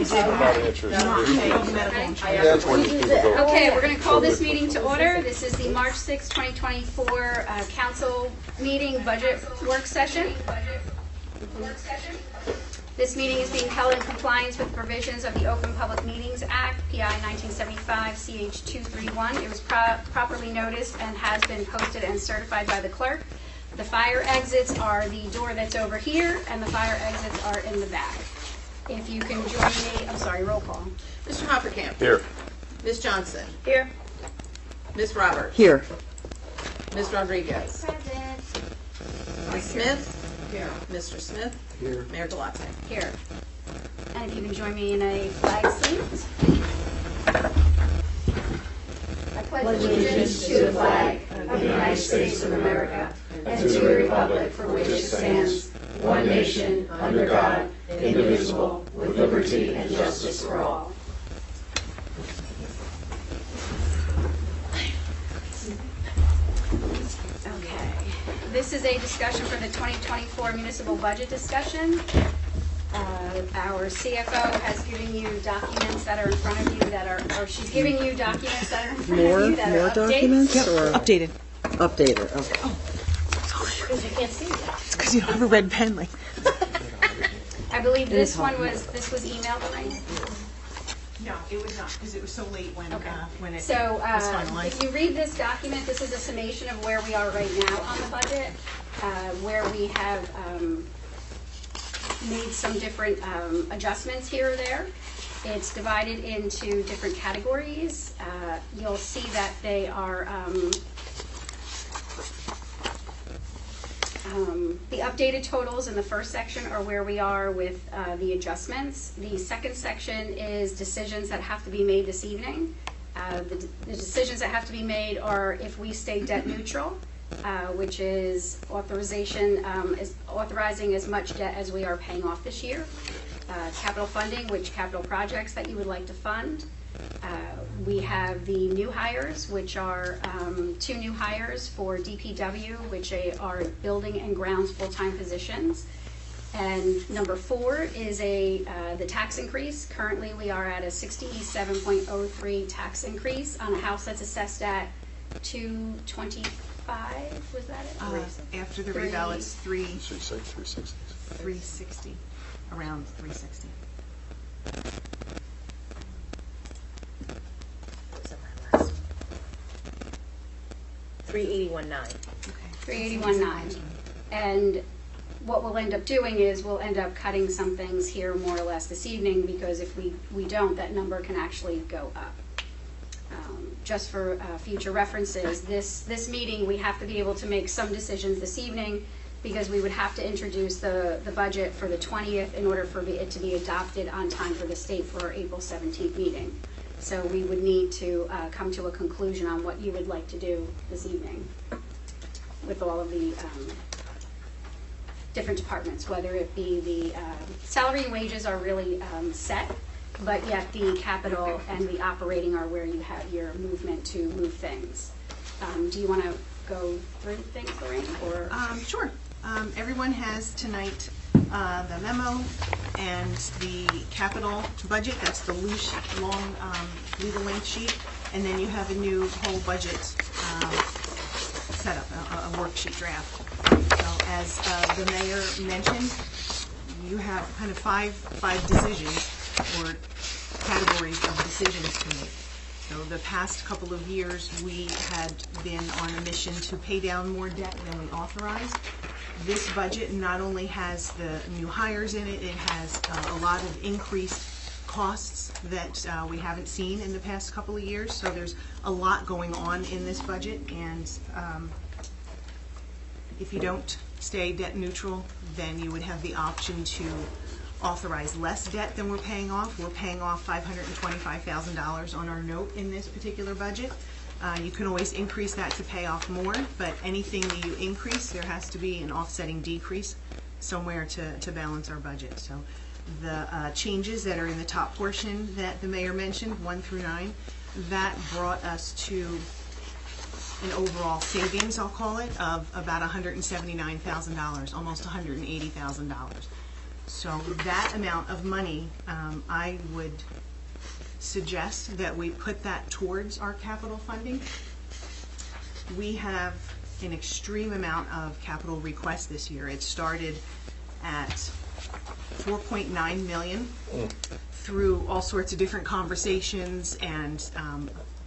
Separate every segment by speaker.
Speaker 1: Okay, we're going to call this meeting to order. This is the March 6, 2024 council meeting budget work session. This meeting is being held in compliance with provisions of the Open Public Meetings Act, PI 1975, CH 231. It was properly noticed and has been posted and certified by the clerk. The fire exits are the door that's over here, and the fire exits are in the back. If you can join me, I'm sorry, roll call.
Speaker 2: Mr. Hoppercamp.
Speaker 3: Here.
Speaker 2: Ms. Johnson.
Speaker 1: Here.
Speaker 2: Ms. Roberts.
Speaker 4: Here.
Speaker 2: Ms. Rodriguez.
Speaker 1: Present.
Speaker 2: Ms. Smith. Here. Mr. Smith.
Speaker 3: Here.
Speaker 2: Mayor Galate.
Speaker 1: Here. And if you can join me in a flag salute. I pledge allegiance to the flag of the United States of America and to the republic for which it stands, one nation, under God, indivisible, with liberty and justice for all. Okay. This is a discussion for the 2024 municipal budget discussion. Our CFO has given you documents that are in front of you that are, or she's giving you documents that are in front of you that are updates.
Speaker 4: Documents? Yep. Or
Speaker 5: Updated.
Speaker 4: updated, okay.
Speaker 1: Because you can't see that.
Speaker 5: It's because you don't have a red pen. Like,
Speaker 1: I believe this was emailed, Lorraine?
Speaker 5: no, it was not because it was so late when
Speaker 1: Okay.
Speaker 5: when it
Speaker 1: So
Speaker 5: was finalized.
Speaker 1: if you read this document, this is a summation of where we are right now on the budget, where we have made some different adjustments here or there. It's divided into different categories. You'll see that they are the updated totals in the first section are where we are with the adjustments. The second section is decisions that have to be made this evening. The decisions that have to be made are if we stay debt neutral, which is authorizing as much debt as we are paying off this year. Capital funding, which capital projects that you would like to fund. We have the new hires, which are 2 new hires for DPW, which are building and grounds full-time positions. And number 4 is the tax increase. Currently, we are at a 67.03 tax increase on a house that's assessed at $225. Was that it?
Speaker 5: After the reval, it's
Speaker 3: 360.
Speaker 5: around 360.
Speaker 2: $381,900.
Speaker 1: 381.9. And what we'll end up doing is we'll end up cutting some things here more or less this evening, because if we don't, that number can actually go up. Just for future references, this meeting, we have to be able to make some decisions this evening, because we would have to introduce the budget for the 20th in order for it to be adopted on time for the state for our April 17th meeting. So we would need to come to a conclusion on what you would like to do this evening with all of the different departments, whether it be the salary and wages are really set, but yet the capital and the operating are where you have your movement to move things. Do you want to go through things, Lorraine? Or
Speaker 5: Sure. Everyone has tonight the memo and the capital budget. That's the loose, long legal length sheet. And then you have a new whole budget setup, a worksheet draft. So as the mayor mentioned, you have kind of five decisions or categories of decisions to make. So the past couple of years, we had been on a mission to pay down more debt than we authorized. This budget not only has the new hires in it, it has a lot of increased costs that we haven't seen in the past couple of years. So there's a lot going on in this budget, and if you don't stay debt neutral, then you would have the option to authorize less debt than we're paying off. We're paying off $525,000 on our note in this particular budget. You can always increase that to pay off more, but anything that you increase, there has to be an offsetting decrease somewhere to balance our budget. So the changes that are in the top portion that the mayor mentioned, 1 through 9, that brought us to an overall savings, I'll call it, of about $179,000, almost $180,000. So that amount of money, I would suggest that we put that towards our capital funding. We have an extreme amount of capital requests this year. It started at 4.9 million through all sorts of different conversations and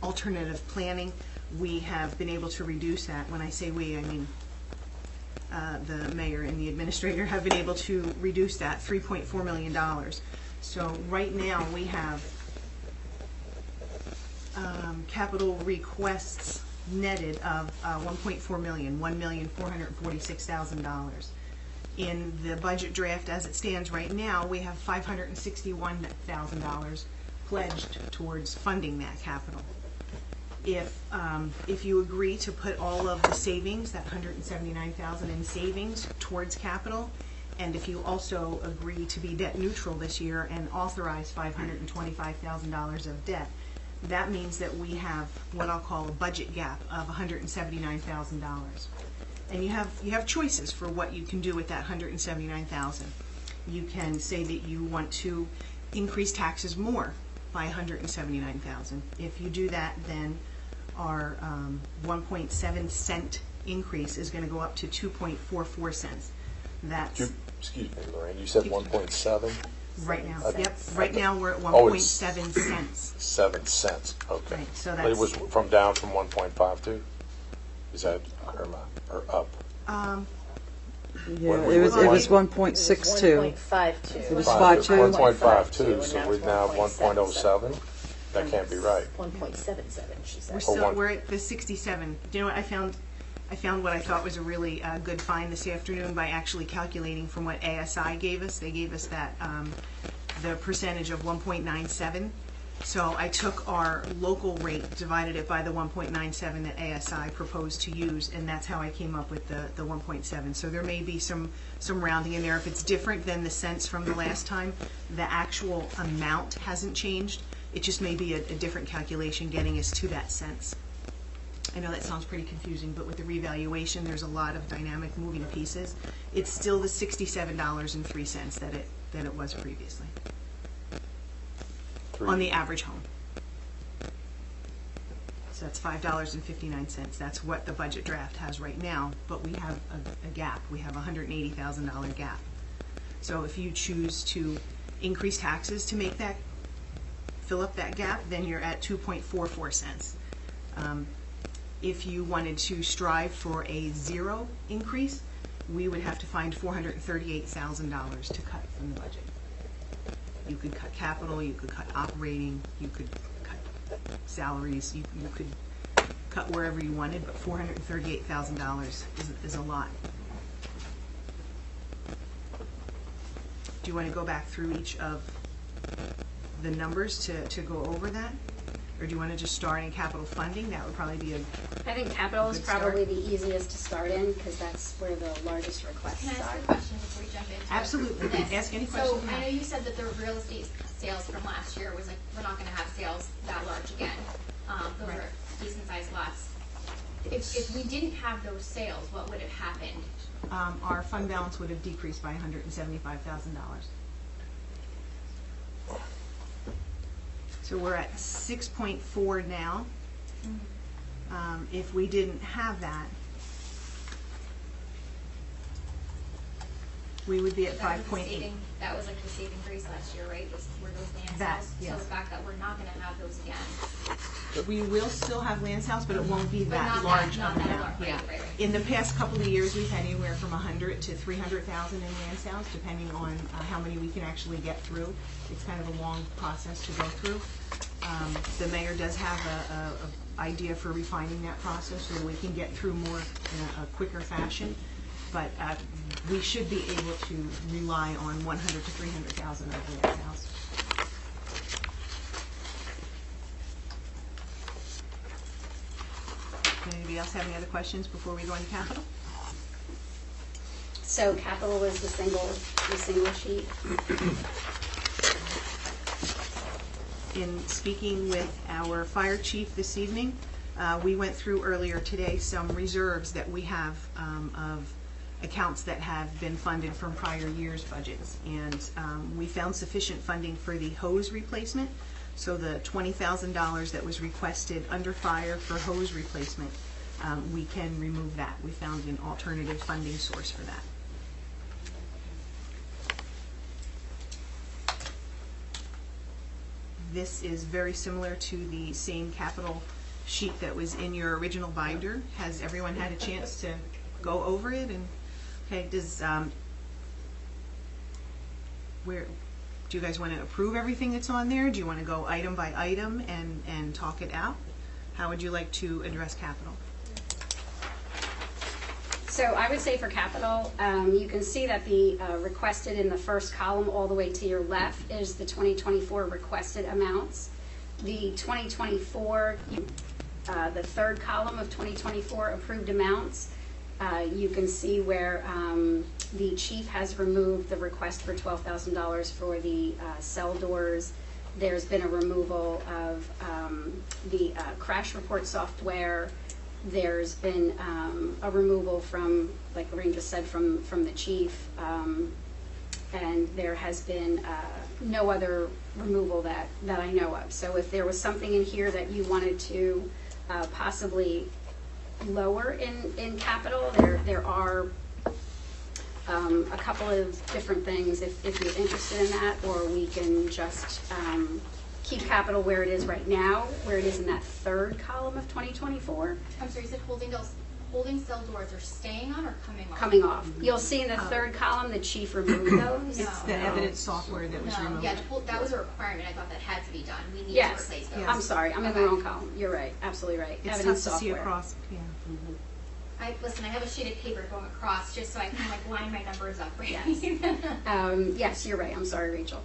Speaker 5: alternative planning. We have been able to reduce that. When I say we, I mean the mayor and the administrator have been able to reduce that $3.4 million. So right now we have capital requests netted of 1.4 million, $1,446,000. In the budget draft as it stands right now, we have $561,000 pledged towards funding that capital. If you agree to put all of the savings, that $179,000 in savings towards capital, and if you also agree to be debt neutral this year and authorize $525,000 of debt, that means that we have what I'll call a budget gap of $179,000. And you have choices for what you can do with that $179,000. You can say that you want to increase taxes more by $179,000. If you do that, then our 1.7 cent increase is going to go up to 2.44 cents. That's
Speaker 3: Excuse me, Lorraine, you said 1.7?
Speaker 5: right now.
Speaker 3: Okay.
Speaker 5: Yep, right now we're at
Speaker 3: Oh, it's
Speaker 5: 1.7 cents.
Speaker 3: 7 cents, okay.
Speaker 5: Right, so
Speaker 3: But it was
Speaker 5: that's-
Speaker 3: down from 1.52? Is that, or up?
Speaker 4: Yeah,
Speaker 3: What we
Speaker 4: it was
Speaker 3: were going-
Speaker 4: 1.62.
Speaker 6: 1.52.
Speaker 4: It was 5.2.
Speaker 3: 1.52, so
Speaker 6: and
Speaker 3: we're now 1.07? That can't be right.
Speaker 6: 1.77, she said.
Speaker 5: We're at the 67. Do you know what I found? I found what I thought was a really good find this afternoon by actually calculating from what ASI gave us. They gave us that the percentage of 1.97. So I took our local rate, divided it by the 1.97 that ASI proposed to use, and that's how I came up with the 1.7. So there may be some rounding in there. If it's different than the cents from the last time, the actual amount hasn't changed. It just may be a different calculation getting us to that cents. I know that sounds pretty confusing, but with the revaluation, there's a lot of dynamic moving pieces. It's still the $67.03 that it was previously on the average home. So that's $5.59. That's what the budget draft has right now, but we have a gap. We have a $180,000 gap. So if you choose to increase taxes to make that, fill up that gap, then you're at 2.44 cents. If you wanted to strive for a zero increase, we would have to find $438,000 to cut from the budget. You could cut capital, you could cut operating, you could cut salaries, you could cut wherever you wanted, but $438,000 is a lot. Do you want to go back through each of the numbers to go over that? Or do you want to just start in capital funding? That would probably be
Speaker 1: I think capital is
Speaker 5: Good start.
Speaker 1: probably the easiest to start in, because that's where the largest requests
Speaker 7: Can I ask
Speaker 1: are.
Speaker 7: a question before we jump into
Speaker 5: Absolutely.
Speaker 7: this?
Speaker 5: Ask any
Speaker 7: So
Speaker 5: question you
Speaker 7: I know
Speaker 5: have.
Speaker 7: you said that the real estate sales from last year was like, we're not gonna have sales that large again. Those
Speaker 5: Right.
Speaker 7: are decent sized lots. If we didn't have those sales, what would have happened?
Speaker 5: Our fund balance would have decreased by $175,000. So we're at 6.4 now. If we didn't have that, we would be at
Speaker 7: That was the
Speaker 5: 5.8.
Speaker 7: saving- That was like the saving grace last year, right? Were those land
Speaker 5: That,
Speaker 7: sales?
Speaker 5: yes.
Speaker 7: So the fact that we're not gonna have those again.
Speaker 5: We will still have land sales, but it won't be
Speaker 7: But
Speaker 5: that
Speaker 7: not
Speaker 5: large
Speaker 7: that- not
Speaker 5: of an
Speaker 7: that
Speaker 5: amount.
Speaker 7: large,
Speaker 5: Yeah.
Speaker 7: right, right.
Speaker 5: In the past couple of years, we've had anywhere from 100 to 300,000 in land sales, depending on how many we can actually get through. It's kind of a long process to go through. The mayor does have a idea for refining that process so that we can get through more in a quicker fashion. But we should be able to rely on 100 to 300,000 of land sales. Anybody else have any other questions before we go into capital?
Speaker 1: So capital is the single sheet.
Speaker 5: In speaking with our fire chief this evening, we went through earlier today some reserves that we have of accounts that have been funded from prior years' budgets. And we found sufficient funding for the hose replacement. So the $20,000 that was requested under fire for hose replacement, we can remove that. We found an alternative funding source for that. This is very similar to the same capital sheet that was in your original binder. Has everyone had a chance to go over it? And okay, does where do you guys want to approve everything that's on there? Do you want to go item by item and talk it out? How would you like to address capital?
Speaker 1: So I would say for capital, you can see that the requested in the first column all the way to your left is the 2024 requested amounts. The 2024, the third column of 2024 approved amounts, you can see where the chief has removed the request for $12,000 for the cell doors. There's been a removal of the crash report software. There's been a removal from, like Lorraine just said, from the chief, and there has been no other removal that I know of. So if there was something in here that you wanted to possibly lower in capital, there are a couple of different things if you're interested in that, or we can just keep capital where it is right now, where it is in that third column of 2024.
Speaker 7: I'm sorry, you said holding cell doors are staying on or coming off?
Speaker 1: Coming off. You'll see in the third column the chief removed those.
Speaker 5: It's the evidence software that was
Speaker 7: No,
Speaker 5: removed.
Speaker 7: yeah, that was a requirement. I thought that had to be done. We need to
Speaker 1: Yes.
Speaker 7: replace those.
Speaker 1: I'm sorry, I'm in the wrong column. You're right, absolutely right.
Speaker 5: It's
Speaker 1: Evidence
Speaker 5: tough to see
Speaker 1: software.
Speaker 5: across. Yeah.
Speaker 7: Listen, I have a sheet of paper going across just so I can like line my numbers up. Right?
Speaker 1: Yes. Yes, you're right. I'm sorry, Rachel.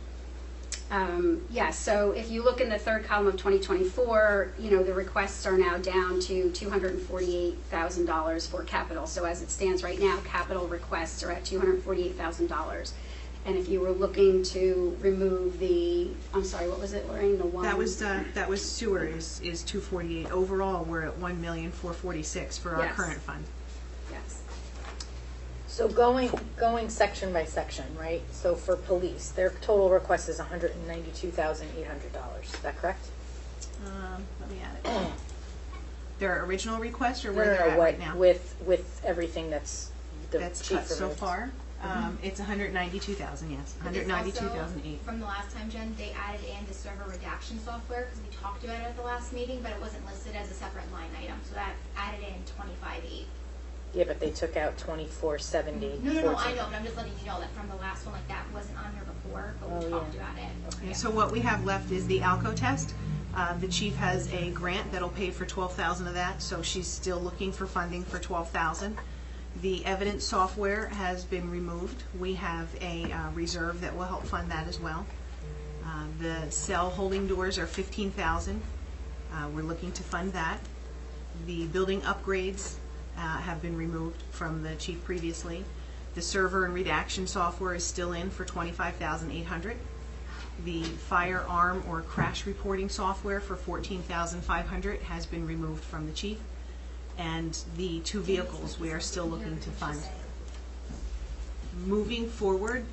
Speaker 1: Yes, so if you look in the third column of 2024, the requests are now down to $248,000 for capital. So as it stands right now, capital requests are at $248,000. And if you were looking to remove I'm sorry, what was it, Lorraine? The one?
Speaker 5: That was sewer is 248. Overall, we're at 1,446,000 for our
Speaker 1: Yes.
Speaker 5: current fund.
Speaker 1: Yes.
Speaker 6: So going section by section, right? So for police, their total request is $192,800. Is that correct?
Speaker 5: Let me add it. Their original request, or
Speaker 6: No,
Speaker 5: where they're at
Speaker 6: what,
Speaker 5: right now?
Speaker 6: with everything that's the
Speaker 5: That's
Speaker 6: chief
Speaker 5: cut so
Speaker 6: removed.
Speaker 5: far. It's 192,000. Yes,
Speaker 7: But there's
Speaker 5: 192,008.
Speaker 7: also, from the last time, Jen, they added in the server redaction software because we talked about it at the last meeting, but it wasn't listed as a separate line item. So that added in $25,800.
Speaker 6: Yeah, but they took out 2470.
Speaker 7: No, I know, but I'm just letting you know that from the last one, like that wasn't on here before, but we
Speaker 6: Oh,
Speaker 7: talked
Speaker 6: yeah.
Speaker 7: about it.
Speaker 5: And so what we have left is the ALCO test. The chief has a grant that'll pay for 12,000 of that, so she's still looking for funding for 12,000. The evidence software has been removed. We have a reserve that will help fund that as well. The cell holding doors are 15,000. We're looking to fund that. The building upgrades have been removed from the chief previously. The server and redaction software is still in for 25,800. The firearm or crash reporting software for 14,500 has been removed from the chief. And the 2 vehicles we are still looking to fund. Moving forward,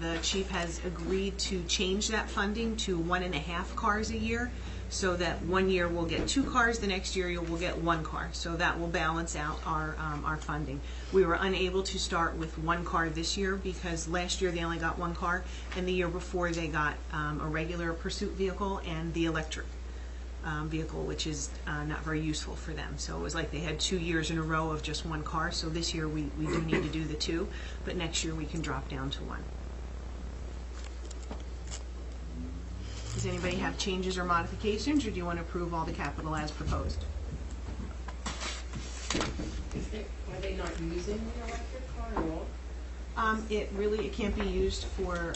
Speaker 5: the chief has agreed to change that funding to 1.5 cars a year, so that one year we'll get 2 cars, the next year we'll get 1 car. So that will balance out our funding. We were unable to start with 1 car this year because last year they only got 1 car, and the year before they got a regular pursuit vehicle and the electric vehicle, which is not very useful for them. So it was like they had 2 years in a row of just 1 car. So this year we do need to do the 2, but next year we can drop down to 1. Does anybody have changes or modifications, or do you want to approve all the capital as proposed?
Speaker 2: Are they not using the electric car at all?
Speaker 5: It can't be used for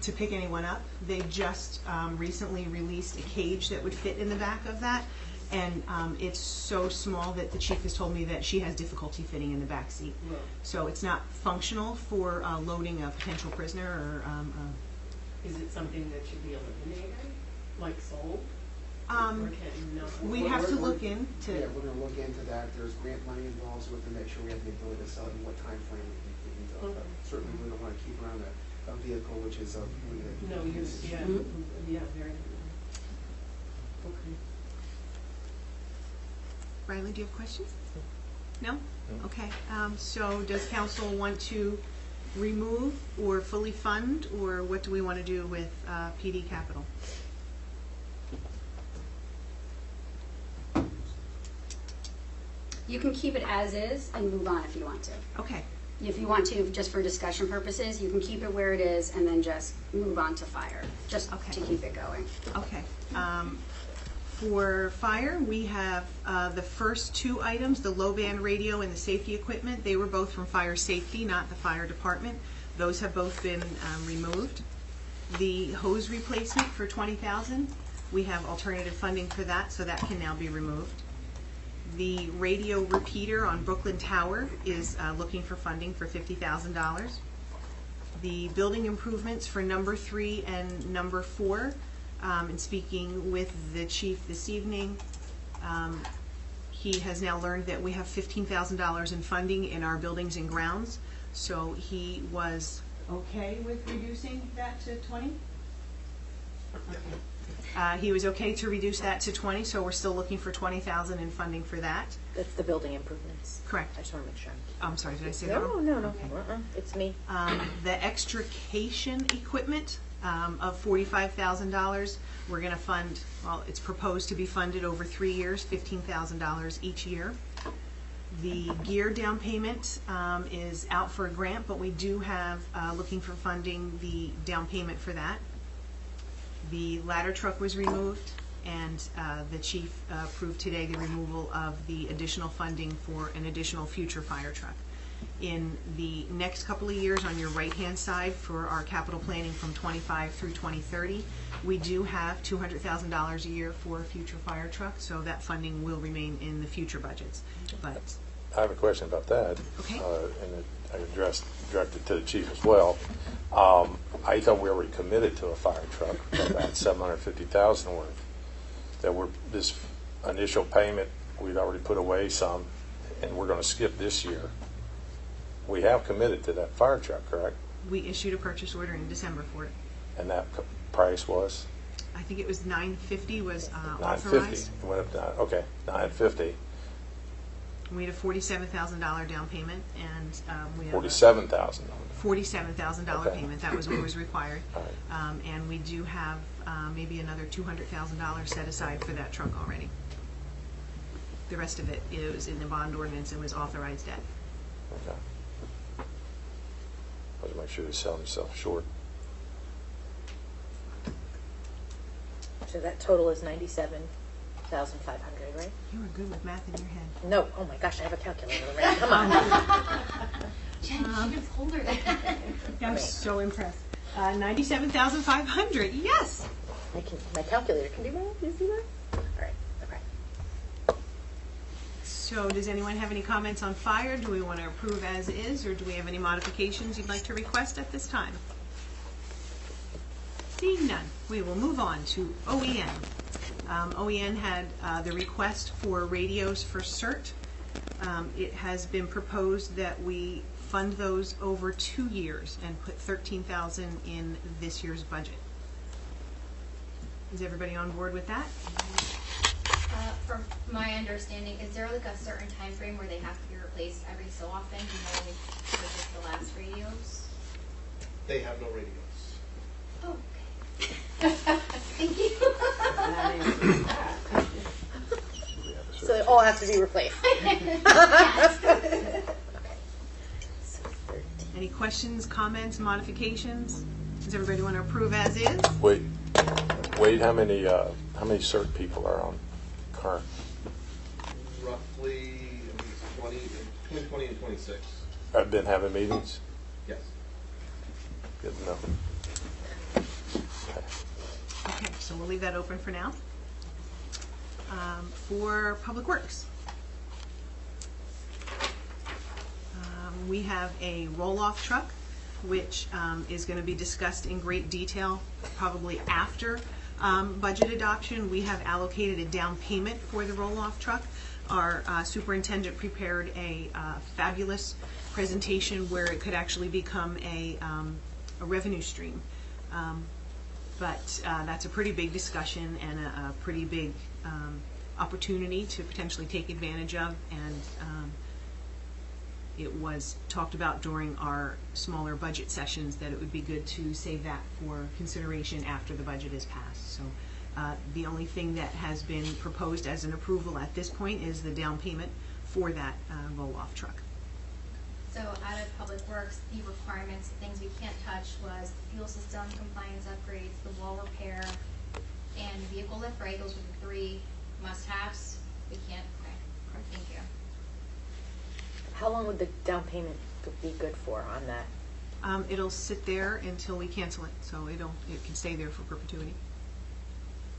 Speaker 5: to pick anyone up. They just recently released a cage that would fit in the back of that, and it's so small that the chief has told me that she has difficulty fitting in the back seat.
Speaker 2: Right.
Speaker 5: So it's not functional for loading a potential prisoner or
Speaker 2: Is it something that should be eliminated, like sold?
Speaker 5: We have to look into,
Speaker 8: Yeah, we're gonna look into that. There's grant money involved, so we have to make sure we have the ability to sell it in what time frame we can do it. But certainly, we don't wanna keep around a vehicle which is of limited.
Speaker 9: No, use, yeah, yeah, very. Okay.
Speaker 5: Riley, do you have questions? No? Okay, so does council want to remove or fully fund, or what do we want to do with PD capital?
Speaker 1: You can keep it as is and move on if you want to.
Speaker 5: Okay,
Speaker 1: If you want to, just for discussion purposes, you can keep it where it is and then just move on to fire, just
Speaker 5: Okay.
Speaker 1: to keep it going.
Speaker 5: okay. For fire, we have the first two items, the low band radio and the safety equipment. They were both from fire safety, not the fire department. Those have both been removed. The hose replacement for $20,000, we have alternative funding for that, so that can now be removed. The radio repeater on Brooklyn Tower is looking for funding for $50,000. The building improvements for number 3 and number 4, in speaking with the chief this evening, he has now learned that we have $15,000 in funding in our buildings and grounds, so he was okay with reducing that to 20? He was okay to reduce that to 20, so we're still looking for 20,000 in funding for that.
Speaker 6: That's the building improvements.
Speaker 5: Correct.
Speaker 6: I just want to make sure.
Speaker 5: I'm sorry, did I say that
Speaker 6: No,
Speaker 5: wrong?
Speaker 6: no, no.
Speaker 5: Okay.
Speaker 6: It's me.
Speaker 5: The extrication equipment of $45,000, we're going to fund, well, it's proposed to be funded over 3 years, $15,000 each year. The gear down payment is out for a grant, but we do have, looking for funding, the down payment for that. The ladder truck was removed, and the chief approved today the removal of the additional funding for an additional future fire truck. In the next couple of years, on your right-hand side, for our capital planning from 25 through 2030, we do have $200,000 a year for a future fire truck, so that funding will remain in the future budgets. But
Speaker 3: I have a question about that.
Speaker 5: Okay.
Speaker 3: And I directed to the chief as well. I thought we already committed to a fire truck for about $750,000 worth. That this initial payment, we'd already put away some, and we're going to skip this year. We have committed to that fire truck, correct?
Speaker 5: we issued a purchase order in December for it.
Speaker 3: And that price was?
Speaker 5: I think it was $950 was
Speaker 3: $950.
Speaker 5: authorized.
Speaker 3: It went up to, okay, $950.
Speaker 5: We had a $47,000 down payment, and we have a
Speaker 3: $47,000.
Speaker 5: $47,000
Speaker 3: Okay.
Speaker 5: payment. That was what was required.
Speaker 3: All right.
Speaker 5: And we do have maybe another $200,000 set aside for that truck already. The rest of it is in the bond ordinance and was authorized debt.
Speaker 3: Okay. I want to make sure they sell themselves short.
Speaker 6: So that total is 97,500, right?
Speaker 5: You were good with math in your head.
Speaker 6: No, oh my gosh, I have a calculator already. Come on.
Speaker 7: Jen, you should have told her that.
Speaker 5: I'm so impressed. 97,500. Yes.
Speaker 6: My calculator can do that. You see that? All right. Okay.
Speaker 5: So does anyone have any comments on fire? Do we want to approve as is, or do we have any modifications you'd like to request at this time? Seeing none, we will move on to OEN. OEN had the request for radios for CERT. It has been proposed that we fund those over 2 years and put $13,000 in this year's budget. Is everybody on board with that?
Speaker 7: From my understanding, is there like a certain time frame where they have to be replaced every so often? Do you know when we purchased the last radios?
Speaker 8: They have no radios.
Speaker 7: Oh, okay. Thank you.
Speaker 6: So they all have to be replaced.
Speaker 5: Any questions, comments, modifications? Does everybody want to approve as is?
Speaker 3: Wade, how many CERT people are on current?
Speaker 10: Roughly, I think it's 20, between 20 and 26.
Speaker 3: Have been having meetings?
Speaker 10: Yes.
Speaker 3: Good to know. Okay.
Speaker 5: Okay, so we'll leave that open for now. For Public Works, we have a roll-off truck, which is going to be discussed in great detail probably after Budget adoption, we have allocated a down payment for the roll-off truck. Our superintendent prepared a fabulous presentation where it could actually become a revenue stream. But that's a pretty big discussion and a pretty big opportunity to potentially take advantage of, and it was talked about during our smaller budget sessions that it would be good to save that for consideration after the budget is passed. So the only thing that has been proposed as an approval at this point is the down payment for that roll-off truck.
Speaker 7: So out of Public Works, the requirements, the things we can't touch was the fuel system compliance upgrades, the wall repair, and vehicle lift, right? Those were the 3 must-haves. We can't, okay, thank you.
Speaker 6: How long would the down payment be good for on that?
Speaker 5: It'll sit there until we cancel it, so it can stay there for perpetuity.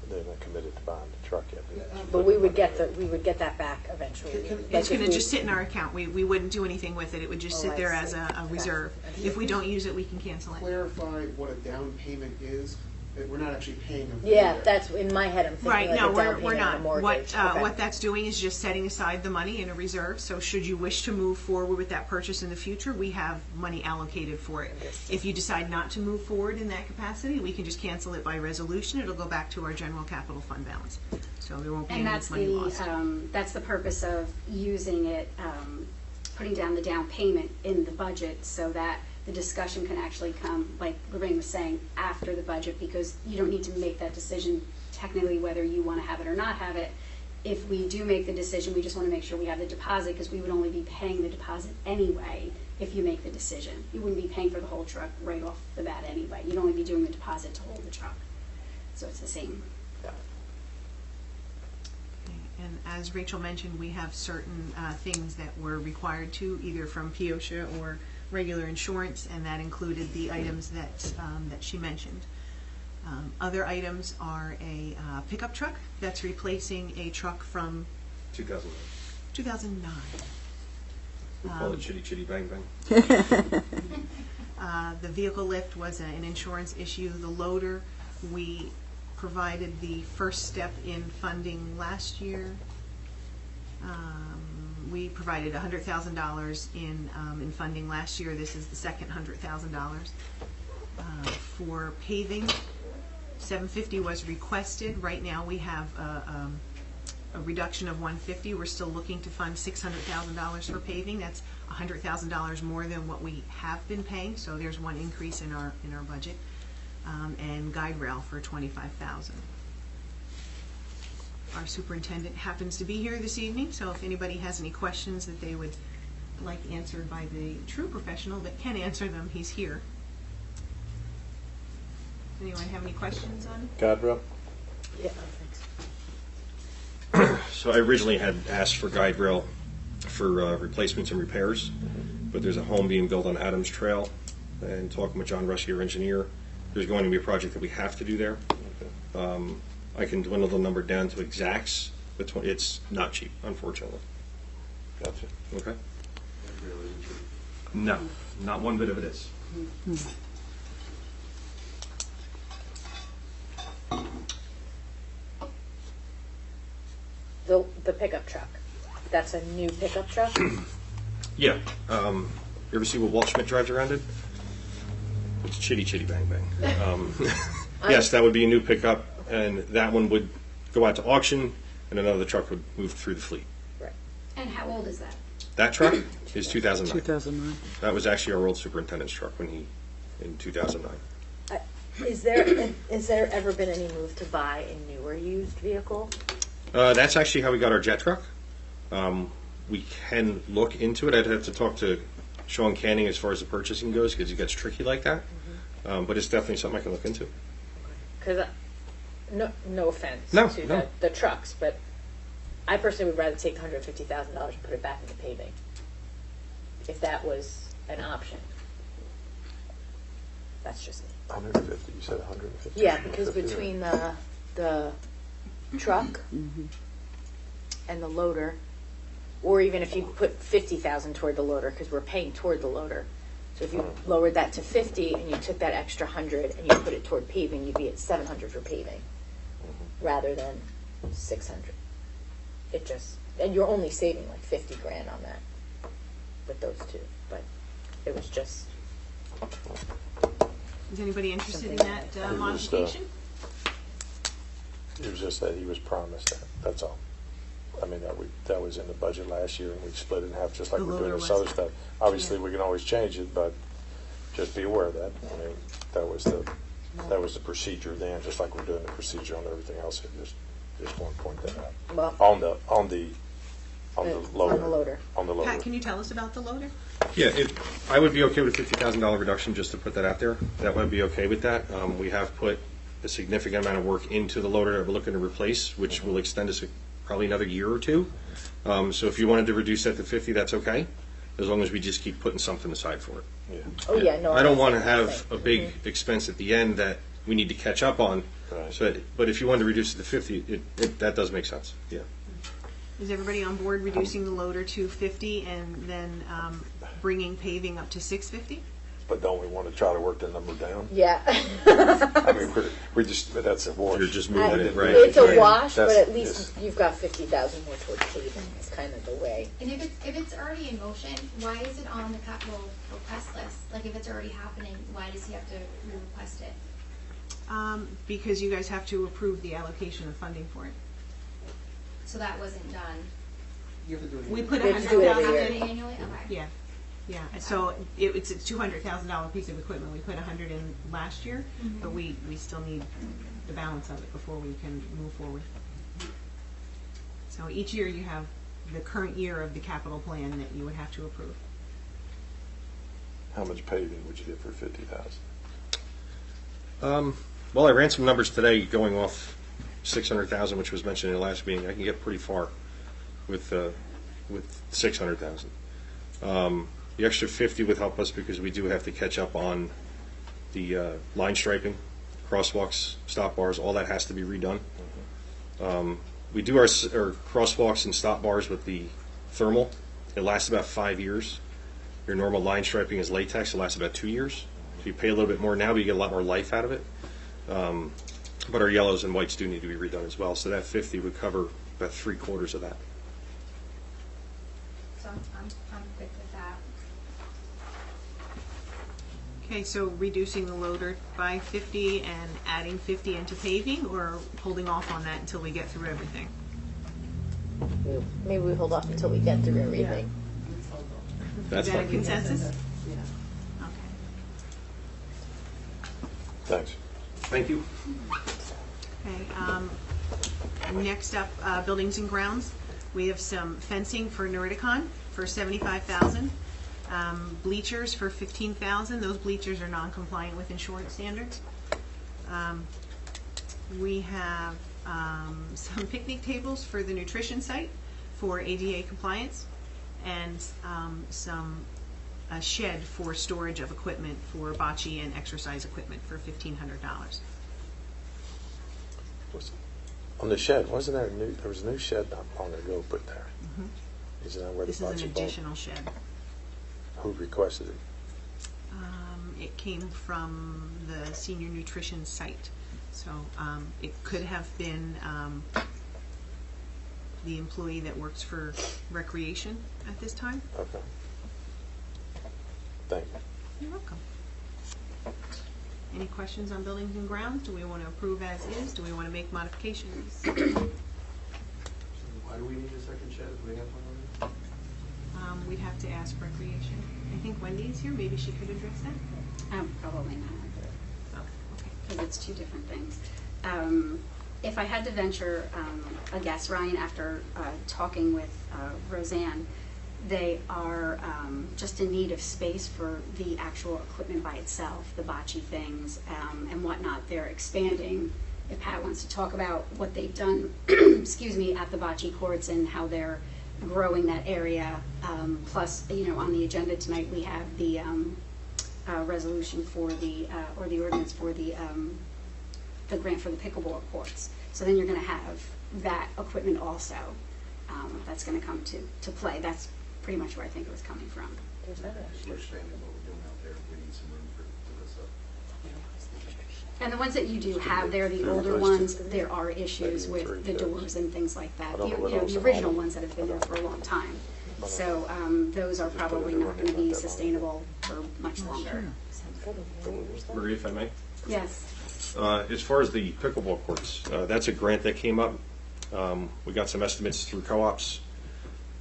Speaker 3: They're not committed to buying the truck yet.
Speaker 6: But we would get that back eventually.
Speaker 5: It's going to just sit in our account. We wouldn't do anything with it. It would just sit there as a reserve. If we don't use it, we can cancel it.
Speaker 8: Clarify what a down payment is, that we're not actually paying them.
Speaker 6: Yeah, that's in my head. I'm thinking
Speaker 5: Right,
Speaker 6: like
Speaker 5: no,
Speaker 6: a down
Speaker 5: we're
Speaker 6: payment on a
Speaker 5: not.
Speaker 6: mortgage. Okay.
Speaker 5: What that's doing is just setting aside the money in a reserve, so should you wish to move forward with that purchase in the future, we have money allocated for it. If you decide not to move forward in that capacity, we can just cancel it by resolution. It'll go back to our general capital fund balance. So there won't be
Speaker 1: And
Speaker 5: any
Speaker 1: that's
Speaker 5: money lost.
Speaker 1: that's the purpose of using it, putting down the down payment in the budget so that the discussion can actually come, like Lorraine was saying, after the budget, because you don't need to make that decision technically whether you want to have it or not have it. If we do make the decision, we just want to make sure we have the deposit, because we would only be paying the deposit anyway if you make the decision. You wouldn't be paying for the whole truck right off the bat anyway. You'd only be doing the deposit to hold the truck. So it's the same.
Speaker 5: And as Rachel mentioned, we have certain things that we're required to, either from POSHA or regular insurance, and that included the items that she mentioned. Other items are a pickup truck that's replacing a truck from 2009.
Speaker 10: We call it Chitty Chitty Bang Bang.
Speaker 5: The vehicle lift was an insurance issue. The loader, we provided the first step in funding last year. We provided $100,000 in funding last year. This is the second $100,000. For paving, $750 was requested. Right now we have a reduction of $150. We're still looking to fund $600,000 for paving. That's $100,000 more than what we have been paying. So there's one increase in our budget. And guide rail for $25,000. Our superintendent happens to be here this evening, so if anybody has any questions that they would like answered by the true professional that can answer them, he's here. Anyone have any questions on it?
Speaker 3: Guide rail?
Speaker 6: Yeah, thanks.
Speaker 10: So I originally had asked for guide rail for replacements and repairs, but there's a home being built on Adams Trail, and talking with John Rush, your engineer, there's going to be a project that we have to do there. I can dwindle the number down to exacts, but it's not cheap, unfortunately.
Speaker 3: Gotcha.
Speaker 10: Okay? No, not one bit of it is.
Speaker 6: The pickup truck. That's a new pickup truck?
Speaker 10: Yeah. You ever see what Walt Schmidt drives around in? It's Chitty Chitty Bang Bang. Yes, that would be a new pickup, and that one would go out to auction, and another truck would move through the fleet.
Speaker 6: Right.
Speaker 1: And how old is that?
Speaker 10: That truck is 2009.
Speaker 4: 2009.
Speaker 10: That was actually our old superintendent's truck in 2009.
Speaker 6: Is there ever been any move to buy a newer used vehicle?
Speaker 10: That's actually how we got our jet truck. We can look into it. I'd have to talk to Sean Canning as far as the purchasing goes, because it gets tricky like that. But it's definitely something I can look into.
Speaker 6: Because, no offense
Speaker 10: No,
Speaker 6: to
Speaker 10: no.
Speaker 6: the trucks, but I personally would rather take $150,000 and put it back into paving, if that was an option. That's just me.
Speaker 3: 150, you said 150?
Speaker 6: Yeah, because between the truck and the loader, or even if you put 50,000 toward the loader, because we're paying toward the loader. So if you lowered that to 50 and you took that extra 100 and you put it toward paving, you'd be at 700 for paving. rather than 600. It just, and you're only saving like 50 grand on that with those two, but it was just,
Speaker 5: Is anybody interested in
Speaker 6: Something
Speaker 5: that
Speaker 3: It was,
Speaker 5: modification?
Speaker 3: It was just that he was promised that, that's all. I mean, that was in the budget last year, and we split it in half, just like
Speaker 5: The
Speaker 3: we're doing
Speaker 5: loader
Speaker 3: this
Speaker 5: was.
Speaker 3: other stuff. Obviously,
Speaker 5: Yeah.
Speaker 3: we can always change it, but just be aware of that. I mean, that was the procedure then, just like we're doing the procedure on everything else. Just want to point that out.
Speaker 6: well,
Speaker 3: On the loader.
Speaker 6: on the loader.
Speaker 3: On the loader.
Speaker 5: Pat, can you tell us about the loader?
Speaker 10: Yeah, I would be okay with a $50,000 reduction, just to put that out there. That would be okay with that. We have put a significant amount of work into the loader that we're looking to replace, which will extend us probably another year or two. So if you wanted to reduce that to 50, that's okay, as long as we just keep putting something aside for it.
Speaker 3: Yeah.
Speaker 6: Oh, yeah, no.
Speaker 10: I don't want to
Speaker 6: understand.
Speaker 10: have a big expense at the end that we need to catch up on.
Speaker 3: Right.
Speaker 10: So, but if you wanted to reduce it to 50, that does make sense, yeah.
Speaker 5: Is everybody on board reducing the loader to 50 and then bringing paving up to 650?
Speaker 3: But don't we want to try to work the number down?
Speaker 6: Yeah.
Speaker 3: I mean, we're just, that's a wash.
Speaker 10: You're just moving it, right?
Speaker 6: It's a
Speaker 3: Yeah.
Speaker 6: wash, but
Speaker 3: That's-
Speaker 6: at least you've got 50,000 more towards paving. It's kind of the way.
Speaker 7: And if it's already in motion, why is it on the capital request list? Like, if it's already happening, why does he have to re-request it?
Speaker 5: Because you guys have to approve the allocation of funding for it.
Speaker 7: So that wasn't done.
Speaker 8: You have to do it.
Speaker 5: We put
Speaker 6: We have to do it every year.
Speaker 5: $100,000 in.
Speaker 7: Annually? Okay.
Speaker 5: Yeah, yeah. So it's a $200,000 piece of equipment. We put 100 in last year, but we still need the balance of it before we can move forward. So each year you have the current year of the capital plan that you would have to approve.
Speaker 3: How much paving would you get for 50,000?
Speaker 10: Well, I ran some numbers today going off 600,000, which was mentioned in the last meeting. I can get pretty far with 600,000. The extra 50 would help us because we do have to catch up on the line striping, crosswalks, stop bars, all that has to be redone. We do our crosswalks and stop bars with the thermal. It lasts about 5 years. Your normal line striping is latex. It lasts about 2 years. So you pay a little bit more now, but you get a lot more life out of it. But our yellows and whites do need to be redone as well. So that 50 would cover about 3/4 of that.
Speaker 7: So I'm good with that.
Speaker 5: Okay, so reducing the loader by 50 and adding 50 into paving, or holding off on that until we get through everything?
Speaker 6: Maybe we hold off until we get through everything.
Speaker 10: That's
Speaker 5: Is that a
Speaker 10: fine.
Speaker 5: consensus?
Speaker 9: Yeah.
Speaker 5: Okay.
Speaker 3: Thanks.
Speaker 10: Thank you.
Speaker 5: Okay, next up, buildings and grounds. We have some fencing for Neriticon for $75,000. Bleachers for $15,000. Those bleachers are non-compliant with insurance standards. We have some picnic tables for the nutrition site for ADA compliance, and a shed for storage of equipment for bocce and exercise equipment for $1,500.
Speaker 3: On the shed, wasn't there there was a new shed not long ago put there? Isn't that where the
Speaker 5: This is an
Speaker 3: bocce ball?
Speaker 5: additional shed.
Speaker 3: Who requested it?
Speaker 5: It came from the senior nutrition site. So it could have been the employee that works for recreation at this time.
Speaker 3: Okay. Thank you.
Speaker 5: You're welcome. Any questions on buildings and grounds? Do we want to approve as is? Do we want to make modifications?
Speaker 8: So why do we need a second shed? Do we have one already?
Speaker 5: We'd have to ask recreation. I think Wendy's here. Maybe she could address that.
Speaker 1: Probably not,
Speaker 5: Oh, okay.
Speaker 1: because it's two different things. If I had to venture a guess, Ryan, after talking with Roseanne, they are just in need of space for the actual equipment by itself, the bocce things and whatnot. They're expanding. If Pat wants to talk about what they've done, excuse me, at the bocce courts and how they're growing that area. Plus, on the agenda tonight, we have the resolution for or the ordinance for the grant for the pickleball courts. So then you're going to have that equipment also. That's going to come to play. That's pretty much where I think it was coming from.
Speaker 6: There's that.
Speaker 11: We're expanding what we're doing out there. We need some room for this up.
Speaker 1: And the ones that you do have there, the older ones, there are issues with the doors and things like that.
Speaker 3: I don't know what
Speaker 1: You know,
Speaker 3: else
Speaker 1: the
Speaker 3: is
Speaker 1: original
Speaker 3: on it.
Speaker 1: ones that have been there for a long time. So those are probably not going to be sustainable for much longer.
Speaker 10: Marie, if I may?
Speaker 1: Yes.
Speaker 10: As far as the pickleball courts, that's a grant that came up. We got some estimates through co-ops.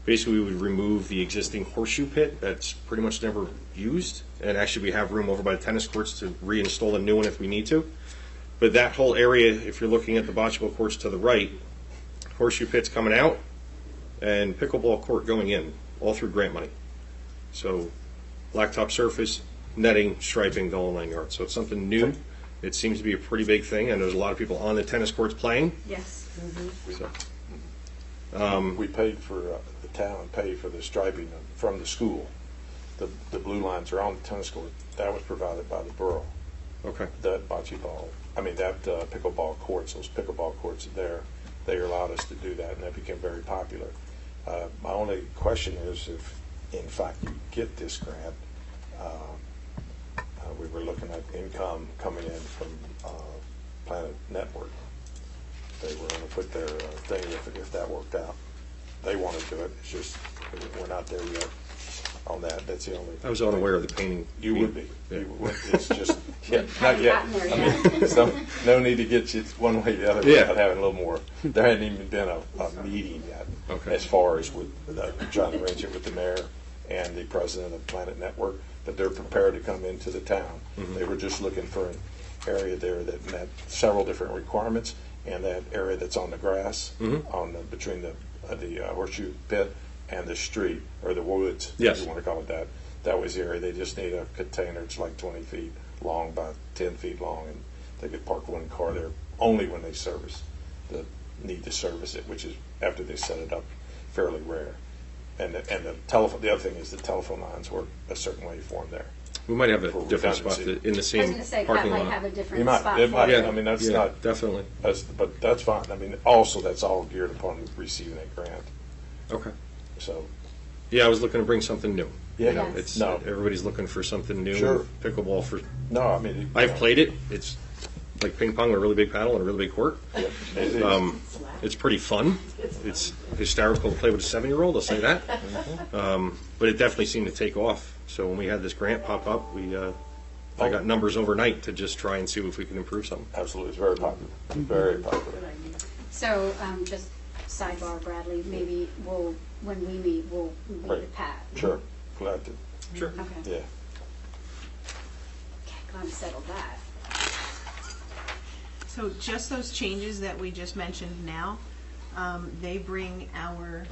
Speaker 10: Basically, we would remove the existing horseshoe pit that's pretty much never used, and actually we have room over by the tennis courts to reinstall a new one if we need to. But that whole area, if you're looking at the bocce ball courts to the right, horseshoe pit's coming out and pickleball court going in, all through grant money. So blacktop surface, netting, striping, the whole 9 yards. So it's something new. It seems to be a pretty big thing, and there's a lot of people on the tennis courts playing.
Speaker 1: Yes.
Speaker 10: So,
Speaker 3: We paid for, the town paid for the striping from the school. The blue lines are on the tennis court. That was provided by the borough.
Speaker 10: okay.
Speaker 3: That bocce ball, that pickleball courts, those pickleball courts there, they allowed us to do that, and that became very popular. My only question is if, in fact, you get this grant, we were looking at income coming in from Planet Network. They were going to put their thing, if that worked out. They want to do it, it's just, we're not there yet on that, that's the only.
Speaker 10: I was unaware of the painting.
Speaker 3: You would be.
Speaker 10: Yeah.
Speaker 3: You would. It's just, yeah, not
Speaker 1: Haven't
Speaker 3: yet.
Speaker 1: gotten there
Speaker 3: I
Speaker 1: yet.
Speaker 3: mean, so, no need to get you one way or the other
Speaker 10: Yeah.
Speaker 3: without having a little more. There hadn't even been a meeting yet.
Speaker 10: Okay.
Speaker 3: As far as with trying to arrange it with the mayor and the president of Planet Network, but they're prepared to come into the town.
Speaker 10: Mm-hmm.
Speaker 3: They were just looking for an area there that met several different requirements, and that area that's on the grass,
Speaker 10: Mm-hmm.
Speaker 3: on the, between the horseshoe pit and the street, or the woods,
Speaker 10: Yes.
Speaker 3: if you want to call it that. That was the area. They just need a container. It's like 20 feet long by 10 feet long, and they could park one car there only when they need to service it, which is after they set it up, fairly rare. And the telephone. The other thing is the telephone lines work a certain way for them there.
Speaker 10: We might have a
Speaker 3: For
Speaker 10: different spot
Speaker 3: redundancy.
Speaker 10: in the
Speaker 1: I was
Speaker 10: same
Speaker 1: going to say, Pat
Speaker 10: parking
Speaker 1: might
Speaker 10: lot.
Speaker 1: have a different
Speaker 3: You might.
Speaker 1: spot
Speaker 3: It
Speaker 1: for
Speaker 3: might.
Speaker 1: it.
Speaker 3: I mean, that's
Speaker 10: Yeah,
Speaker 3: not.
Speaker 10: definitely.
Speaker 3: But that's fine. I mean, also that's all geared upon receiving a grant.
Speaker 10: Okay.
Speaker 3: So
Speaker 10: Yeah, I was looking to bring something new.
Speaker 3: yeah,
Speaker 10: You know,
Speaker 1: Yes.
Speaker 10: it's
Speaker 3: no,
Speaker 10: everybody's looking for something new.
Speaker 3: Sure.
Speaker 10: Pickleball for.
Speaker 3: no. I mean,
Speaker 10: I've played it. It's like ping pong with a really big paddle and a really big court.
Speaker 3: Yeah, it is.
Speaker 10: It's pretty fun. It's hysterical to play with a 7-year-old, I'll say that. But it definitely seemed to take off. So when we had this grant pop up, I got numbers overnight to just try and see if we can improve something.
Speaker 3: Absolutely, it's very popular. Very popular.
Speaker 1: So just sidebar, Bradley, maybe when we meet, we'll meet
Speaker 3: Right.
Speaker 1: with Pat.
Speaker 3: Sure, glad to.
Speaker 10: Sure.
Speaker 1: Okay.
Speaker 3: Yeah.
Speaker 1: Okay, glad we settled that.
Speaker 5: So just those changes that we just mentioned now, they bring our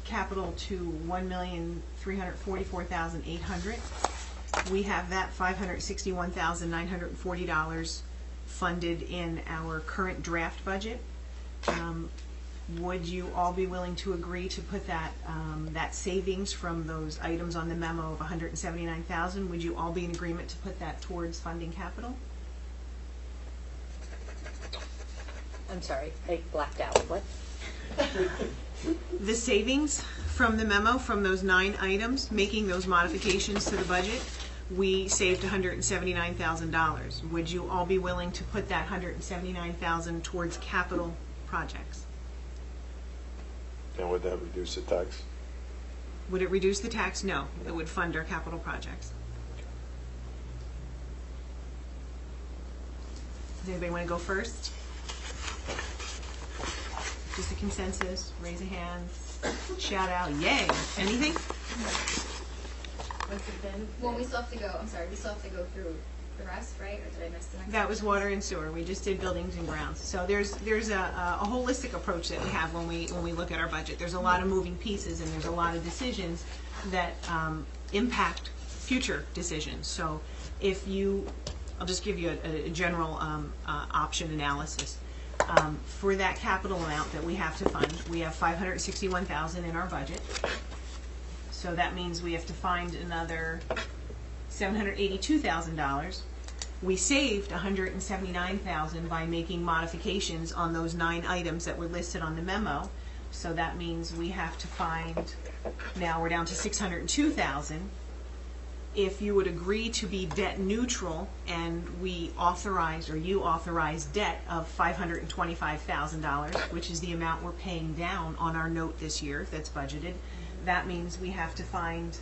Speaker 5: capital to $1,344,800. We have that $561,940 funded in our current draft budget. Would you all be willing to agree to put that savings from those items on the memo of $179,000? Would you all be in agreement to put that towards funding capital?
Speaker 6: I'm sorry, I blacked out. What?
Speaker 5: The savings from the memo, from those 9 items, making those modifications to the budget, we saved $179,000. Would you all be willing to put that $179,000 towards capital projects?
Speaker 3: And would that reduce the tax?
Speaker 5: Would it reduce the tax? No, it would fund our capital projects. Does anybody want to go first? Just a consensus, raise a hand, shout out, yay. Anything?
Speaker 7: Well, we still have to go, I'm sorry, we still have to go through the rest, right? Or did I miss the next?
Speaker 5: That was water and sewer. We just did buildings and grounds. So there's a holistic approach that we have when we look at our budget. There's a lot of moving pieces and there's a lot of decisions that impact future decisions. So I'll just give you a general option analysis. For that capital amount that we have to fund, we have $561,000 in our budget. So that means we have to find another $782,000. We saved $179,000 by making modifications on those 9 items that were listed on the memo. So that means we have to find, now we're down to $602,000. if you would agree to be debt neutral and we authorize, or you authorize debt of $525,000, which is the amount we're paying down on our note this year that's budgeted, that means we have to find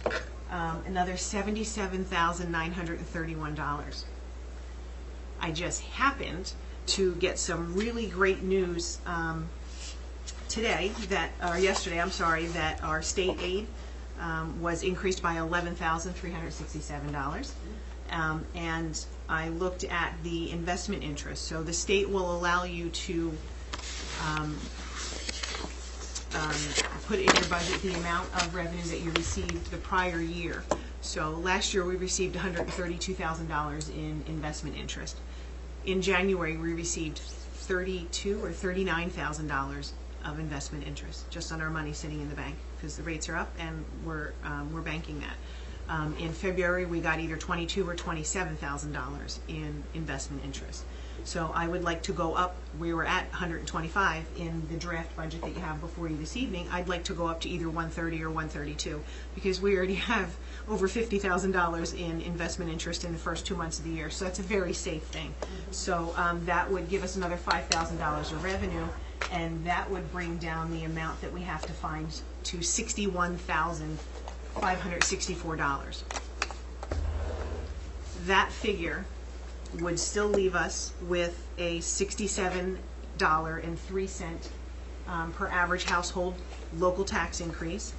Speaker 5: another $77,931. I just happened to get some really great news yesterday, that our state aid was increased by $11,367. And I looked at the investment interest. So the state will allow you to put in your budget the amount of revenue that you received the prior year. So last year we received $132,000 in investment interest. In January we received $32,000 or $39,000 of investment interest just on our money sitting in the bank, because the rates are up and we're banking that. In February we got either $22,000 or $27,000 in investment interest. So I would like to go up. We were at 125 in the draft budget that you have before you this evening. I'd like to go up to either 130 or 132, because we already have over $50,000 in investment interest in the first 2 months of the year. So that's a very safe thing. So that would give us another $5,000 of revenue, and that would bring down the amount that we have to find to $61,564. That figure would still leave us with a $67.03 per average household local tax increase,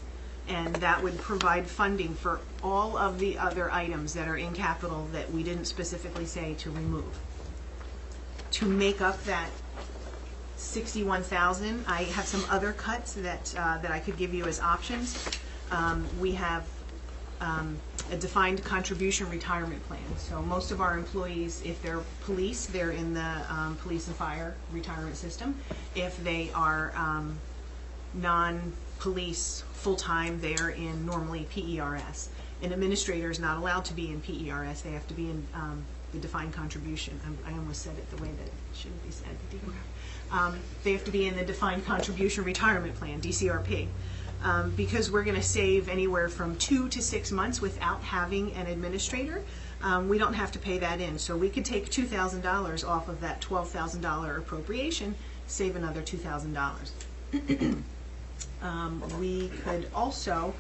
Speaker 5: and that would provide funding for all of the other items that are in capital that we didn't specifically say to remove. To make up that 61,000, I have some other cuts that I could give you as options. We have a defined contribution retirement plan. So most of our employees, if they're police, they're in the police and fire retirement system. If they are non-police full-time, they're in normally PERS. An administrator is not allowed to be in PERS. They have to be in the defined contribution. I almost said it the way that it shouldn't be said. They have to be in the defined contribution retirement plan, DCRP. Because we're going to save anywhere from 2 to 6 months without having an administrator, we don't have to pay that in. So we could take $2,000 off of that $12,000 appropriation, save another $2,000. We could also,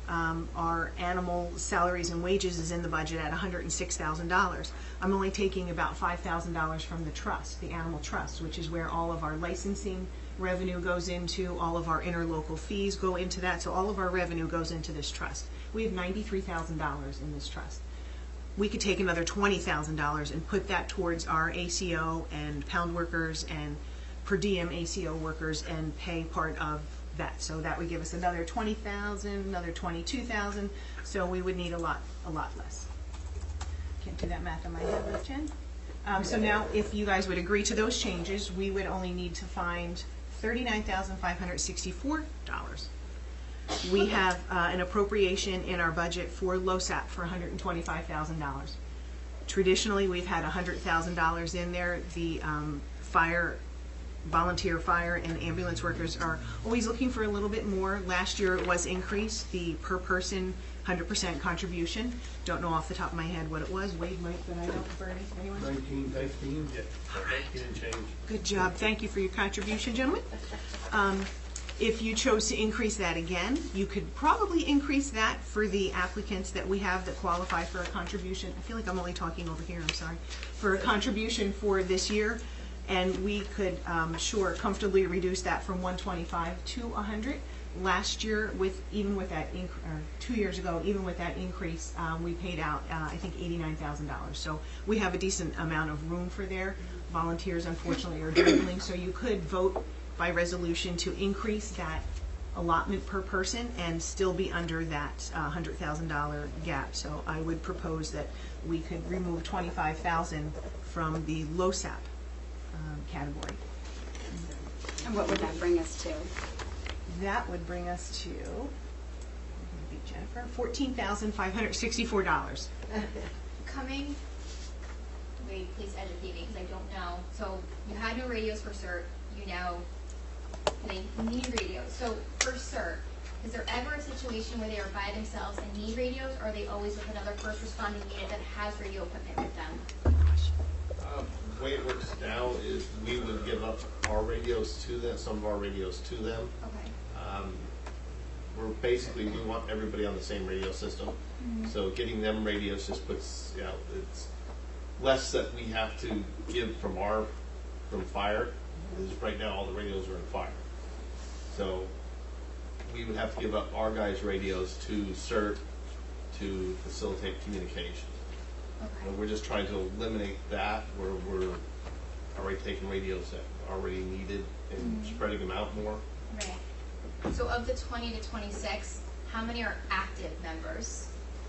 Speaker 5: our animal salaries and wages is in the budget at $106,000. I'm only taking about $5,000 from the trust, the animal trust, which is where all of our licensing revenue goes into, all of our interlocal fees go into that, so all of our revenue goes into this trust. We have $93,000 in this trust. We could take another $20,000 and put that towards our ACO and pound workers and per diem ACO workers and pay part of that. So that would give us another $20,000, another $22,000, so we would need a lot less. Can't do that math in my head, right, Jen? So now, if you guys would agree to those changes, we would only need to find $39,564. We have an appropriation in our budget for LoSAP for $125,000. Traditionally, we've had $100,000 in there. The volunteer fire and ambulance workers are always looking for a little bit more. Last year it was increased, the per person 100% contribution. Don't know off the top of my head what it was. Wade might, but I don't. Bernie, anyone?
Speaker 11: 1915. Yeah.
Speaker 5: Good job. Thank you for your contribution, gentlemen. If you chose to increase that again, you could probably increase that for the applicants that we have that qualify for a contribution. I feel like I'm only talking over here, I'm sorry. For a contribution for this year, and we could comfortably reduce that from 125 to 100. Last year, even with that, 2 years ago, even with that increase, we paid out, I think, $89,000. So we have a decent amount of room for there. Volunteers, unfortunately, are dwindling, so you could vote by resolution to increase that allotment per person and still be under that $100,000 gap. So I would propose that we could remove $25,000 from the LoSAP category.
Speaker 1: And what would that bring us to?
Speaker 5: That would bring us to, Jennifer, $14,564.
Speaker 7: Wait, please educate me because I don't know. So you had no radios for CERT. You now need radios. So for CERT, is there ever a situation where they are by themselves and need radios, or are they always with another first responding unit that has radio equipment with them?
Speaker 11: The way it works now is we would give up our radios to them, some of our radios to them.
Speaker 7: Okay.
Speaker 11: We're basically, we want everybody on the same radio system. So getting them radios just puts, it's less that we have to give from fire, because right now all the radios are in fire. So we would have to give up our guys' radios to CERT to facilitate communication.
Speaker 7: Okay.
Speaker 11: And we're just trying to eliminate that, where we're already taking radios that are already needed and spreading them out more.
Speaker 7: Right. So of the 20 to 26, how many are active members?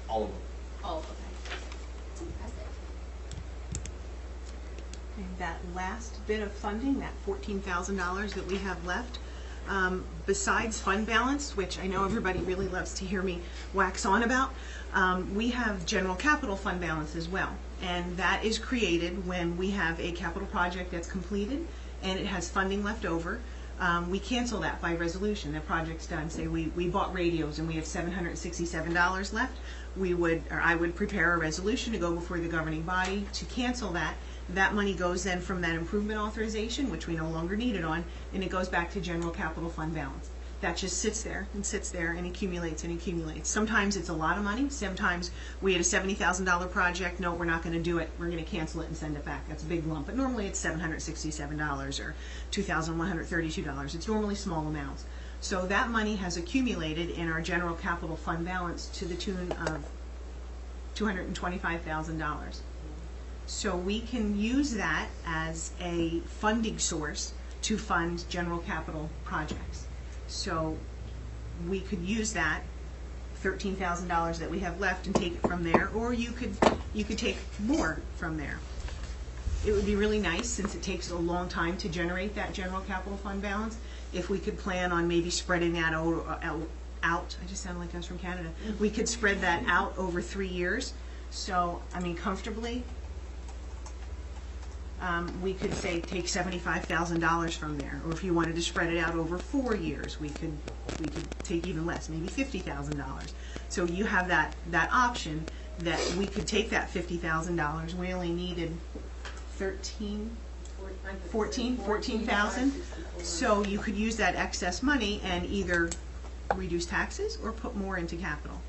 Speaker 11: All of them.
Speaker 7: All of them. Impressive.
Speaker 5: And that last bit of funding, that $14,000 that we have left, besides fund balance, which I know everybody really loves to hear me wax on about, we have general capital fund balance as well. And that is created when we have a capital project that's completed and it has funding left over. We cancel that by resolution. The project's done. Say we bought radios and we have $767 left. I would prepare a resolution to go before the governing body to cancel that. That money goes then from that improvement authorization, which we no longer need it on, and it goes back to general capital fund balance. That just sits there and accumulates and accumulates. Sometimes it's a lot of money. Sometimes we had a $70,000 project. No, we're not going to do it. We're going to cancel it and send it back. That's a big lump. But normally it's $767 or $2,132. It's normally small amounts. So that money has accumulated in our general capital fund balance to the tune of $225,000. So we can use that as a funding source to fund general capital projects. So we could use that $13,000 that we have left and take it from there, or you could take more from there. It would be really nice, since it takes a long time to generate that general capital fund balance, if we could plan on maybe spreading that out. I just sound like I was from Canada. We could spread that out over 3 years. So, I mean, comfortably, we could say take $75,000 from there, or if you wanted to spread it out over 4 years, we could take even less, maybe $50,000. So you have that option that we could take that $50,000. We only needed 14,000. So you could use that excess money and either reduce taxes or put more into capital.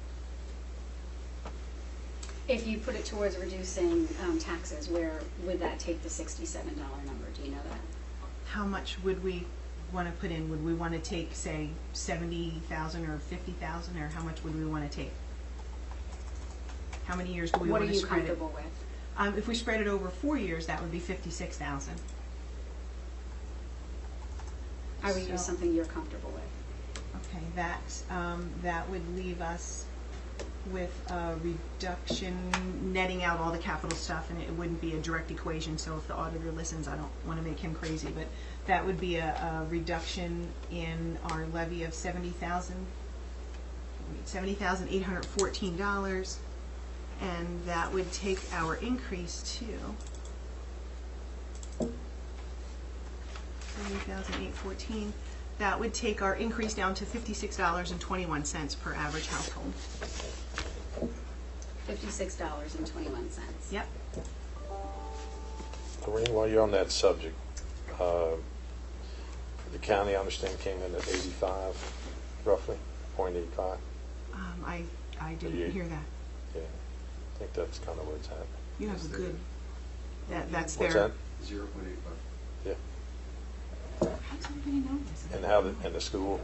Speaker 1: If you put it towards reducing taxes, where would that take the $67 number? Do you know that?
Speaker 5: How much would we want to put in? Would we want to take, say, 70,000 or 50,000, or how much would we want to take? How many years do we
Speaker 1: What
Speaker 5: want
Speaker 1: are
Speaker 5: to
Speaker 1: you
Speaker 5: spread it?
Speaker 1: comfortable with?
Speaker 5: If we spread it over 4 years, that would be 56,000.
Speaker 1: I would use
Speaker 5: So-
Speaker 1: something you're comfortable with.
Speaker 5: Okay, that would leave us with a reduction, netting out all the capital stuff, and it wouldn't be a direct equation, so if the auditor listens, I don't want to make him crazy, but that would be a reduction in our levy of $70,814, and that would take our increase to $70,814. That would take our increase down to $56.21 per average household.
Speaker 1: $56.21.
Speaker 5: Yep.
Speaker 3: Doreen, while you're on that subject, the county, I understand, came in at 85, roughly, 0.85.
Speaker 5: I didn't
Speaker 3: You-
Speaker 5: hear that.
Speaker 3: Yeah, I think that's kind of where it's at.
Speaker 5: You have a good, that's
Speaker 3: What's
Speaker 5: their.
Speaker 3: that?
Speaker 8: 0.85.
Speaker 3: Yeah.
Speaker 5: How does everybody know this?
Speaker 3: And the school,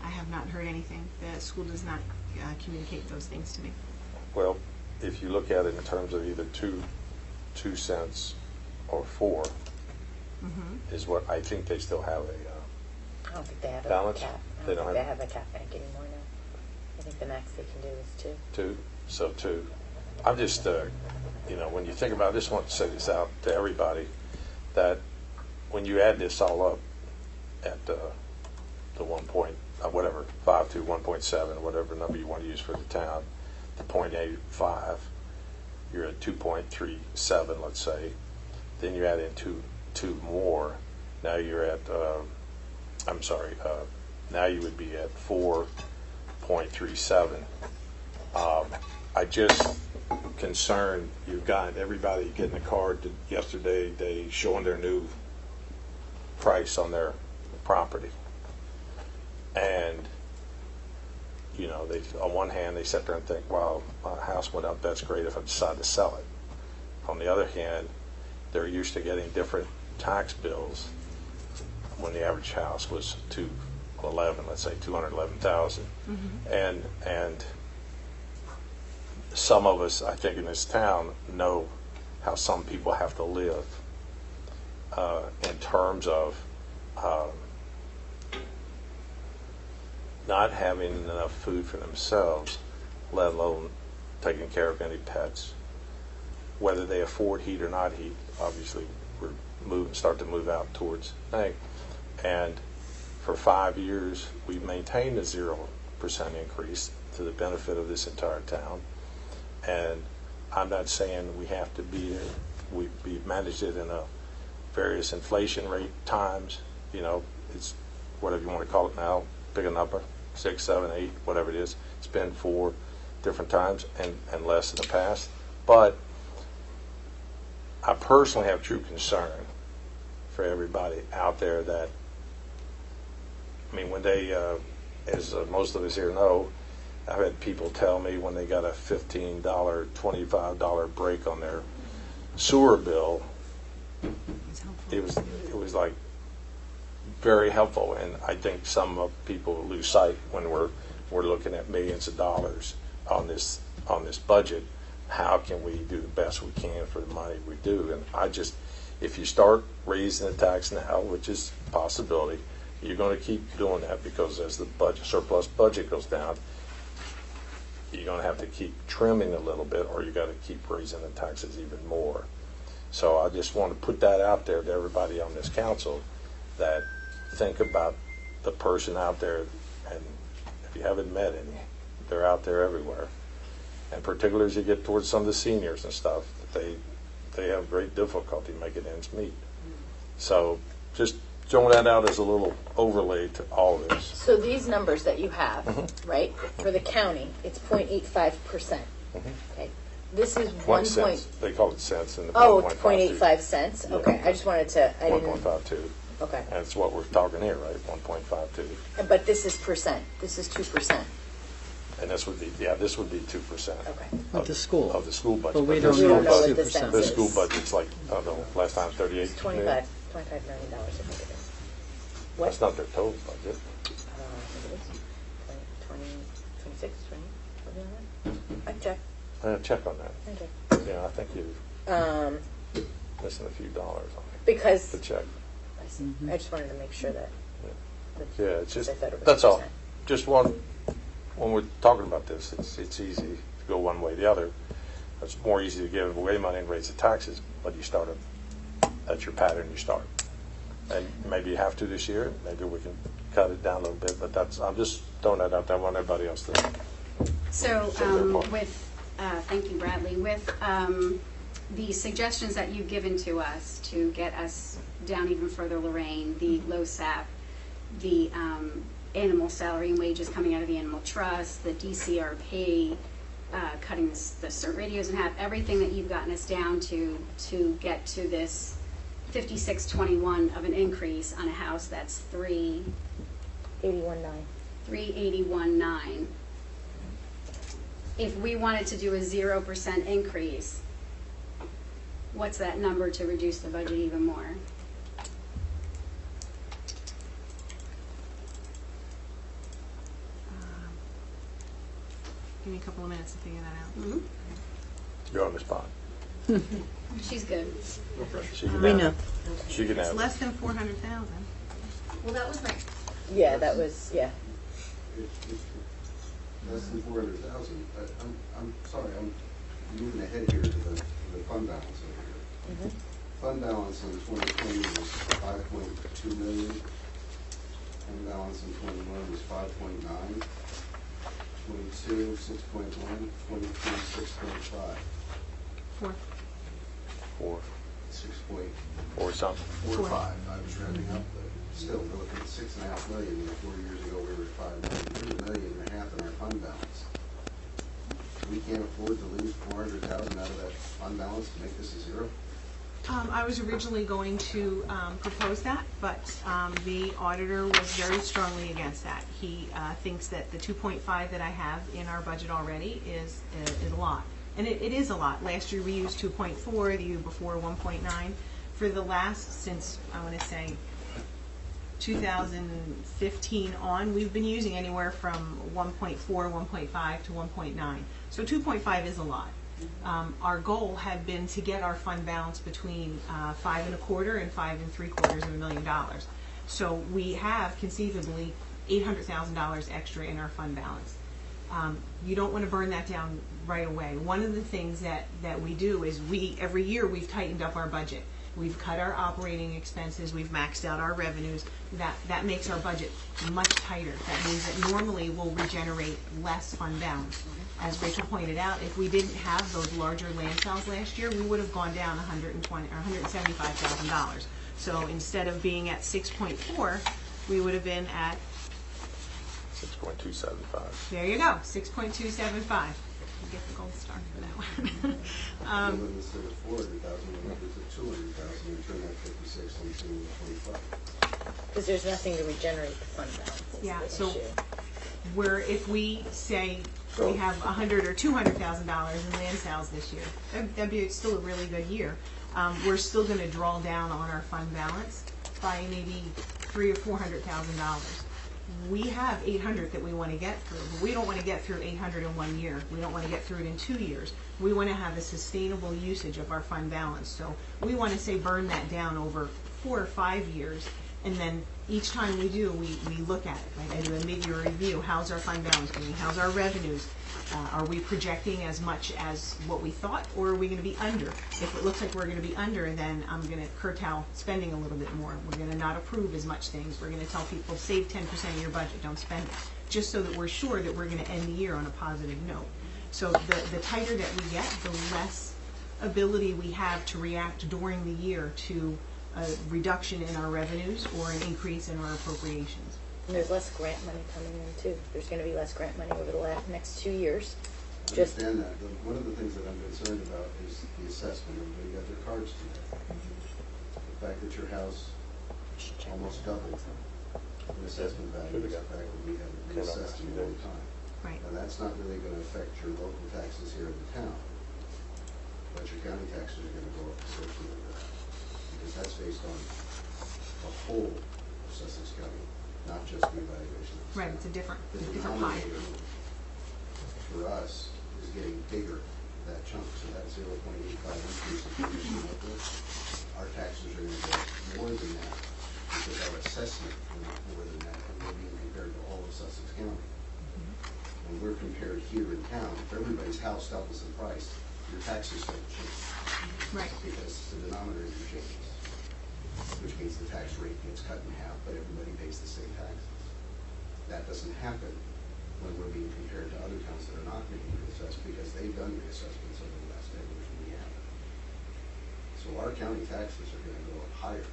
Speaker 5: I have not heard anything. The school does not communicate those things to me.
Speaker 3: well, if you look at it in terms of either 2 cents or 4, is what I think they still have
Speaker 6: I don't think they have
Speaker 3: Balance?
Speaker 6: a cap. I
Speaker 3: They
Speaker 6: don't
Speaker 3: don't
Speaker 6: think they
Speaker 3: have-
Speaker 6: have a cap bank anymore now. I think the max they can do is 2.
Speaker 3: 2, so 2. I'm just, when you think about it, I just want to say this out to everybody, that when you add this all up at the 1 point, whatever, 5 to 1.7, whatever number you want to use for the town, the 0.85, you're at 2.37, let's say. Then you add in two more. Now you're at, Now you would be at 4.37. I just concerned, you've got everybody getting a card yesterday, they showing their new price on their property. And, you know, they, on one hand, they sit there and think, wow, my house went up, that's great if I decide to sell it. On the other hand, they're used to getting different tax bills when the average house was 211, let's say 211,000. And some of us, I think, in this town know how some people have to live in terms of not having enough food for themselves, let alone taking care of any pets. Whether they afford heat or not heat, obviously we're start to move out towards May. And for 5 years, we've maintained a 0% increase to the benefit of this entire town. And I'm not saying we have to be there. We've managed it in a various inflation rate times. You know, it's whatever you want to call it now, pick a number, 6, 7, 8, whatever it is. It's been 4 different times and less in the past. But I personally have true concern for everybody out there that, I mean, when they, as most of us here know, I've had people tell me when they got a $15, $25 break on their sewer bill, it was like very helpful. And I think some people lose sight when we're looking at millions of dollars on this budget. How can we do the best we can for the money we do? And I just, if you start raising the tax now, which is a possibility, you're going to keep doing that because as the surplus budget goes down, you're going to have to keep trimming a little bit, or you got to keep raising the taxes even more. So I just want to put that out there to everybody on this council, that think about the person out there, and if you haven't met any, they're out there everywhere. And particularly as you get towards some of the seniors and stuff, they have great difficulty making ends meet. So just throwing that out as a little overlay to all of this.
Speaker 6: So these numbers that you have, right, for the county, it's 0.85%. Okay. This is 1
Speaker 3: cents. They call it cents in the
Speaker 6: Oh, it's 0.85 cents?
Speaker 3: Yeah.
Speaker 6: Okay, I just wanted to, I didn't.
Speaker 3: 1.52.
Speaker 6: Okay.
Speaker 3: That's what we're talking here, right? 1.52.
Speaker 6: But this is percent. This is 2%.
Speaker 3: And this would be 2%.
Speaker 6: Okay.
Speaker 4: Of the school.
Speaker 3: Of the school budget.
Speaker 4: But we
Speaker 3: their
Speaker 4: don't
Speaker 6: We
Speaker 3: school
Speaker 6: don't know
Speaker 3: budget-
Speaker 6: what the
Speaker 4: 2%.
Speaker 6: cents
Speaker 3: Their
Speaker 6: is.
Speaker 3: school budget's like, I don't know, last time 38
Speaker 6: It's
Speaker 3: million.
Speaker 6: $25 million, I think it is. What?
Speaker 3: That's not their total budget.
Speaker 6: I think it is. 20, 26, 20, something like that. I can check.
Speaker 3: Check on that.
Speaker 6: Okay.
Speaker 3: Yeah, I think you're missing a few dollars on it.
Speaker 6: Because
Speaker 3: To check.
Speaker 6: I see. I just wanted to make sure that.
Speaker 3: Yeah, it's just,
Speaker 6: I thought it was
Speaker 3: that's all.
Speaker 6: 2%.
Speaker 3: Just when we're talking about this, it's easy to go one way or the other. It's more easy to give away money and raise the taxes, but you start that's your pattern you start. And maybe you have to this year, maybe we can cut it down a little bit, but I'm just throwing that out there. I want everybody else to.
Speaker 1: So
Speaker 3: their part.
Speaker 1: thank you, Bradley, with the suggestions that you've given to us to get us down even further, Lorraine, the LoSAP, the animal salary and wages coming out of the animal trust, the DCRP, cutting the CERT radios in half, everything that you've gotten us down to get to this 5621 of an increase on a house that's 381.9. If we wanted to do a 0% increase, what's that number to reduce the budget even more?
Speaker 5: Give me a couple of minutes to figure that out.
Speaker 3: You're on the spot.
Speaker 1: She's good.
Speaker 3: She can
Speaker 4: We
Speaker 3: have
Speaker 4: know.
Speaker 3: it. She can
Speaker 5: It's
Speaker 3: have it.
Speaker 5: less than 400,000.
Speaker 7: Well, that was my,
Speaker 6: Yeah, that was, yeah.
Speaker 12: Less than 400,000. I'm sorry, I'm moving ahead here to the fund balance over here. Fund balance in 2020 was 5.2 million. Fund balance in 21 was 5.9. 22, 6.1. 23, 6.5.
Speaker 5: 4.
Speaker 3: 4
Speaker 12: 6.45
Speaker 3: something.
Speaker 12: I was rounding up, but still, we're looking at 6.5 million, and 4 years ago, we were at 5 million. We're $1.5 million in our fund balance. We can't afford to lose 400,000 out of that fund balance to make this a zero?
Speaker 5: I was originally going to propose that, but the auditor was very strongly against that. He thinks that the 2.5 that I have in our budget already is a lot. And it is a lot. Last year we used 2.4, the year before 1.9. For the last, since I want to say 2015 on, we've been using anywhere from 1.4, 1.5 to 1.9. So 2.5 is a lot. Our goal had been to get our fund balance between 5.25 and $5.75 million. So we have conceivably $800,000 extra in our fund balance. You don't want to burn that down right away. One of the things that we do is every year we've tightened up our budget. We've cut our operating expenses, we've maxed out our revenues. That makes our budget much tighter. That means that normally we'll regenerate less fund balance. As Rachel pointed out, if we didn't have those larger land sales last year, we would have gone down $175,000. So instead of being at 6.4, we would have been at
Speaker 3: 6.275.
Speaker 5: there you go, 6.275. You get the gold star for that one.
Speaker 12: Instead of 400,000, we're up to 200,000, and turn that 56 into 25.
Speaker 6: Because there's nothing to regenerate the fund balance. is
Speaker 5: Yeah,
Speaker 6: the
Speaker 5: so
Speaker 6: issue.
Speaker 5: where if we say we have $100,000 or $200,000 in land sales this year, that'd be still a really good year. We're still going to draw down on our fund balance by maybe $300,000 or $400,000. We have 800 that we want to get through, but we don't want to get through 800 in 1 year. We don't want to get through it in 2 years. We want to have a sustainable usage of our fund balance. So we want to say burn that down over 4 or 5 years, and then each time we do, we look at it, right? I do a mid-year review. How's our fund balance doing? How's our revenues? Are we projecting as much as what we thought, or are we going to be under? If it looks like we're going to be under, then I'm going to curtail spending a little bit more. We're going to not approve as much things. We're going to tell people, save 10% of your budget, don't spend it, just so that we're sure that we're going to end the year on a positive note. So the tighter that we get, the less ability we have to react during the year to a reduction in our revenues or an increase in our appropriations.
Speaker 6: And there's less grant money coming in too. There's going to be less grant money over the next 2 years.
Speaker 12: I understand that. One of the things that I'm concerned about is the assessment. Everybody got their cards today. The fact that your house almost doubled in assessment value is the fact that we haven't reassessed in a long time.
Speaker 5: Right.
Speaker 12: And that's not really going to affect your local taxes here in the town. But your county taxes are going to go up associated with that. Because that's based on the whole of Sussex County, not just the evaluation.
Speaker 5: Right, it's a different
Speaker 12: The
Speaker 5: pie.
Speaker 12: denominator for us is getting bigger, that chunk, so that 0.85 increase in commission local, our taxes are going to go more than that, because our assessment will not more than that, and we're being compared to all of Sussex County. When we're compared here in town, if everybody's house doubles in price, your taxes don't change.
Speaker 5: Right.
Speaker 12: Because the denominator changes, which means the tax rate gets cut in half, but everybody pays the same taxes. That doesn't happen when we're being compared to other towns that are not being reassessed, because they've done reassessments over the last 10 years and we haven't. So our county taxes are going to go up higher,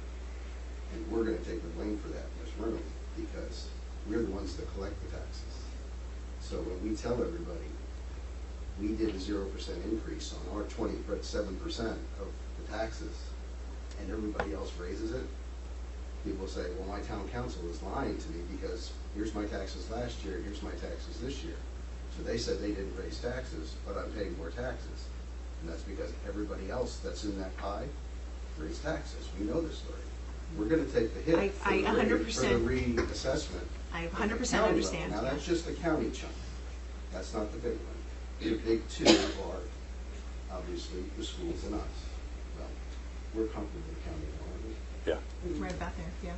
Speaker 12: and we're going to take the blame for that in this room, because we're the ones that collect the taxes. So when we tell everybody, we did a 0% increase on our 27% of the taxes, and everybody else raises it, people say, well, my town council is lying to me, because here's my taxes last year, here's my taxes this year. So they said they didn't raise taxes, but I'm paying more taxes. And that's because everybody else that's in that pie raised taxes. We know this story. We're going to take the hit for the
Speaker 5: 100%
Speaker 12: reassessment.
Speaker 5: I
Speaker 12: at the
Speaker 5: 100%
Speaker 12: county
Speaker 5: understand.
Speaker 12: level. Now, that's just the county chunk. That's not the big one. The big two are obviously the schools and us. Well, we're comfortable with the county, aren't we?
Speaker 3: Yeah.
Speaker 5: Right about there, yeah.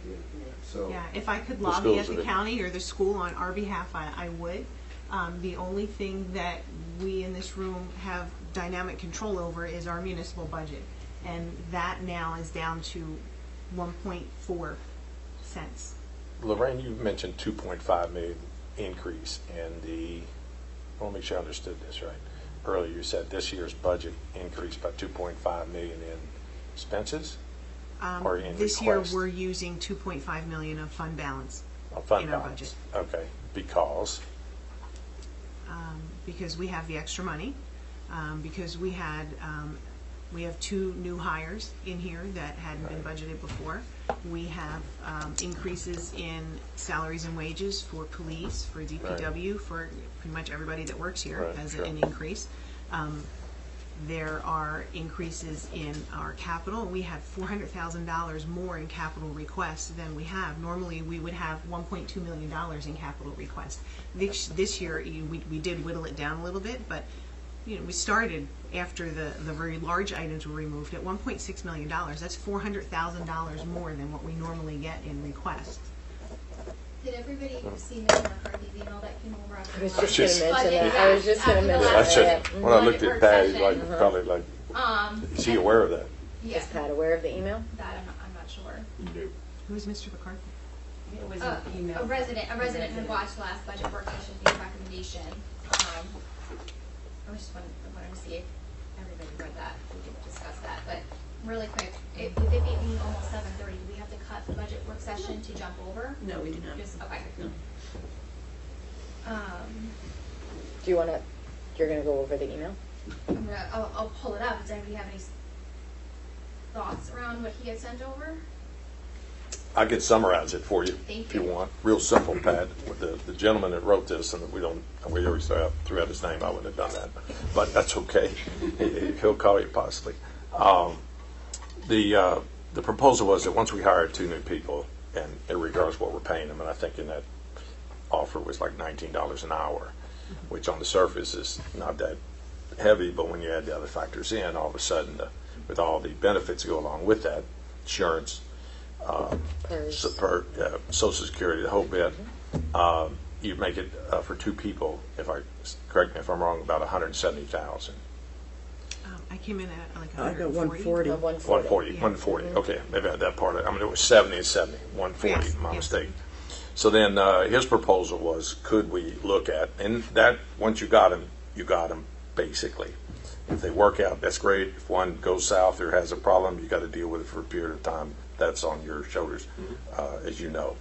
Speaker 12: So,
Speaker 5: Yeah, if I could
Speaker 3: The
Speaker 5: lobby at
Speaker 3: schools are
Speaker 5: the
Speaker 3: the-
Speaker 5: county or the school on our behalf, I would. The only thing that we in this room have dynamic control over is our municipal budget. And that now is down to 1.4 cents.
Speaker 3: Lorraine, you mentioned 2.5 million increase in the, I want to make sure I understood this right. Earlier you said this year's budget increased by 2.5 million in expenses? Or in
Speaker 5: This year,
Speaker 3: request?
Speaker 5: we're using 2.5 million of fund balance
Speaker 3: Fund
Speaker 5: in our
Speaker 3: balance.
Speaker 5: budget.
Speaker 3: Okay, because,
Speaker 5: Because we have the extra money, because we have 2 new hires in here that hadn't been budgeted before. We have increases in salaries and wages for police, for DPW, for pretty much everybody that works here
Speaker 3: Right,
Speaker 5: has
Speaker 3: sure.
Speaker 5: an increase. There are increases in our capital. We have $400,000 more in capital requests than we have. Normally, we would have $1.2 million in capital requests. This year, we did whittle it down a little bit, but we started after the very large items were removed at $1.6 million. That's $400,000 more than what we normally get in requests.
Speaker 7: Did everybody see Mr. McCarthy's email that came over after
Speaker 6: I was
Speaker 7: the
Speaker 6: just
Speaker 7: last
Speaker 6: gonna mention
Speaker 7: budget?
Speaker 6: that. I was just gonna
Speaker 7: After the
Speaker 6: mention
Speaker 3: I
Speaker 7: last
Speaker 6: that.
Speaker 3: should,
Speaker 6: Yeah.
Speaker 3: when I looked at
Speaker 7: Work
Speaker 3: Pat, he's
Speaker 7: session.
Speaker 3: like, probably like, is he
Speaker 7: and
Speaker 3: aware of that?
Speaker 7: Yeah,
Speaker 6: Is Pat aware of the email?
Speaker 7: that I'm not sure.
Speaker 5: Who is Mr. McCarthy?
Speaker 9: It was an email.
Speaker 7: A resident had watched the last budget work session, gave a recommendation. I just wanted to see if everybody read that, we could discuss that, but really quick, if it being almost 7:30, do we have to cut the budget work session to jump over?
Speaker 2: No, we do not.
Speaker 7: Just, okay.
Speaker 6: Do you wanna, you're gonna go over the email?
Speaker 7: I'll pull it up. Does anybody have any thoughts around what he had sent over?
Speaker 3: I could summarize it for you
Speaker 7: Thank
Speaker 3: if you
Speaker 7: you.
Speaker 3: want. Real simple, Pat. With the gentleman that wrote this, and we already threw out his name, I wouldn't have done that. But that's okay. He'll call you possibly. The proposal was that once we hired 2 new people, and in regards to what we're paying them, and I think in that offer was like $19 an hour, which on the surface is not that heavy, but when you add the other factors in, all of a sudden, with all the benefits that go along with that, insurance, Social Security, the whole bit, you make it for 2 people, correct me if I'm wrong, about $170,000.
Speaker 5: I came in at like
Speaker 4: I got
Speaker 5: 140.
Speaker 4: 140.
Speaker 3: 140, okay, maybe I had that part, it was 70 and 70, 140,
Speaker 5: Yes,
Speaker 3: my
Speaker 5: yes.
Speaker 3: mistake. So then his proposal was, could we look at, and that, once you got them, basically. If they work out, that's great. If one goes south or has a problem, you got to deal with it for a period of time. That's on your shoulders, as you know.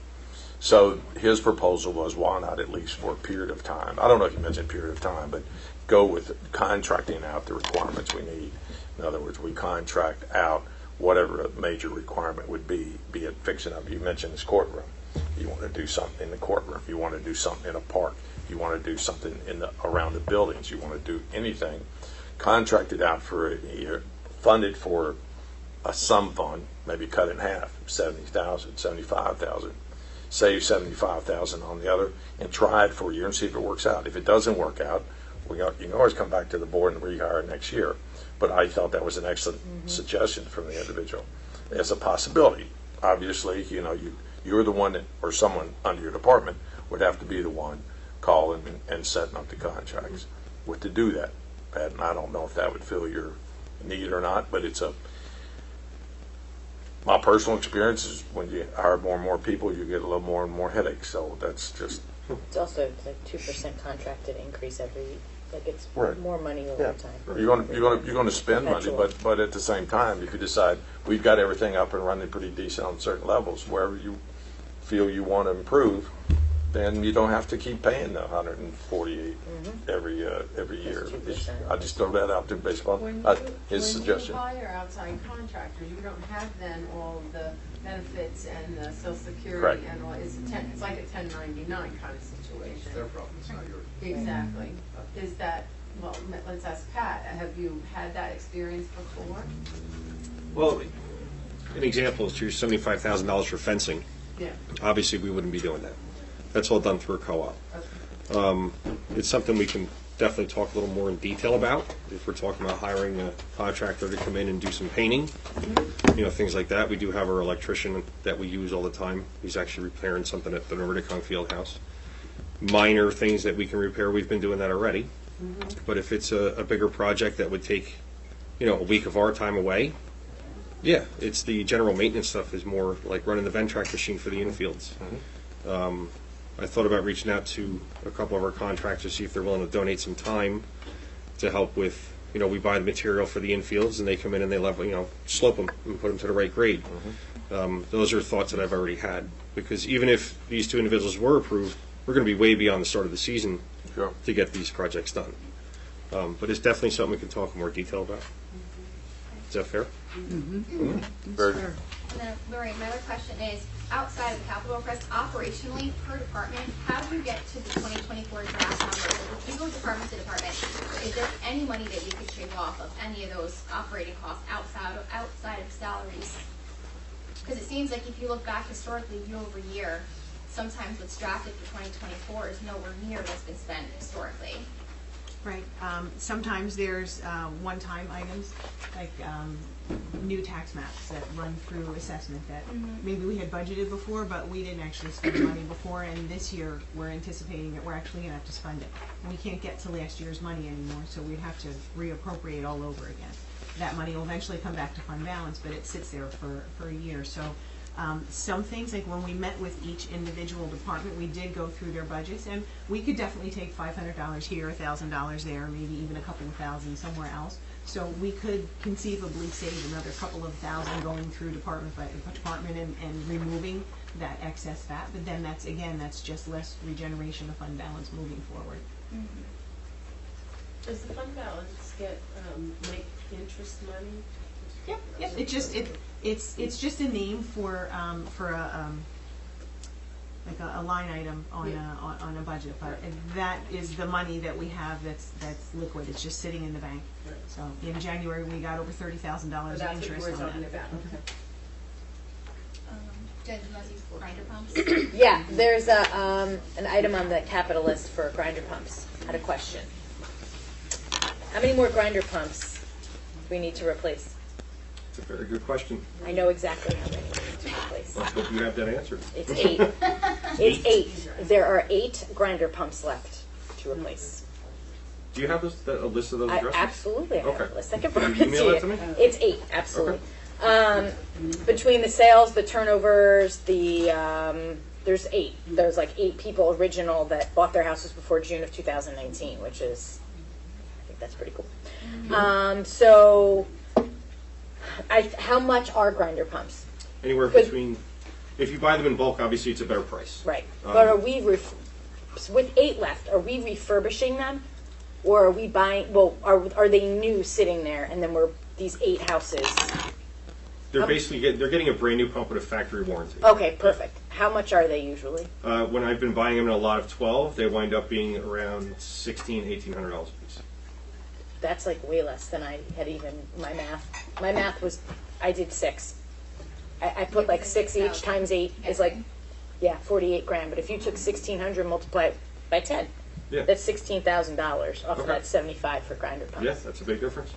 Speaker 3: So his proposal was, why not at least for a period of time? I don't know if you mentioned period of time, but go with contracting out the requirements we need. In other words, we contract out whatever a major requirement would be it fixing up. You mentioned this courtroom. You want to do something in the courtroom. You want to do something in a park. You want to do something around the buildings. You want to do anything. Contracted out for a year, funded for a sum fund, maybe cut in half, 70,000, 75,000, save 75,000 on the other, and try it for a year and see if it works out. If it doesn't work out, you can always come back to the board and rehire next year. But I thought that was an excellent suggestion from the individual as a possibility. Obviously, you're the one or someone under your department would have to be the one calling and setting up the contracts to do that. Pat, and I don't know if that would fill your need or not, but my personal experience is when you hire more and more people, you get a little more and more headaches. So that's just
Speaker 6: It's also like 2% contracted increase every, it's
Speaker 3: Right.
Speaker 6: more money over time.
Speaker 3: you're going to spend money,
Speaker 6: Perpetual.
Speaker 3: but at the same time, if you decide we've got everything up and running pretty decent on certain levels, wherever you feel you want to improve, then you don't have to keep paying the 148 every year.
Speaker 6: That's 2%.
Speaker 3: I just throw that out there based on his suggestion.
Speaker 9: When you hire outside contractors, you don't have then all of the benefits and the social security
Speaker 3: Correct.
Speaker 9: and all, it's like a 1099 kind of situation.
Speaker 12: Their problem, it's not yours.
Speaker 9: Exactly. Is that, well, let's ask Pat, have you had that experience before?
Speaker 10: Well, an example is your $75,000 for fencing.
Speaker 9: Yeah.
Speaker 10: Obviously, we wouldn't be doing that. That's all done through a co-op. It's something we can definitely talk a little more in detail about if we're talking about hiring a contractor to come in and do some painting, things like that. We do have our electrician that we use all the time. He's actually repairing something at the Nordicon Fieldhouse. Minor things that we can repair, we've been doing that already. But if it's a bigger project that would take, a week of our time away, yeah, it's the general maintenance stuff is more like running the Ventrac machine for the infields. I thought about reaching out to a couple of our contractors, see if they're willing to donate some time to help with we buy the material for the infields, and they come in and they level, slope them and put them to the right grade. Those are thoughts that I've already had, because even if these two individuals were approved, we're going to be way beyond the start of the season
Speaker 3: Sure.
Speaker 10: to get these projects done. But it's definitely something we can talk in more detail about. Is that fair?
Speaker 3: Very,
Speaker 7: And then, Lorraine, my other question is, outside of the capital request, operationally, per department, how do you get to the 2024 draft numbers? If you go department to department, is there any money that you could shave off of any of those operating costs outside of salaries? Because it seems like if you look back historically, year over year, sometimes what's drafted for 2024 is nowhere near what's been spent historically.
Speaker 5: Right. Sometimes there's one-time items, like new tax maps that run through assessment that maybe we had budgeted before, but we didn't actually spend the money before, and this year we're anticipating that we're actually going to have to spend it. We can't get to last year's money anymore, so we'd have to reappropriate all over again. That money will eventually come back to fund balance, but it sits there for a year. So some things, like when we met with each individual department, we did go through their budgets, and we could definitely take $500 here, $1,000 there, maybe even a couple of thousand somewhere else. So we could conceivably save another couple of thousand going through department by department and removing that excess fat. But then that's just less regeneration of fund balance moving forward.
Speaker 2: Does the fund balance make interest money?
Speaker 5: Yep. It's just a name for a line item on a budget, but that is the money that we have that's liquid. It's just sitting in the bank. So in January we got over $30,000
Speaker 2: That's
Speaker 5: in interest
Speaker 2: what we're
Speaker 5: on
Speaker 2: talking
Speaker 5: that.
Speaker 2: about.
Speaker 7: Jen, do you want to use grinder pumps?
Speaker 6: Yeah, there's an item on the capital list for grinder pumps. I had a question. How many more grinder pumps do we need to replace?
Speaker 10: It's a very good question.
Speaker 6: I know exactly how many we need to replace.
Speaker 10: Let's hope you have that answer.
Speaker 6: It's 8. It's 8. There are 8 grinder pumps left to replace.
Speaker 10: Do you have a list of those addresses?
Speaker 6: Absolutely, I have
Speaker 10: Okay.
Speaker 6: a list. I can
Speaker 10: Can you
Speaker 6: provide it
Speaker 10: email
Speaker 6: to
Speaker 10: it
Speaker 6: you.
Speaker 10: to me?
Speaker 6: It's 8, absolutely. Between the sales, the turnovers, there's 8. There's like 8 people original that bought their houses before June of 2019, which is, I think that's pretty cool. So, how much are grinder pumps?
Speaker 10: Anywhere between, if you buy them in bulk, obviously it's a better price.
Speaker 6: Right. But are we, with 8 left, are we refurbishing them? Or are we buying, are they new sitting there and then these 8 houses?
Speaker 10: They're basically, they're getting a brand new pump with a factory warranty.
Speaker 6: Okay, perfect. How much are they usually?
Speaker 10: When I've been buying them in a lot of 12, they wind up being around $1,600, $1,800 a piece.
Speaker 6: That's like way less than I had even, my math. My math was, I did 6. I put like 6 each times 8 is like, 48 grand. But if you took 1,600 multiplied by 10,
Speaker 10: Yeah.
Speaker 6: that's $16,000 off of
Speaker 10: Okay.
Speaker 6: that 75 for grinder pumps.
Speaker 10: Yeah, that's a big difference.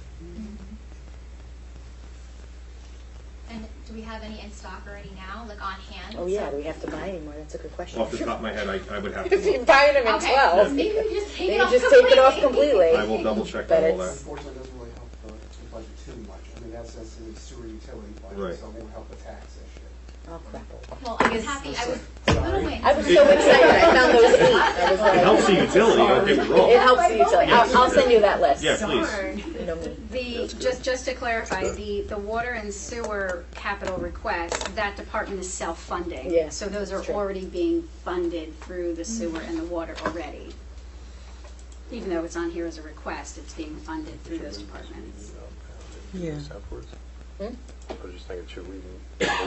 Speaker 7: And do we have any in stock already now, like on hand?
Speaker 6: Oh yeah,
Speaker 7: So-
Speaker 6: do we have to buy any more? That's a good question.
Speaker 10: Off the top of my head, I would have
Speaker 6: If
Speaker 10: to
Speaker 6: you're
Speaker 10: look.
Speaker 6: buying them in
Speaker 7: Okay,
Speaker 6: 12,
Speaker 7: maybe we just take
Speaker 6: then
Speaker 7: it
Speaker 6: you
Speaker 7: off
Speaker 6: just take it off completely.
Speaker 10: I will double check
Speaker 6: But
Speaker 10: on all that.
Speaker 6: it's,
Speaker 8: Unfortunately, it doesn't really help the budget too much. I mean, that's in the sewer utility
Speaker 10: Right.
Speaker 8: budget, so it won't help the tax issue.
Speaker 6: oh crap.
Speaker 7: Well, I was happy, I was a little win.
Speaker 6: I was so excited. I found those 8. I was
Speaker 10: It
Speaker 6: like,
Speaker 10: helps the utility, don't get me
Speaker 6: it
Speaker 10: wrong.
Speaker 6: helps the utility. I'll send you that list.
Speaker 10: Yeah, please.
Speaker 6: You know me.
Speaker 1: Just to clarify, the water and sewer capital request, that department is self-funding.
Speaker 6: Yeah,
Speaker 1: So those are
Speaker 6: true.
Speaker 1: already being funded through the sewer and the water already. Even though it's on here as a request, it's being funded through those departments.
Speaker 4: Yeah.
Speaker 3: Upwards.
Speaker 6: Hmm?
Speaker 3: I was just thinking, should we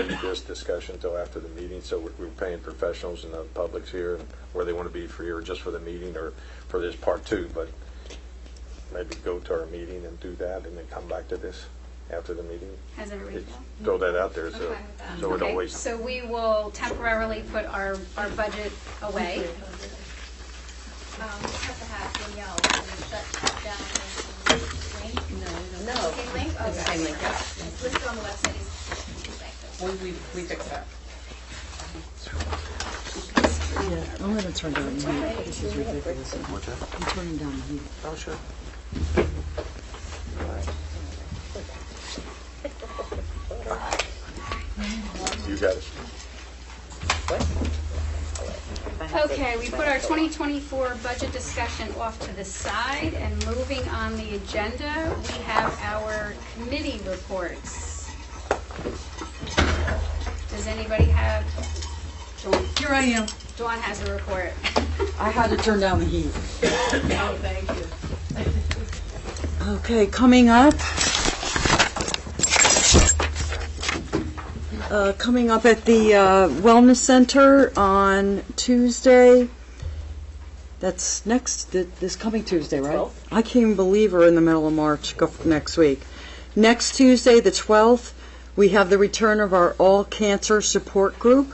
Speaker 3: leave this discussion until after the meeting, so we're paying professionals and the public's here, and where they want to be for here, just for the meeting, or for this part 2, but maybe go to our meeting and do that, and then come back to this after the meeting.
Speaker 1: Has everybody
Speaker 3: It's-
Speaker 1: feel?
Speaker 3: Throw that out there,
Speaker 7: I'm
Speaker 3: so,
Speaker 7: fine with that.
Speaker 3: so we don't
Speaker 1: Okay,
Speaker 3: waste.
Speaker 1: so we will temporarily put our budget away.
Speaker 7: We have to have Danielle shut down the link.
Speaker 6: No.
Speaker 7: Same link? Okay.
Speaker 2: It's the same link, yeah.
Speaker 7: It's listed on the website as
Speaker 2: We fixed that.
Speaker 4: Yeah, I'm gonna turn down the heat. This is ridiculous.
Speaker 3: What's that?
Speaker 4: I'm turning down the heat.
Speaker 3: Oh, sure. You got it.
Speaker 6: What? have to
Speaker 1: Okay, we
Speaker 6: explain
Speaker 1: put our
Speaker 6: it to them.
Speaker 1: 2024 budget discussion off to the side, and moving on the agenda, we have our committee reports. Does anybody have? Dawn.
Speaker 4: Here I am.
Speaker 1: Dawn has a report.
Speaker 4: I had to turn down the heat.
Speaker 9: Oh, thank you.
Speaker 4: Okay, coming up. Coming up at the Wellness Center on Tuesday. That's this coming Tuesday, right?
Speaker 6: 12th.
Speaker 4: I can't even believe we're in the middle of March, go for next week. Next Tuesday, the 12th, we have the return of our All Cancer Support Group.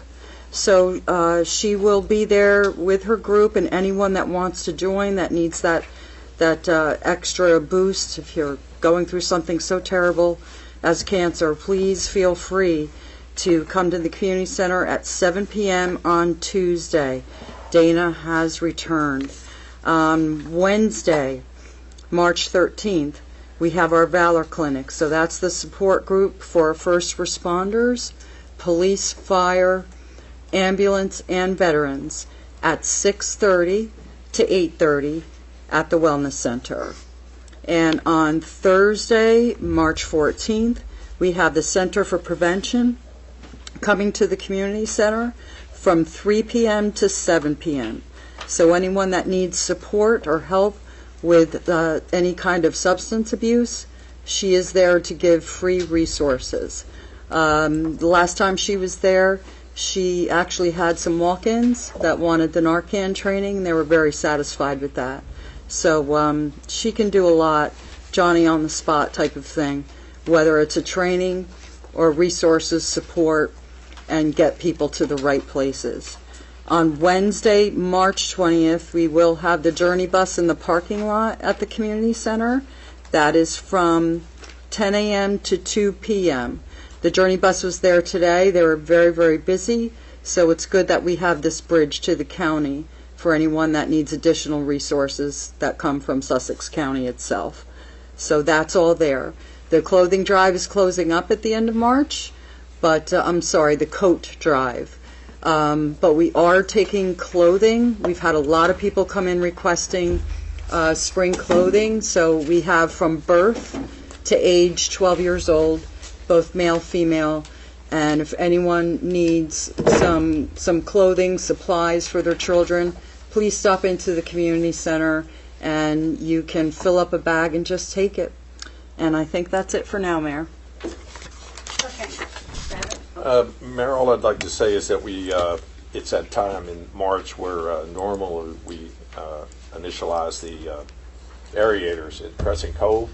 Speaker 4: So she will be there with her group, and anyone that wants to join that needs that extra boost. If you're going through something so terrible as cancer, please feel free to come to the community center at 7 p.m. on Tuesday. Dana has returned. On Wednesday, March 13th, we have our Valor Clinic. So that's the support group for first responders, police, fire, ambulance, and veterans at 6:30 to 8:30 at the Wellness Center. And on Thursday, March 14th, we have the Center for Prevention coming to the community center from 3 p.m. to 7 p.m. So anyone that needs support or help with any kind of substance abuse, she is there to give free resources. The last time she was there, she actually had some walk-ins that wanted the Narcan training, and they were very satisfied with that. So she can do a lot, Johnny on the spot type of thing, whether it's a training or resources, support, and get people to the right places. On Wednesday, March 20th, we will have the Journey Bus in the parking lot at the community center. That is from 10 a.m. to 2 p.m. The Journey Bus was there today. They were very, very busy, so it's good that we have this bridge to the county for anyone that needs additional resources that come from Sussex County itself. So that's all there. The clothing drive is closing up at the end of March, but the coat drive. But we are taking clothing. We've had a lot of people come in requesting spring clothing, so we have from birth to age 12 years old, both male, female, and if anyone needs some clothing, supplies for their children, please stop into the community center and you can fill up a bag and just take it. And I think that's it for now, Mayor.
Speaker 1: Okay.
Speaker 3: Mayor, all I'd like to say is that it's that time in March where normally we initialize the aerators at Crescent Cove,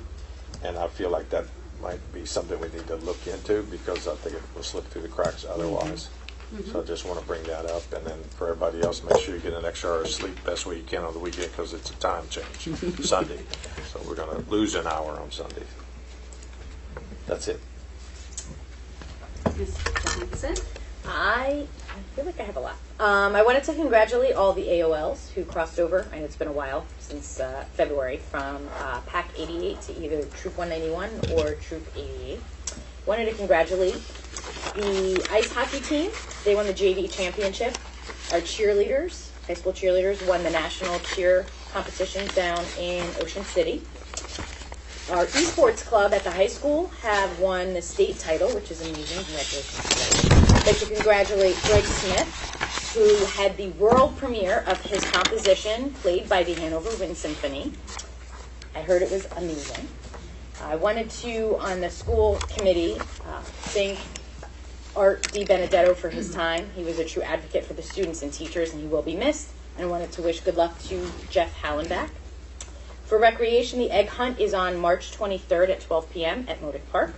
Speaker 3: and I feel like that might be something we need to look into because I think it will slip through the cracks otherwise. So I just want to bring that up, and then for everybody else, make sure you get an extra hour of sleep best way you can on the weekend because it's a time change, Sunday. So we're going to lose an hour on Sunday. That's it.
Speaker 1: Ms. Johnson?
Speaker 6: I feel like I have a lot. I wanted to congratulate all the AOLs who crossed over, and it's been a while since February, from PAC 88 to either Troop 191 or Troop 88. Wanted to congratulate the ice hockey team. They won the JV championship. Our cheerleaders, high school cheerleaders, won the national cheer competition down in Ocean City. Our esports club at the high school have won the state title, which is amazing. Congratulations. I'd like to congratulate Greg Smith, who had the world premiere of his composition played by the Hanover Wind Symphony. I heard it was amazing. I wanted to, on the school committee, thank Art DiBenedetto for his time. He was a true advocate for the students and teachers, and he will be missed. And I wanted to wish good luck to Jeff Hallenbach. For recreation, the egg hunt is on March 23rd at 12 p.m. at Modic Park.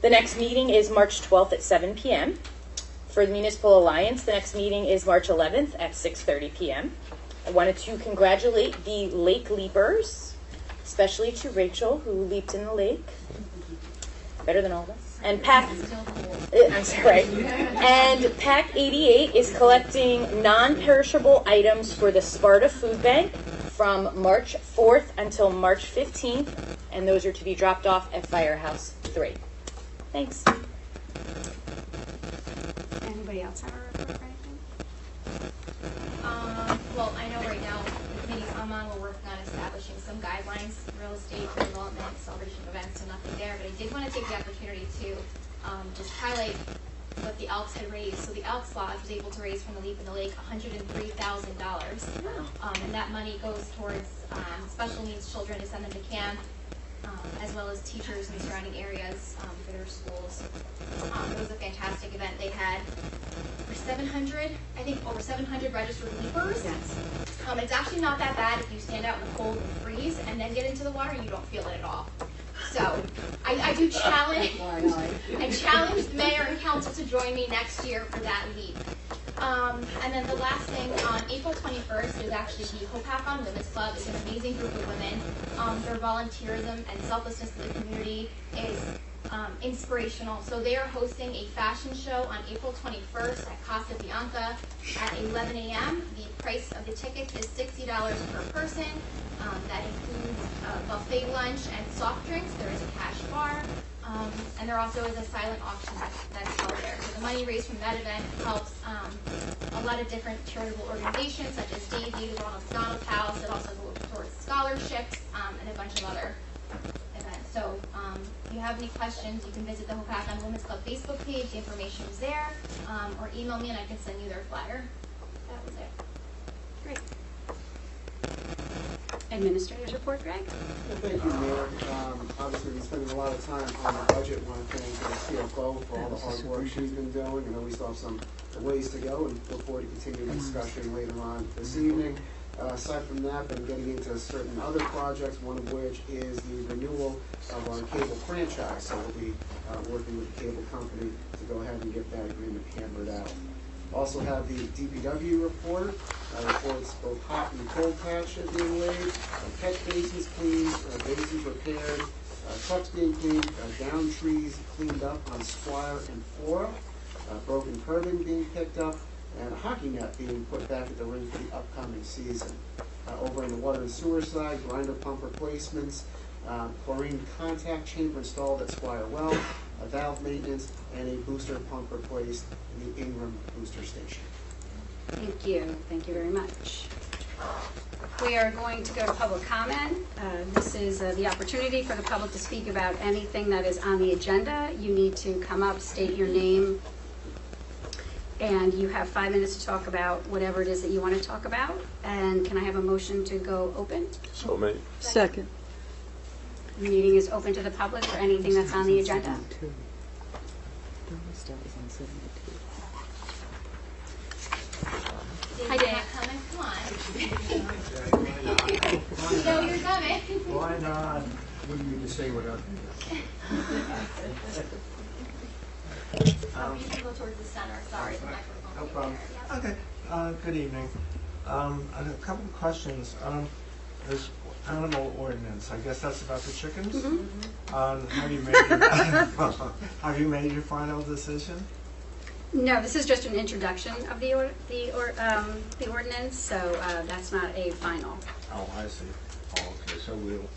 Speaker 6: The next meeting is March 12th at 7 p.m. For the Municipal Alliance, the next meeting is March 11th at 6:30 p.m. I wanted to congratulate the Lake Leapers, especially to Rachel, who leaped in the lake. Better than all of us. And PAC 88 is collecting non-perishable items for the Sparta Food Bank from March 4th until March 15th, and those are to be dropped off at Firehouse 3. Thanks.
Speaker 1: Anybody else have a report or anything?
Speaker 7: Well, I know right now, the committees I'm on, we're working on establishing some guidelines, real estate, development, celebration of events, so nothing there, but I did want to take the opportunity to just highlight what the Elks had raised. So the Elks Lodge was able to raise from the Leap in the Lake $103,000, and that money goes towards special needs children to send them to camp, as well as teachers in the surrounding areas for their schools. It was a fantastic event. They had over 700 registered leapers. Yes. It's actually not that bad if you stand out in the cold and freeze and then get into the water and you don't feel it at all. So I do challenge, I challenge the mayor and council to join me next year for that leap. And then the last thing, on April 21st is actually the Hopakon Women's Club. It's an amazing group of women. Their volunteerism and selflessness to the community is inspirational. So they are hosting a fashion show on April 21st at Casa Bianca at 11 a.m. The price of the tickets is $60 per person. That includes buffet lunch and soft drinks. There is a cash bar. And there also is a silent auction that's held there. So the money raised from that event helps a lot of different charitable organizations such as Daisy, the Ronald McDonald House. It also goes towards scholarships and a bunch of other events. So if you have any questions, you can visit the Hopakon Women's Club Facebook page. The information is there. Or email me and I can send you their flyer. That was it.
Speaker 1: Great. Administrator's report, Greg?
Speaker 8: Well, thank you, Mayor. Obviously, we've been spending a lot of time on the budget. I want to thank the CFO for all the hard work she's been doing. I know we still have some ways to go and look forward to continuing discussion later on this evening. Aside from that, been getting into certain other projects, one of which is the renewal of our cable franchise. So we'll be working with the cable company to go ahead and get that agreement hammered out. Also have the DPW report. Reports both hot and cold patch are being laid, catch basins cleaned, basins repaired, trucks being cleaned, down trees cleaned up on Squire and Flora, broken curbing being picked up, and a hockey net being put back at the rink for the upcoming season. Over in the water and sewer side, grinder pump replacements, chlorine contact chamber installed at Squire Well, a valve maintenance, and a booster pump replaced in the Ingram booster station.
Speaker 1: Thank you. Thank you very much. We are going to go to public comment. This is the opportunity for the public to speak about anything that is on the agenda. You need to come up, state your name, and you have 5 minutes to talk about whatever it is that you want to talk about. And can I have a motion to go open?
Speaker 3: So made.
Speaker 4: Second.
Speaker 1: The meeting is open to the public for anything that's on the agenda.
Speaker 7: Hi, Dan. Come on. You know you're coming.
Speaker 13: Why not? We need to say what up.
Speaker 7: You can go towards the center. Sorry, the microphone.
Speaker 13: No problem. Okay. Good evening. I have a couple of questions. There's animal ordinance. I guess that's about the chickens. Have you made your final decision?
Speaker 1: No, this is just an introduction of the ordinance, so that's not a final.
Speaker 13: Oh, I see. Oh, okay. So we'll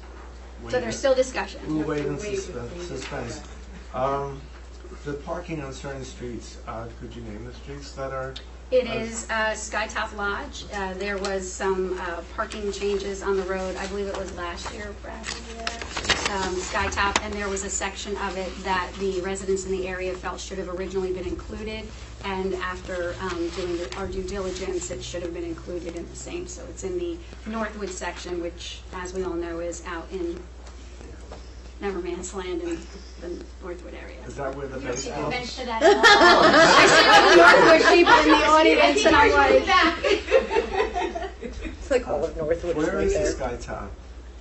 Speaker 13: wait.
Speaker 1: So there's still discussion.
Speaker 13: We'll wait in suspense. The parking on certain streets. Could you name the streets that are?
Speaker 1: It is Skytop Lodge. There was some parking changes on the road. I believe it was last year, Brad, Skytop, and there was a section of it that the residents in the area felt should have originally been included, and after doing our due diligence, it should have been included in the same. So it's in the Northwood section, which, as we all know, is out in Neverman's Land in the Northwood area.
Speaker 13: Is that where the baseball?
Speaker 7: I mentioned that at all.
Speaker 1: I see all the Northwood people in the audience, and I'm like,
Speaker 2: It's like all of Northwood is
Speaker 13: Where
Speaker 2: right
Speaker 13: is
Speaker 2: there.
Speaker 13: the Skytop?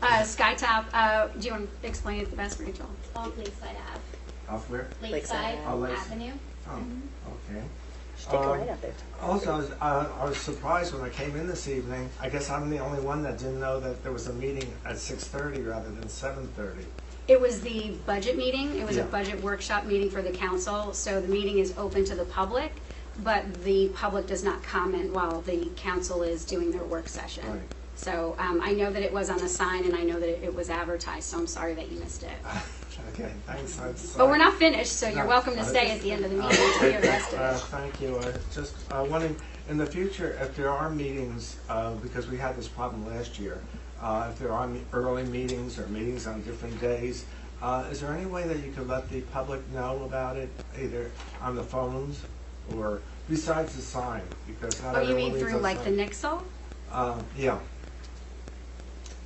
Speaker 1: Skytop, do you want to explain it the best, Rachel?
Speaker 7: Off Lakeside Ave.
Speaker 13: Off where?
Speaker 7: Lakeside
Speaker 13: Oh, Lakeside.
Speaker 7: Avenue.
Speaker 13: Oh, okay.
Speaker 2: Stick right up there.
Speaker 13: Also, I was surprised when I came in this evening. I guess I'm the only one that didn't know that there was a meeting at 6:30 rather than 7:30.
Speaker 1: It was the budget meeting. It was a
Speaker 13: Yeah.
Speaker 1: budget workshop meeting for the council. So the meeting is open to the public, but the public does not comment while the council is doing their work session.
Speaker 13: Right.
Speaker 1: So I know that it was on the sign, and I know that it was advertised, so I'm sorry that you missed it.
Speaker 13: Okay, thanks.
Speaker 1: But we're not finished, so you're welcome to stay at the end of the meeting to hear the rest of it.
Speaker 13: Thank you. Just wondering, in the future, if there are meetings, because we had this problem last year, if there are early meetings or meetings on different days, is there any way that you could let the public know about it, either on the phones or besides the sign? Because not
Speaker 1: Oh, you
Speaker 13: everyone
Speaker 1: mean
Speaker 13: reads
Speaker 1: through
Speaker 13: those
Speaker 1: like the
Speaker 13: signs.
Speaker 1: Nixle?
Speaker 13: Yeah.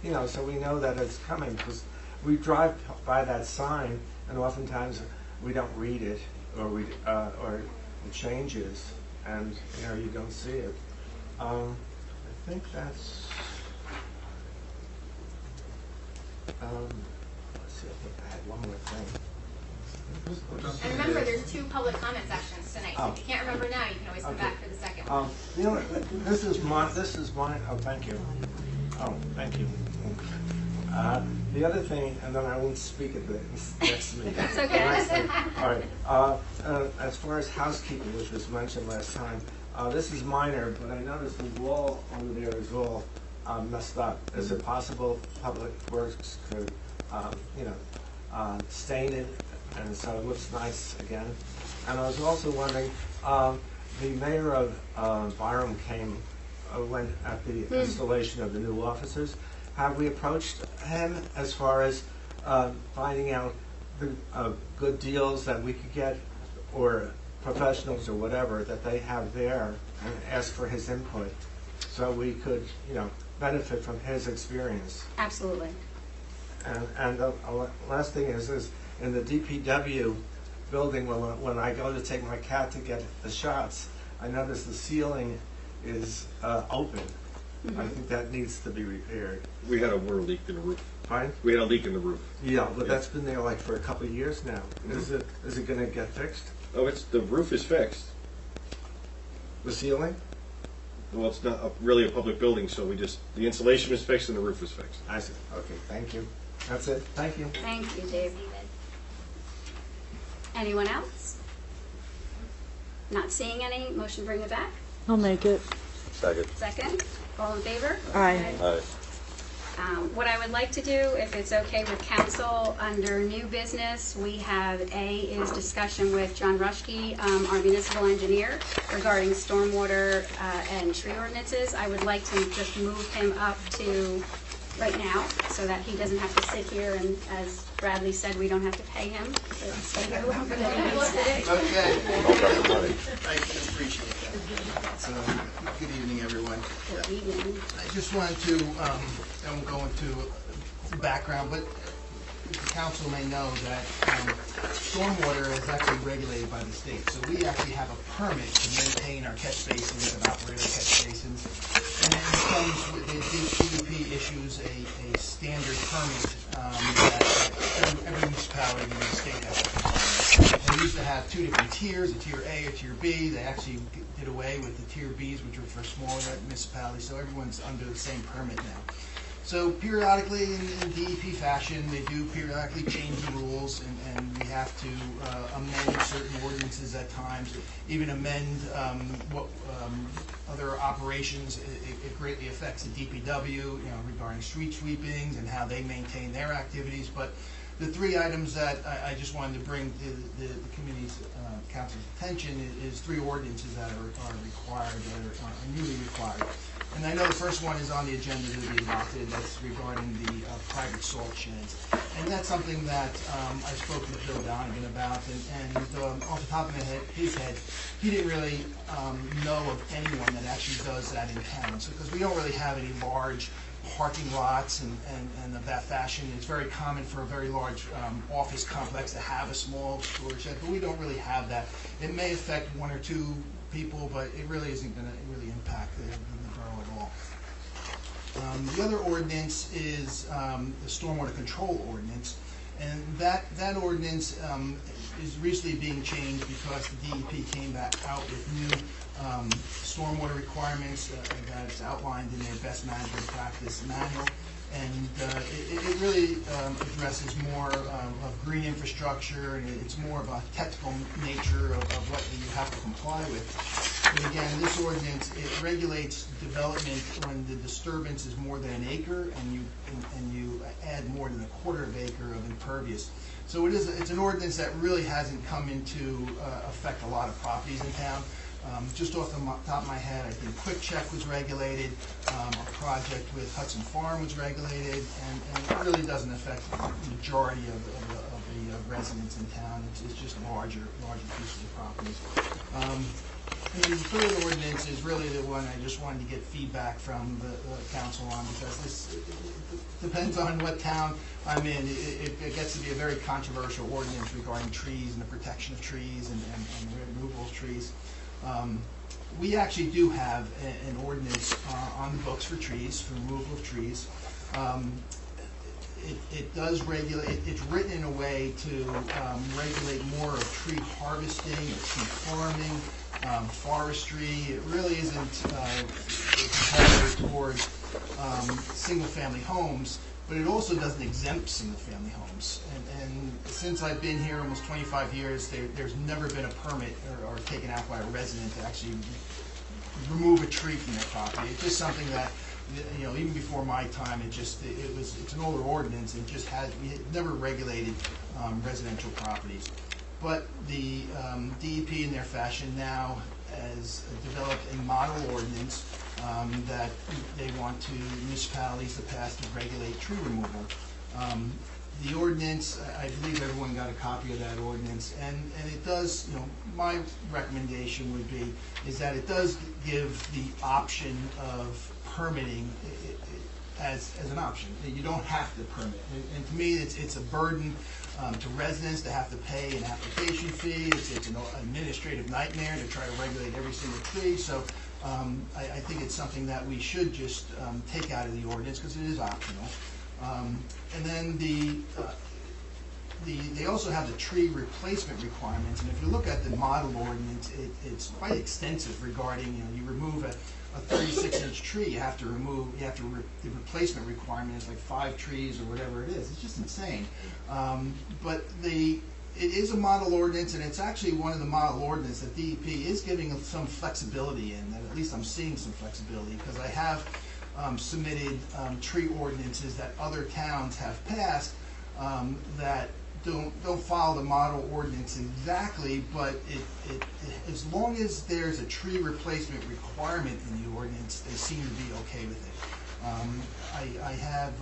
Speaker 13: You know, so we know that it's coming, because we drive by that sign, and oftentimes we don't read it, or or it changes, and you know, you don't see it. I think that's. Let's see, I think I had one more thing.
Speaker 7: And remember, there's 2 public comment sections tonight, so if you can't remember now, you can always come
Speaker 13: Okay.
Speaker 7: back for the second one.
Speaker 13: You know, this is mine, oh, thank you. Oh, thank you. The other thing, and then I won't speak at the next meeting.
Speaker 1: That's okay.
Speaker 13: All right, as far as housekeeping, which was mentioned last time, this is minor, but I noticed the wall over there is all messed up. Is it possible Public Works could, stain it, and so it looks nice again? And I was also wondering, the mayor of Byram went at the installation of the new officers. Have we approached him as far as finding out the good deals that we could get, or professionals or whatever that they have there, and ask for his input so we could, benefit from his experience?
Speaker 1: Absolutely.
Speaker 13: And the last thing is in the DPW building, when I go to take my cat to get the shots, I notice the ceiling is open. I think that needs to be repaired.
Speaker 10: We had a water leak in the roof.
Speaker 13: Fine?
Speaker 10: We had a leak in the roof.
Speaker 13: Yeah, but that's been there like for a couple of years now. Is it going to get fixed?
Speaker 10: Oh, the roof is fixed.
Speaker 13: The ceiling?
Speaker 10: Well, it's not really a public building, so the insulation is fixed and the roof is fixed.
Speaker 13: I see. Okay, thank you. That's it. Thank you.
Speaker 1: Thank you, Dave. Anyone else? Not seeing any, motion to bring it back?
Speaker 4: I'll make it.
Speaker 3: Second.
Speaker 1: Second, all in favor?
Speaker 4: Aye.
Speaker 3: Aye.
Speaker 1: What I would like to do, if it's okay with council, under new business, we have A is discussion with John Rushke, our municipal engineer, regarding stormwater and tree ordinances. I would like to just move him up to right now, so that he doesn't have to sit here, and as Bradley said, we don't have to pay him to stay here longer than he needs to.
Speaker 14: Okay.
Speaker 3: Don't got the money.
Speaker 14: I appreciate that. So, good evening, everyone.
Speaker 1: Good evening.
Speaker 14: I just wanted to, I won't go into the background, but the council may know that stormwater is actually regulated by the state. So we actually have a permit to maintain our catch basins and operate our catch basins. And then it comes with, the DEP issues a standard permit that every municipality in the state has to comply with. They used to have 2 different tiers, a tier A, a tier B. They actually did away with the tier Bs, which were for smaller municipalities, so everyone's under the same permit now. So periodically, in DEP fashion, they do periodically change the rules, and we have to amend certain ordinances at times, even amend other operations. It greatly affects the DPW, regarding street sweepings and how they maintain their activities. But the 3 items that I just wanted to bring to the committee's council's attention is 3 ordinances that are required, that are newly required. And I know the first one is on the agenda to be adopted. That's regarding the private salt sheds. And that's something that I spoke to Joe Donovan about, and off the top of his head, he didn't really know of anyone that actually does that in town. So, because we don't really have any large parking lots and of that fashion. It's very common for a very large office complex to have a small storage shed, but we don't really have that. It may affect 1 or 2 people, but it really isn't going to really impact the borough at all. The other ordinance is the stormwater control ordinance, and that ordinance is recently being changed because the DEP came back out with new stormwater requirements that's outlined in their best management practice manual. And it really addresses more of green infrastructure, and it's more of a technical nature of what you have to comply with. But again, this ordinance, it regulates development when the disturbance is more than an acre and you add more than a quarter of acre of impervious. So it's an ordinance that really hasn't come into affect a lot of properties in town. Just off the top of my head, I think Quick Check was regulated, a project with Hudson Farm was regulated, and it really doesn't affect the majority of the residents in town. It's just larger pieces of properties. And the third ordinance is really the one I just wanted to get feedback from the council on, because this depends on what town I'm in. It gets to be a very controversial ordinance regarding trees and the protection of trees and removal of trees. We actually do have an ordinance on the books for trees, for removal of trees. It does regulate, it's written in a way to regulate more of tree harvesting, or tree farming, forestry. It really isn't targeted towards single-family homes, but it also doesn't exempt single-family homes. And since I've been here almost 25 years, there's never been a permit or taken out by a resident to actually remove a tree from their property. It's just something that, you know, even before my time, it's an older ordinance, and we had never regulated residential properties. But the DEP in their fashion now has developed a model ordinance that they want municipalities to pass to regulate tree removal. The ordinance, I believe everyone got a copy of that ordinance, and it does, you know, my recommendation would be, is that it does give the option of permitting as an option. You don't have to permit. And to me, it's a burden to residents to have to pay an application fee. It's an administrative nightmare to try to regulate every single tree. So I think it's something that we should just take out of the ordinance, because it is optional. And then they also have the tree replacement requirements, and if you look at the model ordinance, it's quite extensive regarding, you know, you remove a 36-inch tree, the replacement requirement is like 5 trees or whatever it is. It's just insane. But it is a model ordinance, and it's actually one of the model ordinance that DEP is giving some flexibility in, and at least I'm seeing some flexibility, because I have submitted tree ordinances that other towns have passed that don't follow the model ordinance exactly, but as long as there's a tree replacement requirement in the ordinance, they seem to be okay with it. I have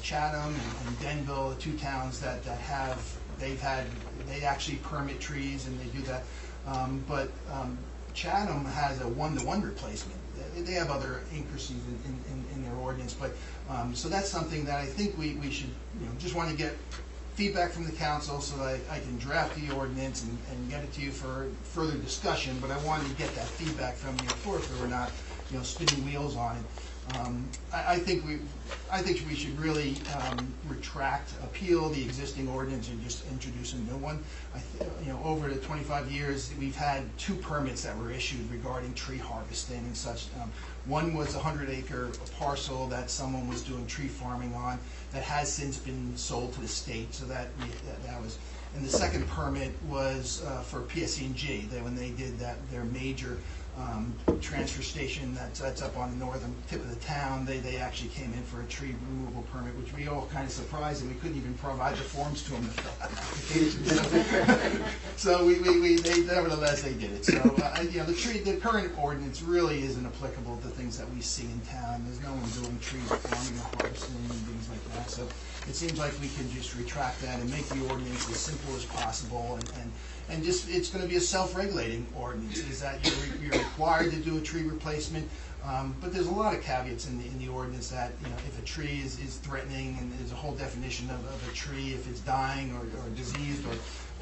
Speaker 14: Chatham and Denville, the 2 towns that they actually permit trees, and they do that. But Chatham has a 1-to-1 replacement. They have other intricacies in their ordinance, but so that's something that I think we should, you know, just want to get feedback from the council so that I can draft the ordinance and get it to you for further discussion. But I wanted to get that feedback from you first, so we're not, you know, spinning wheels on it. I think we should really appeal the existing ordinance and just introduce a new one. You know, over the 25 years, we've had 2 permits that were issued regarding tree harvesting and such. One was a 100-acre parcel that someone was doing tree farming on that has since been sold to the state, so that was. And the second permit was for PSE&G. When they did their major transfer station that's up on the northern tip of the town, they actually came in for a tree removal permit, which we all kind of surprised, and we couldn't even provide the forms to them to fill out applications. So nevertheless they did it. So you know, the current ordinance really isn't applicable to things that we see in town. There's no one doing tree farming or harvesting and things like that. So it seems like we can just retract that and make the ordinance as simple as possible, and just, it's going to be a self-regulating ordinance, is that you're required to do a tree replacement, but there's a lot of caveats in the ordinance that, you know, if a tree is threatening, and there's a whole definition of a tree, if it's dying or diseased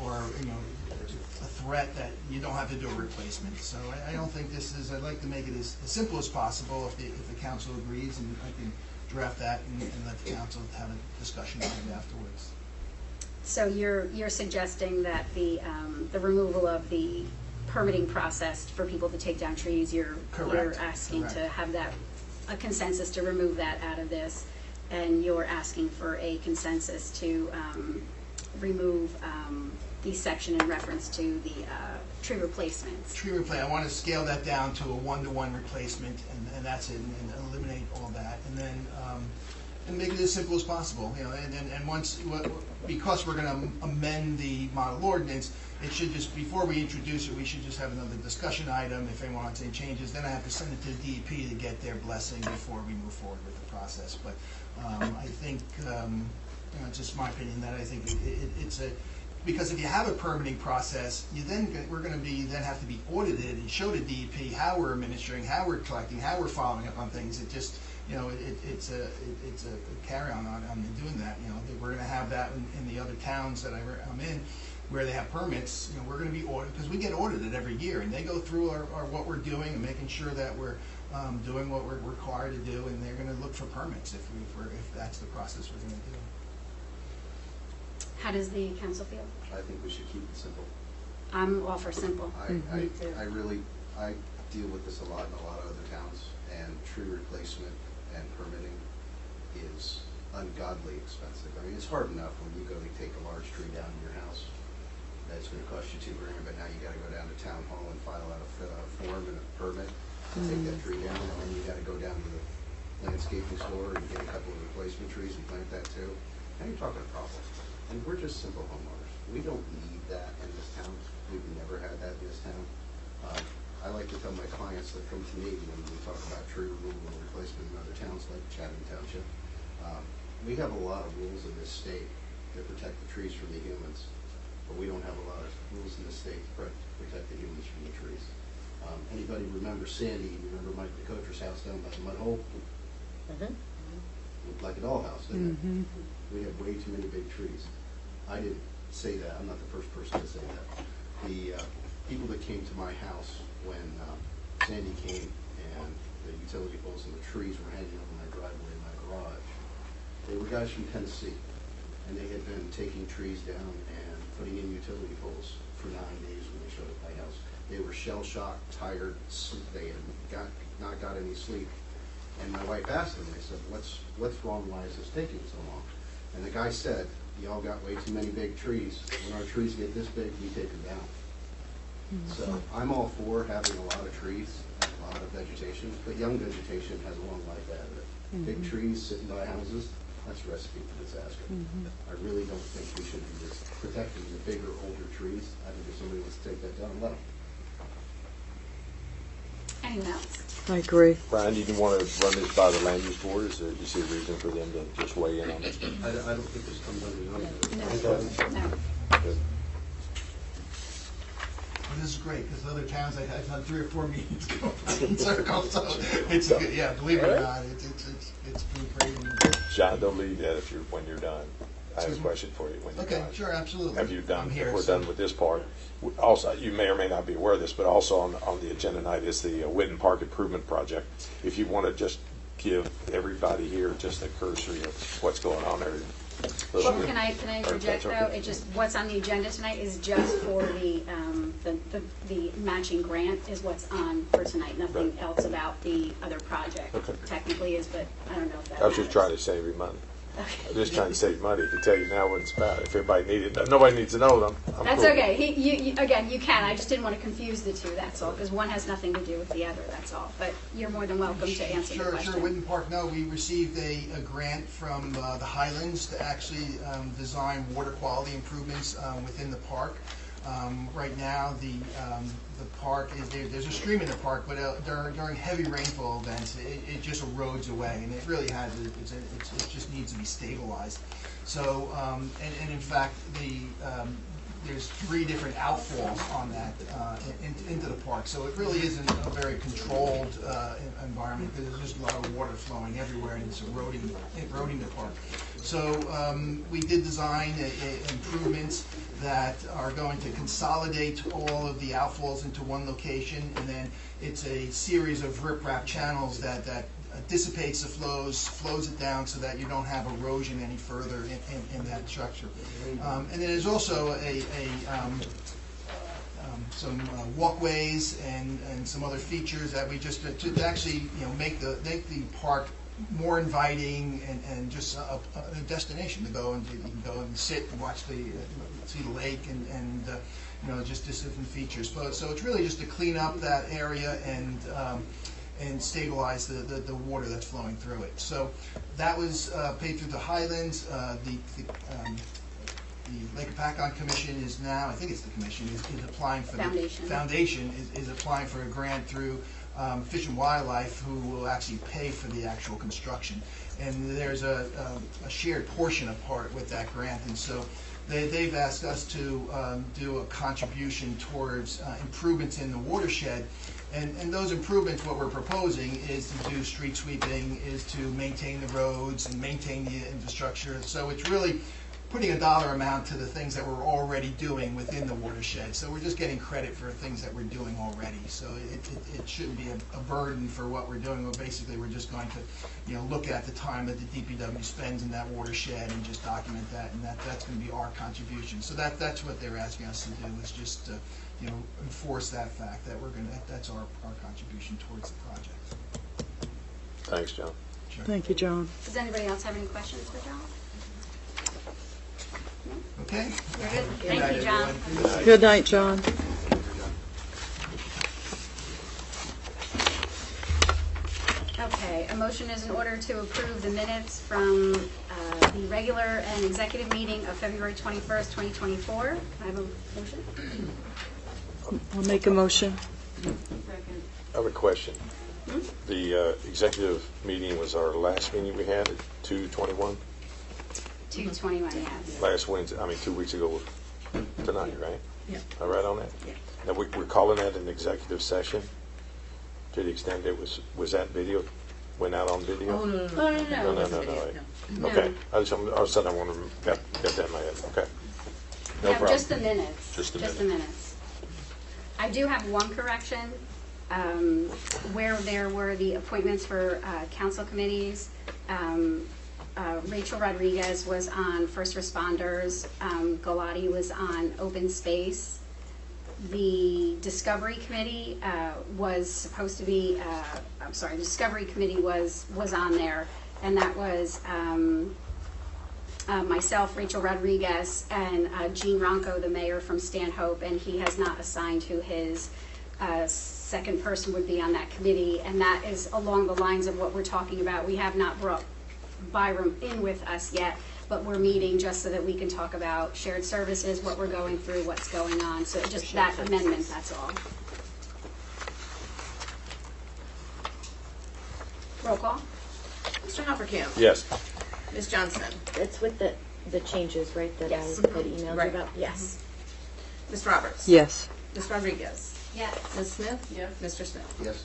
Speaker 14: or you know, a threat, that you don't have to do a replacement. So I don't think I'd like to make it as simple as possible. If the council agrees, and I can draft that and let the council have a discussion on it afterwards.
Speaker 1: So you're suggesting that the removal of the permitting process for people to take down trees, you're asking to have a consensus to remove that out of this, and you're asking for a consensus to remove the section in reference to the tree replacements.
Speaker 14: Tree replacement, I want to scale that down to a 1-to-1 replacement, and that's it, and eliminate all that, and then, and make it as simple as possible, you know, and once, because we're gonna amend the model ordinance, it should just, before we introduce it, we should just have another discussion item, if anyone wants any changes, then I have to send it to the DEP to get their blessing before we move forward with the process, but, I think, you know, it's just my opinion that I think it's a, because if you have a permitting process, you then, we're gonna be, then have to be audited and show to DEP how we're administering, how we're collecting, how we're following up on things, it just, you know, it's a carry-on on doing that, you know, we're gonna have that in the other towns that I'm in, where they have permits, you know, we're gonna be audited, because we get audited every year, and they go through our what we're doing and making sure that we're doing what we're required to do, and they're gonna look for permits if that's the process we're gonna do.
Speaker 1: How does the council feel?
Speaker 12: I think we should keep it simple.
Speaker 1: I'm all for simple.
Speaker 12: I deal with this a lot in a lot of other towns, and tree replacement and permitting is ungodly expensive. I mean, it's hard enough when you go to take a large tree down in your house. That's going to cost you $2 grand, but now you got to go down to town hall and file out a form and a permit to take that tree down, and then you got to go down to the landscaping store and get a couple of replacement trees and plant that too. Now you're talking a problem. And we're just simple homeowners. We don't need that in this town. We've never had that in this town. I like to tell my clients that come to me when we talk about tree removal and replacement in other towns like Chatham Township. We have a lot of rules in this state that protect the trees from the humans, but we don't have a lot of rules in this state to protect the humans from the trees. Anybody remember Sandy? Remember Mike DeCotra's house down by the mud hole? Looked like a dollhouse, didn't it? We have way too many big trees. I didn't say that. I'm not the first person to say that. The people that came to my house when Sandy came and the utility poles and the trees were hanging over my driveway in my garage, they were guys from Tennessee, and they had been taking trees down and putting in utility poles for 9 days when they showed up at my house. They were shell-shocked, tired, they had not got any sleep. And my wife asked them, I said, what's wrong? Why is this taking so long? And the guy said, y'all got way too many big trees. When our trees get this big, we take them down. So I'm all for having a lot of trees, a lot of vegetation, but young vegetation has a long life ahead of it. Big trees sitting by houses, that's a recipe for disaster. I really don't think we should be just protecting the bigger, older trees. I think if somebody wants to take that down, let them.
Speaker 1: Anyone else?
Speaker 4: I agree.
Speaker 3: Brian, do you want to run this by the land use board? Is there, do you see a reason for them to just weigh in on it?
Speaker 12: I don't think this comes under
Speaker 1: No.
Speaker 3: Good.
Speaker 14: Well, this is great, because other towns, I've had 3 or 4 meetings go in circles, so it's good, yeah, believe it or not, it's been great.
Speaker 3: John, don't leave that when you're done. I have a question for you when you're done.
Speaker 14: Okay, sure, absolutely.
Speaker 3: Have you done,
Speaker 14: I'm here,
Speaker 3: if we're
Speaker 14: so-
Speaker 3: done with this part, also, you may or may not be aware of this, but also on the agenda tonight is the Witten Park Improvement Project. If you want to just give everybody here just a cursory of what's going on there.
Speaker 1: Well, can I interject
Speaker 3: That's okay.
Speaker 1: though? It just, what's on the agenda tonight is just for the matching grant is what's on for tonight. Nothing
Speaker 3: Right.
Speaker 1: else about the other project
Speaker 3: Okay.
Speaker 1: technically is, but I don't know if that
Speaker 3: I was just trying to save you money. I'm just trying to save money. I can tell you now what it's about. If everybody needed, nobody needs to know them. I'm
Speaker 1: That's
Speaker 3: cool.
Speaker 1: okay. Again, you can. I just didn't want to confuse the two, that's all, because one has nothing to do with the other, that's all. But you're more than welcome to answer the question.
Speaker 14: Sure, Witten Park, no, we received a grant from the Highlands to actually design water quality improvements within the park. Right now, the park is there's a stream in the park, but during heavy rainfall events, it just erodes away, and it really has. It just needs to be stabilized. So, and in fact, there's 3 different outfalls on that into the park. So it really isn't a very controlled environment, because there's just a lot of water flowing everywhere, and it's eroding the park. So we did design improvements that are going to consolidate all of the outfalls into one location, and then it's a series of riprap channels that dissipates the flows it down so that you don't have erosion any further in that structure. And then there's also some walkways and some other features that we just to actually make the park more inviting and just a destination to go and you can go and sit and watch the see the lake and just different features. So it's really just to clean up that area and stabilize the water that's flowing through it. So that was paid through the Highlands. The Lake Hopatcong Commission is now, I think it's the commission, is applying for Foundation is applying for a grant through Fish and Wildlife, who will actually pay for the actual construction. And there's a shared portion of part with that grant, and so they've asked us to do a contribution towards improvements in the watershed. And those improvements, what we're proposing is to do street sweeping, is to maintain the roads and maintain the infrastructure. So it's really putting a dollar amount to the things that we're already doing within the watershed. So we're just getting credit for things that we're doing already. So it shouldn't be a burden for what we're doing. Well, basically, we're just going to look at the time that the DPW spends in that watershed and just document that, and that's going to be our contribution. So that's what they're asking us to do, is just enforce that fact that that's our contribution towards the project.
Speaker 3: Thanks, John.
Speaker 14: Sure.
Speaker 4: Thank you, John.
Speaker 1: Does anybody else have any questions for John?
Speaker 14: Okay.
Speaker 1: You're good. Thank you, John.
Speaker 4: Good night, John.
Speaker 1: Okay, a motion is in order to approve the minutes from the regular and executive meeting of February 21st, 2024. I have a motion.
Speaker 4: I'll make a motion.
Speaker 3: I have a question. The executive meeting was our last meeting we had at 2/21?
Speaker 1: 2/21, yes.
Speaker 3: Last Wednesday, 2 weeks ago tonight, right?
Speaker 2: Yeah.
Speaker 3: Am I right on that?
Speaker 2: Yeah.
Speaker 3: Now, we're calling that an executive session to the extent it was that video, went out on video?
Speaker 2: Oh, no.
Speaker 1: Oh, no.
Speaker 2: It wasn't video, no.
Speaker 3: Okay, I was suddenly I want to get that in my head, okay. No
Speaker 1: Yeah,
Speaker 3: problem.
Speaker 1: just the minutes.
Speaker 3: Just the
Speaker 1: minutes. I do have one correction, where there were the appointments for council committees. Rachel Rodriguez was on First Responders. Galati was on Open Space. The Discovery Committee was supposed to be, the Discovery Committee was on there, and that was myself, Rachel Rodriguez, and Gene Ronco, the mayor from Stanhope, and he has not assigned who his second person would be on that committee, and that is along the lines of what we're talking about. We have not brought Byram in with us yet, but we're meeting just so that we can talk about shared services, what we're going through, what's going on. So just that amendment, that's all. Roll call.
Speaker 2: Mr. Hoppercamp?
Speaker 3: Yes.
Speaker 2: Ms. Johnson?
Speaker 6: That's with the changes, right, that I
Speaker 1: Yes.
Speaker 6: had emailed you
Speaker 2: Right.
Speaker 6: about?
Speaker 1: Yes.
Speaker 2: Ms. Roberts?
Speaker 4: Yes.
Speaker 2: Ms. Rodriguez?
Speaker 7: Yes.
Speaker 2: Ms. Smith?
Speaker 9: Yes.
Speaker 2: Mr. Smith?
Speaker 12: Yes.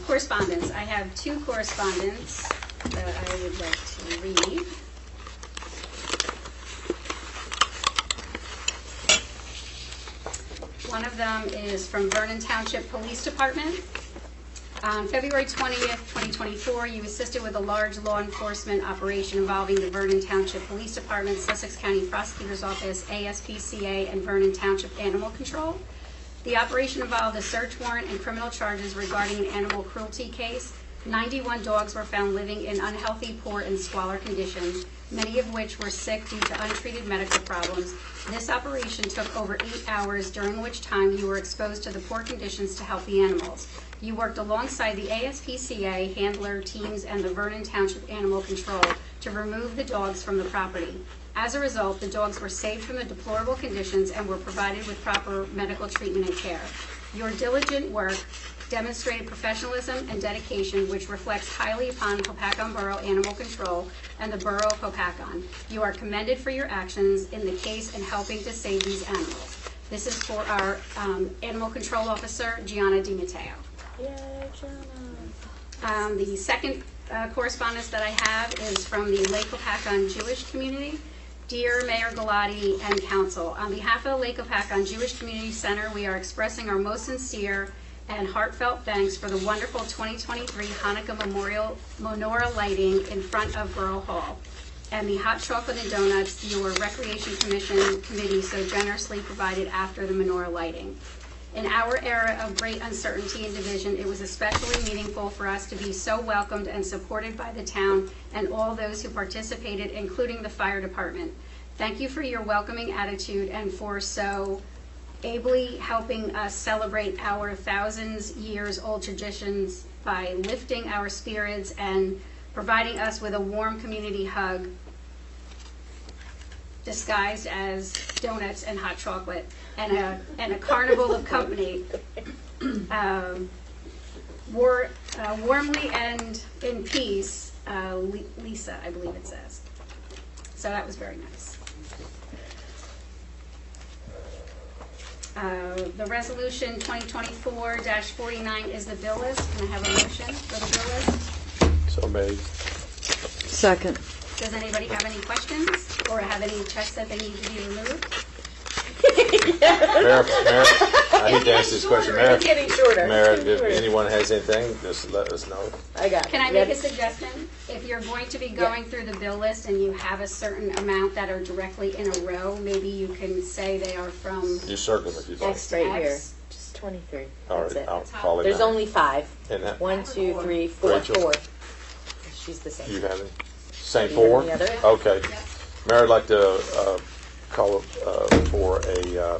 Speaker 1: Correspondence. I have two correspondence that I would like to read. One of them is from Vernon Township Police Department. On February 20th, 2024, you assisted with a large law enforcement operation involving the Vernon Township Police Department, Sussex County Prosecutor's Office, ASPCA, and Vernon Township Animal Control. The operation involved a search warrant and criminal charges regarding an animal cruelty case. 91 dogs were found living in unhealthy, poor, and squalor conditions, many of which were sick due to untreated medical problems. This operation took over 8 hours, during which time you were exposed to the poor conditions to help the animals. You worked alongside the ASPCA, handler teams, and the Vernon Township Animal Control to remove the dogs from the property. As a result, the dogs were saved from the deplorable conditions and were provided with proper medical treatment and care. Your diligent work demonstrated professionalism and dedication, which reflects highly upon Hopatcong Borough Animal Control and the Borough of Hopatcong. You are commended for your actions in the case and helping to save these animals. This is for our Animal Control Officer, Gianna DiMatteo.
Speaker 6: Yay, Gianna.
Speaker 1: The second correspondence that I have is from the Lake Hopatcong Jewish community. Dear Mayor Galati and Council, on behalf of the Lake Hopatcong Jewish Community Center, we are expressing our most sincere and heartfelt thanks for the wonderful 2023 Hanukkah Memorial Menorah lighting in front of Borough Hall, and the hot chocolate and donuts your Recreation Committee so generously provided after the menorah lighting. In our era of great uncertainty and division, it was especially meaningful for us to be so welcomed and supported by the town and all those who participated, including the fire department. Thank you for your welcoming attitude and for so ably helping us celebrate our thousands years old traditions by lifting our spirits and providing us with a warm community hug disguised as donuts and hot chocolate and a carnival of company. Warmly and in peace, Lisa, I believe it says. So that was very nice. The resolution 2024-49 is the bill list. Can I have a motion for the bill list?
Speaker 3: So made.
Speaker 4: Second.
Speaker 1: Does anybody have any questions or have any checks that they need to be removed?
Speaker 3: Mayor, I hate to ask this question. Mayor,
Speaker 6: It's getting shorter.
Speaker 3: Mayor,
Speaker 6: It's getting
Speaker 3: if
Speaker 6: shorter.
Speaker 3: anyone has anything, just let us know.
Speaker 6: I got it.
Speaker 1: Can I make a suggestion? If you're going to be going through the bill list and you have a certain amount that are directly in a row, maybe you can say they are from
Speaker 3: You circle them if you'd like.
Speaker 6: X right here.
Speaker 1: X.
Speaker 6: Just 23.
Speaker 3: All
Speaker 6: That's
Speaker 3: right,
Speaker 6: it.
Speaker 3: I'll call it
Speaker 6: There's
Speaker 3: down.
Speaker 6: only 5.
Speaker 3: And that,
Speaker 6: 1, 2, 3, 4.
Speaker 3: Rachel?
Speaker 6: 4. She's the same.
Speaker 3: you have it? Same
Speaker 6: Do you have
Speaker 3: four?
Speaker 6: any other?
Speaker 3: Okay. Mayor, I'd like to call for a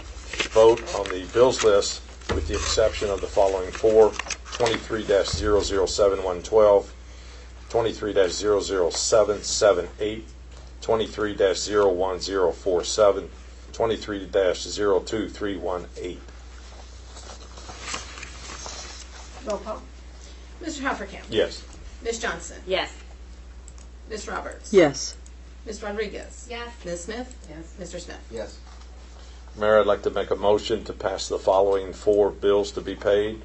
Speaker 3: vote on the bills list with the exception of the following four: 23-007112, 23-00778, 23-01047, 23-02318.
Speaker 1: roll call.
Speaker 2: Mr. Hoppercamp?
Speaker 3: Yes.
Speaker 2: Ms. Johnson?
Speaker 6: Yes.
Speaker 2: Ms. Roberts?
Speaker 4: Yes.
Speaker 2: Ms. Rodriguez?
Speaker 7: Yes.
Speaker 2: Ms. Smith?
Speaker 9: Yes.
Speaker 2: Mr. Smith?
Speaker 12: Yes.
Speaker 3: Mayor, I'd like to make a motion to pass the following four bills to be paid: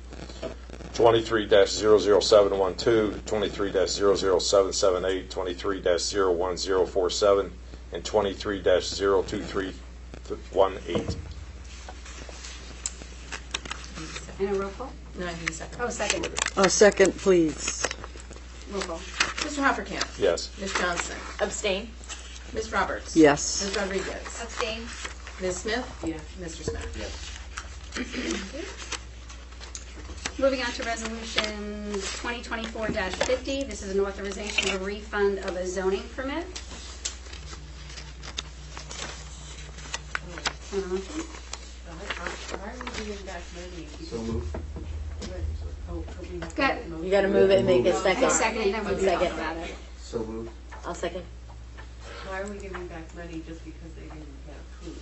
Speaker 3: 23-00712, 23-00778, 23-01047, and 23-02318.
Speaker 1: And a roll call?
Speaker 2: No, I need a second.
Speaker 1: Oh, second.
Speaker 4: A second, please.
Speaker 1: Roll call.
Speaker 2: Mr. Hoppercamp?
Speaker 3: Yes.
Speaker 2: Ms. Johnson?
Speaker 6: Abstain.
Speaker 2: Ms. Roberts?
Speaker 4: Yes.
Speaker 2: Ms. Rodriguez?
Speaker 7: Abstain.
Speaker 2: Ms. Smith?
Speaker 9: Yes.
Speaker 2: Mr. Smith?
Speaker 1: Moving on to resolution 2024-50. This is an authorization of a refund of a zoning permit. Can I have a motion?
Speaker 9: Why are we giving back money?
Speaker 12: So moved.
Speaker 9: Oh, we have
Speaker 1: Got-
Speaker 9: to motion.
Speaker 6: You got to move it and make it
Speaker 1: Okay,
Speaker 6: second.
Speaker 1: second, and then we can talk
Speaker 6: Second.
Speaker 1: about it.
Speaker 12: So moved.
Speaker 6: I'll second.
Speaker 9: Why are we giving back money just because they didn't get approved?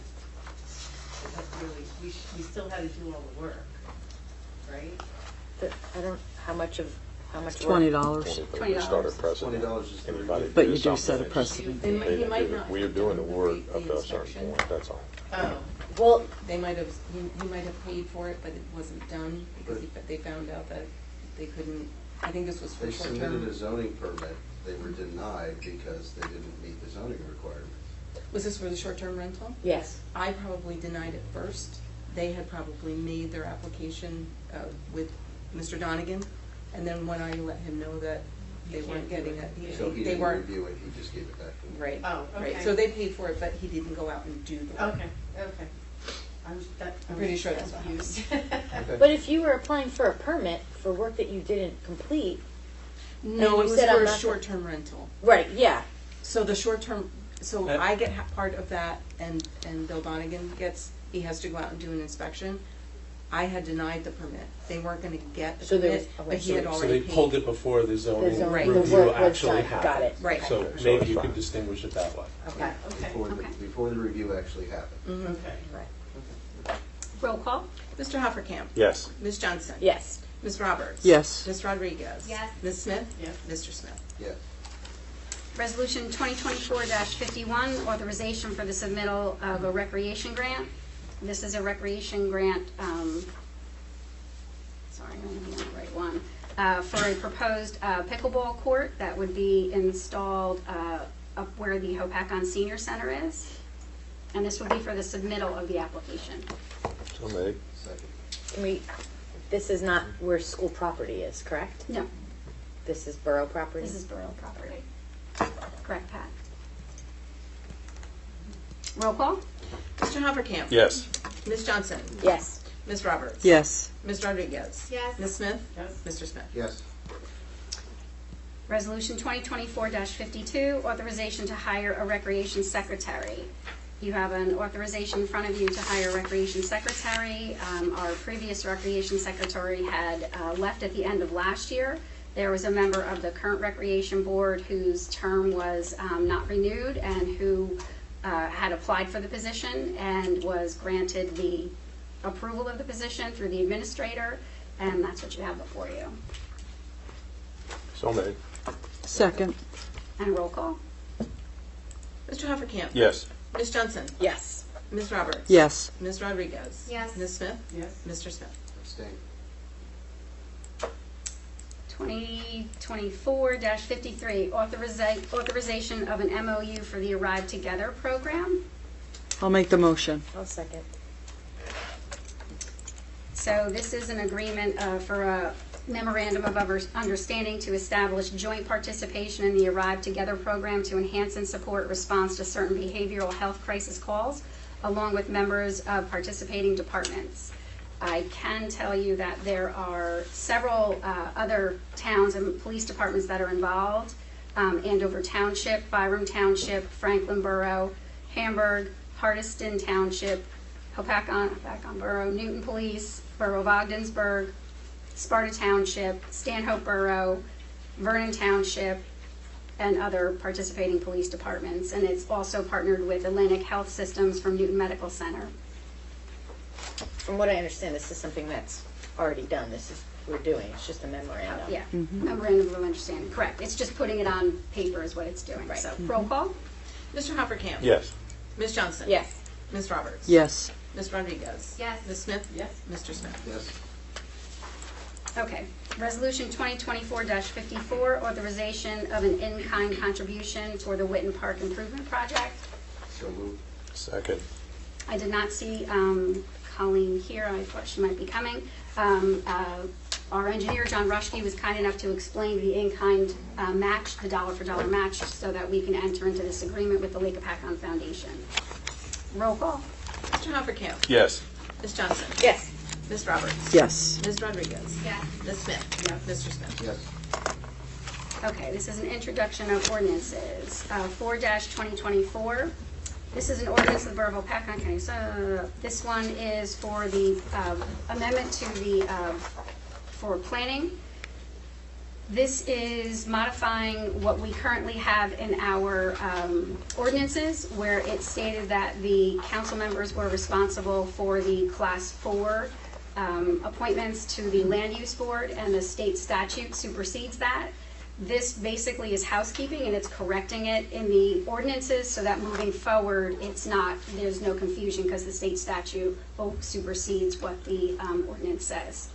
Speaker 9: That's really, we still had to do all the work, right?
Speaker 6: I don't, how much work?
Speaker 4: $20.
Speaker 3: We started precedent.
Speaker 12: $20 is the
Speaker 3: Anybody
Speaker 12: review.
Speaker 4: But
Speaker 3: do
Speaker 4: you do
Speaker 3: something,
Speaker 4: set a
Speaker 3: it's-
Speaker 4: precedent.
Speaker 2: They might, he might not.
Speaker 3: We are
Speaker 2: have
Speaker 3: doing the work
Speaker 2: complete
Speaker 3: up to a certain
Speaker 2: inspection.
Speaker 3: point, that's all.
Speaker 9: Oh,
Speaker 6: Well,
Speaker 2: They might have, he might have paid for it, but it wasn't done because they found out that they couldn't, I think this was for
Speaker 12: They submitted a
Speaker 2: short-term.
Speaker 12: zoning permit. They were denied because they didn't meet the zoning requirements.
Speaker 2: Was this for the short-term rental?
Speaker 6: yes.
Speaker 2: I probably denied it first. They had probably made their application with Mr. Donegan, and then when I let him know that they weren't getting it,
Speaker 12: So he
Speaker 2: they
Speaker 12: didn't
Speaker 2: weren't,
Speaker 12: review it, he just gave it back to them.
Speaker 2: right,
Speaker 9: Oh,
Speaker 2: right.
Speaker 9: okay.
Speaker 2: So they paid for it, but he didn't go out and do the work.
Speaker 9: okay. I'm
Speaker 2: pretty sure that's what
Speaker 9: confused.
Speaker 6: But if you were applying for a permit for work that you didn't complete,
Speaker 2: No,
Speaker 6: And
Speaker 2: it
Speaker 6: you
Speaker 2: was
Speaker 6: said I'm
Speaker 2: for a
Speaker 6: not-
Speaker 2: short-term rental.
Speaker 6: right, yeah.
Speaker 2: So the short-term, so I get part of that, and Bill Donegan gets, he has to go out and do an inspection. I had denied the permit. They weren't gonna get the
Speaker 6: So there was-
Speaker 2: permit, but he had
Speaker 15: So they
Speaker 2: already paid.
Speaker 15: pulled it before the zoning
Speaker 6: zoning-
Speaker 2: the
Speaker 15: review
Speaker 6: work was
Speaker 15: actually
Speaker 6: done.
Speaker 15: happened.
Speaker 6: Got it.
Speaker 2: Right.
Speaker 15: So
Speaker 3: Okay.
Speaker 15: maybe
Speaker 3: So
Speaker 15: you
Speaker 3: it's
Speaker 15: could
Speaker 3: fine.
Speaker 15: distinguish it that way.
Speaker 2: Okay.
Speaker 9: Okay.
Speaker 12: Before the review actually happened.
Speaker 2: Mhm.
Speaker 9: Okay.
Speaker 1: Roll call.
Speaker 2: Mr. Hoppercamp?
Speaker 3: Yes.
Speaker 2: Ms. Johnson?
Speaker 6: Yes.
Speaker 2: Ms. Roberts?
Speaker 4: Yes.
Speaker 2: Ms. Rodriguez?
Speaker 7: Yes.
Speaker 2: Ms. Smith?
Speaker 9: Yes.
Speaker 2: Mr. Smith?
Speaker 12: Yes.
Speaker 1: Resolution 2024-51, authorization for the submittal of a recreation grant. This is a recreation grant, sorry, I'm going to be on the right one, for a proposed pickleball court that would be installed up where the Hopakon Senior Center is. And this would be for the submittal of the application.
Speaker 3: So made.
Speaker 12: Second.
Speaker 6: Can we, this is not where school property is, correct?
Speaker 1: No,
Speaker 6: This is borough property?
Speaker 1: this is borough property. Correct, Pat? Roll call?
Speaker 2: Mr. Hoppercamp?
Speaker 3: Yes.
Speaker 2: Ms. Johnson?
Speaker 6: Yes.
Speaker 2: Ms. Roberts?
Speaker 4: Yes.
Speaker 2: Ms. Rodriguez?
Speaker 7: Yes.
Speaker 2: Ms. Smith?
Speaker 9: Yes.
Speaker 2: Mr. Smith?
Speaker 12: Yes.
Speaker 1: Resolution 2024-52, authorization to hire a recreation secretary. You have an authorization in front of you to hire a recreation secretary. Our previous recreation secretary had left at the end of last year. There was a member of the current recreation board whose term was not renewed and who had applied for the position and was granted the approval of the position through the administrator, and that's what you have before you.
Speaker 3: So made.
Speaker 4: Second.
Speaker 1: And roll call.
Speaker 2: Mr. Hoppercamp?
Speaker 3: Yes.
Speaker 2: Ms. Johnson?
Speaker 6: Yes.
Speaker 2: Ms. Roberts?
Speaker 4: Yes.
Speaker 2: Ms. Rodriguez?
Speaker 7: Yes.
Speaker 2: Ms. Smith?
Speaker 9: Yes.
Speaker 2: Mr. Smith?
Speaker 12: Abstain.
Speaker 1: 2024-53, authorization of an MOU for the Arrive Together program.
Speaker 4: I'll make the motion.
Speaker 6: I'll second.
Speaker 1: So this is an agreement for a memorandum of understanding to establish joint participation in the Arrive Together program to enhance and support response to certain behavioral health crisis calls, along with members of participating departments. I can tell you that there are several other towns and police departments that are involved. Andover Township, Byram Township, Franklin Borough, Hamburg, Hardiston Township, Hopatcon Borough, Newton Police, Borough of Ogdensburg, Sparta Township, Stanhope Borough, Vernon Township, and other participating police departments. And it's also partnered with Atlantic Health Systems from Newton Medical Center.
Speaker 6: From what I understand, this is something that's already done. This is, we're doing, it's just a memorandum.
Speaker 1: Yeah, memorandum of understanding, correct. It's just putting it on paper is what it's doing.
Speaker 6: Right.
Speaker 1: So roll call.
Speaker 2: Mr. Hoppercamp?
Speaker 3: Yes.
Speaker 2: Ms. Johnson?
Speaker 6: Yes.
Speaker 2: Ms. Roberts?
Speaker 4: Yes.
Speaker 2: Ms. Rodriguez?
Speaker 7: Yes.
Speaker 2: Ms. Smith?
Speaker 9: Yes.
Speaker 2: Mr. Smith?
Speaker 12: Yes.
Speaker 1: Okay. Resolution 2024-54, authorization of an in-kind contribution for the Witten Park Improvement Project.
Speaker 12: So moved.
Speaker 3: Second.
Speaker 1: I did not see Colleen here. I thought she might be coming. Our engineer, John Rushke, was kind enough to explain the in-kind match, the dollar-for-dollar match, so that we can enter into this agreement with the Lake Hopatcon Foundation. Roll call.
Speaker 2: Mr. Hoppercamp?
Speaker 3: Yes.
Speaker 2: Ms. Johnson?
Speaker 6: Yes.
Speaker 2: Ms. Roberts?
Speaker 4: Yes.
Speaker 2: Ms. Rodriguez?
Speaker 7: Yes.
Speaker 2: Ms. Smith?
Speaker 9: Yes.
Speaker 2: Mr. Smith?
Speaker 12: Yes.
Speaker 1: Okay, this is an introduction of ordinances. 4-2024. This is an ordinance of the Borough of Hopatcon County. So this one is for the amendment to the, for planning. This is modifying what we currently have in our ordinances, where it stated that the council members were responsible for the Class 4 appointments to the Land Use Board, and the state statute supersedes that. This basically is housekeeping, and it's correcting it in the ordinances so that moving forward, it's not, there's no confusion because the state statute supersedes what the ordinance says.